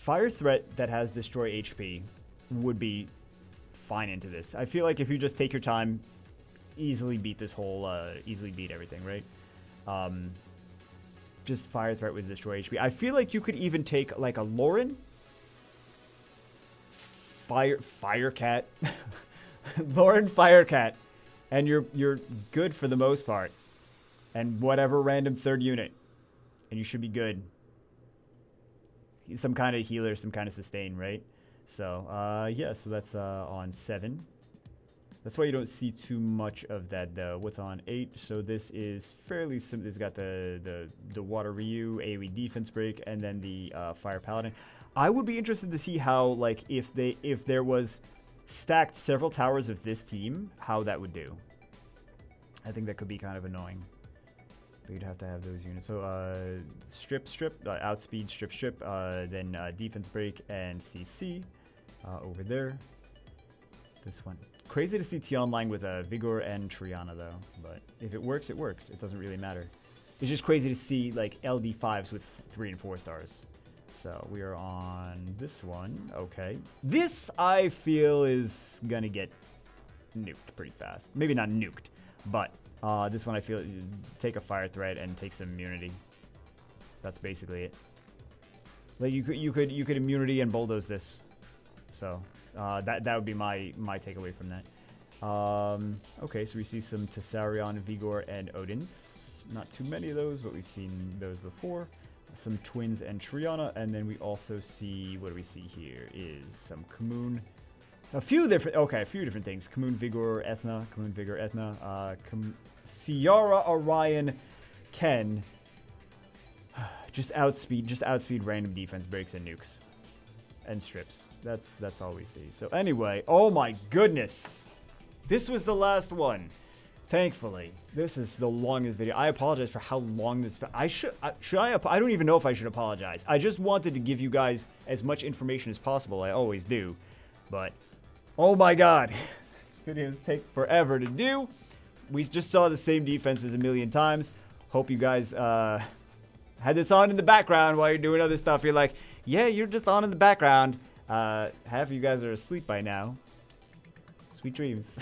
Speaker 1: Fire Threat that has Destroy HP would be fine into this. I feel like if you just take your time, easily beat this whole... easily beat everything, right? Just Fire Threat with Destroy HP. I feel like you could even take, like, a Lauren... Firecat, Lauren Firecat, and you're good for the most part, and whatever random 3rd unit, and you should be good. Some kind of healer, some kind of sustain, right? So yeah, so that's on 7. That's why you don't see too much of that though. What's on 8? So this is fairly simple. It's got the Water Ryu, AoE defense break, and then the Fire Paladin. I would be interested to see how, like, if there was stacked several towers of this team, how that would do. I think that could be kind of annoying. But you'd have to have those units. So, strip, outspeed, strip, then defense break and CC over there. This one. Crazy to see T online with Vigor and Triana, though. But if it works, it works. It doesn't really matter. It's just crazy to see, like, LD5s with 3 and 4 stars. So we are on this one. Okay. This, I feel, is going to get nuked pretty fast. Maybe not nuked, but this one I feel take a Fire Threat and take some immunity. That's basically it. Like you could immunity and bulldoze this. So that would be my takeaway from that. Okay, so we see some Tessarion, Vigor, and Odins. Not too many of those, but we've seen those before. Some twins and Triana, and then we also see, what do we see here is some Kamoon. A few different things. Kamoon, Vigor, Ethna, Kamoon, Vigor, Ethna, Ciara, Orion, Ken. Just outspeed random defense breaks and nukes. And strips. That's all we see. So anyway, oh my goodness. This was the last one. Thankfully, this is the longest video. I apologize for how long this... I don't even know if I should apologize. I just wanted to give you guys as much information as possible. I always do. But, oh my god. Videos take forever to do. We just saw the same defenses a million times. Hope you guys had this on in the background while you're doing other stuff. You're like, yeah, you're just on in the background. Half of you guys are asleep by now. Sweet dreams.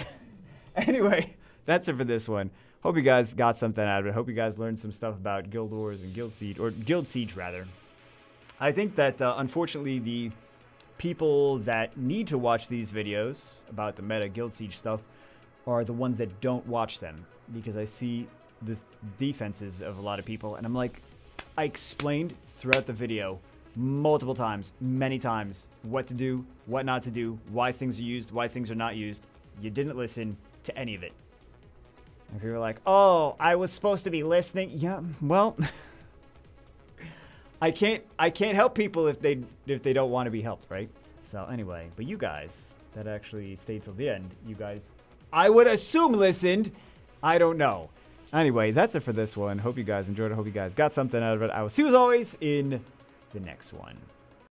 Speaker 1: Anyway... That's it for this one. Hope you guys got something out of it. Hope you guys learned some stuff about Guild Wars and Guild Siege, or Guild Siege rather. I think that unfortunately the people that need to watch these videos about the meta Guild Siege stuff are the ones that don't watch them, because I see the defenses of a lot of people and I'm like, I explained throughout the video multiple times, many times, what to do, what not to do, why things are used, why things are not used. You didn't listen to any of it. If you're like, oh, I was supposed to be listening. Yeah, well, I can't help people if they don't want to be helped, right? So anyway, but you guys that actually stayed till the end, you guys, I would assume listened. I don't know. Anyway, that's it for this one. Hope you guys enjoyed it. Hope you guys got something out of it. I will see you as always in the next one.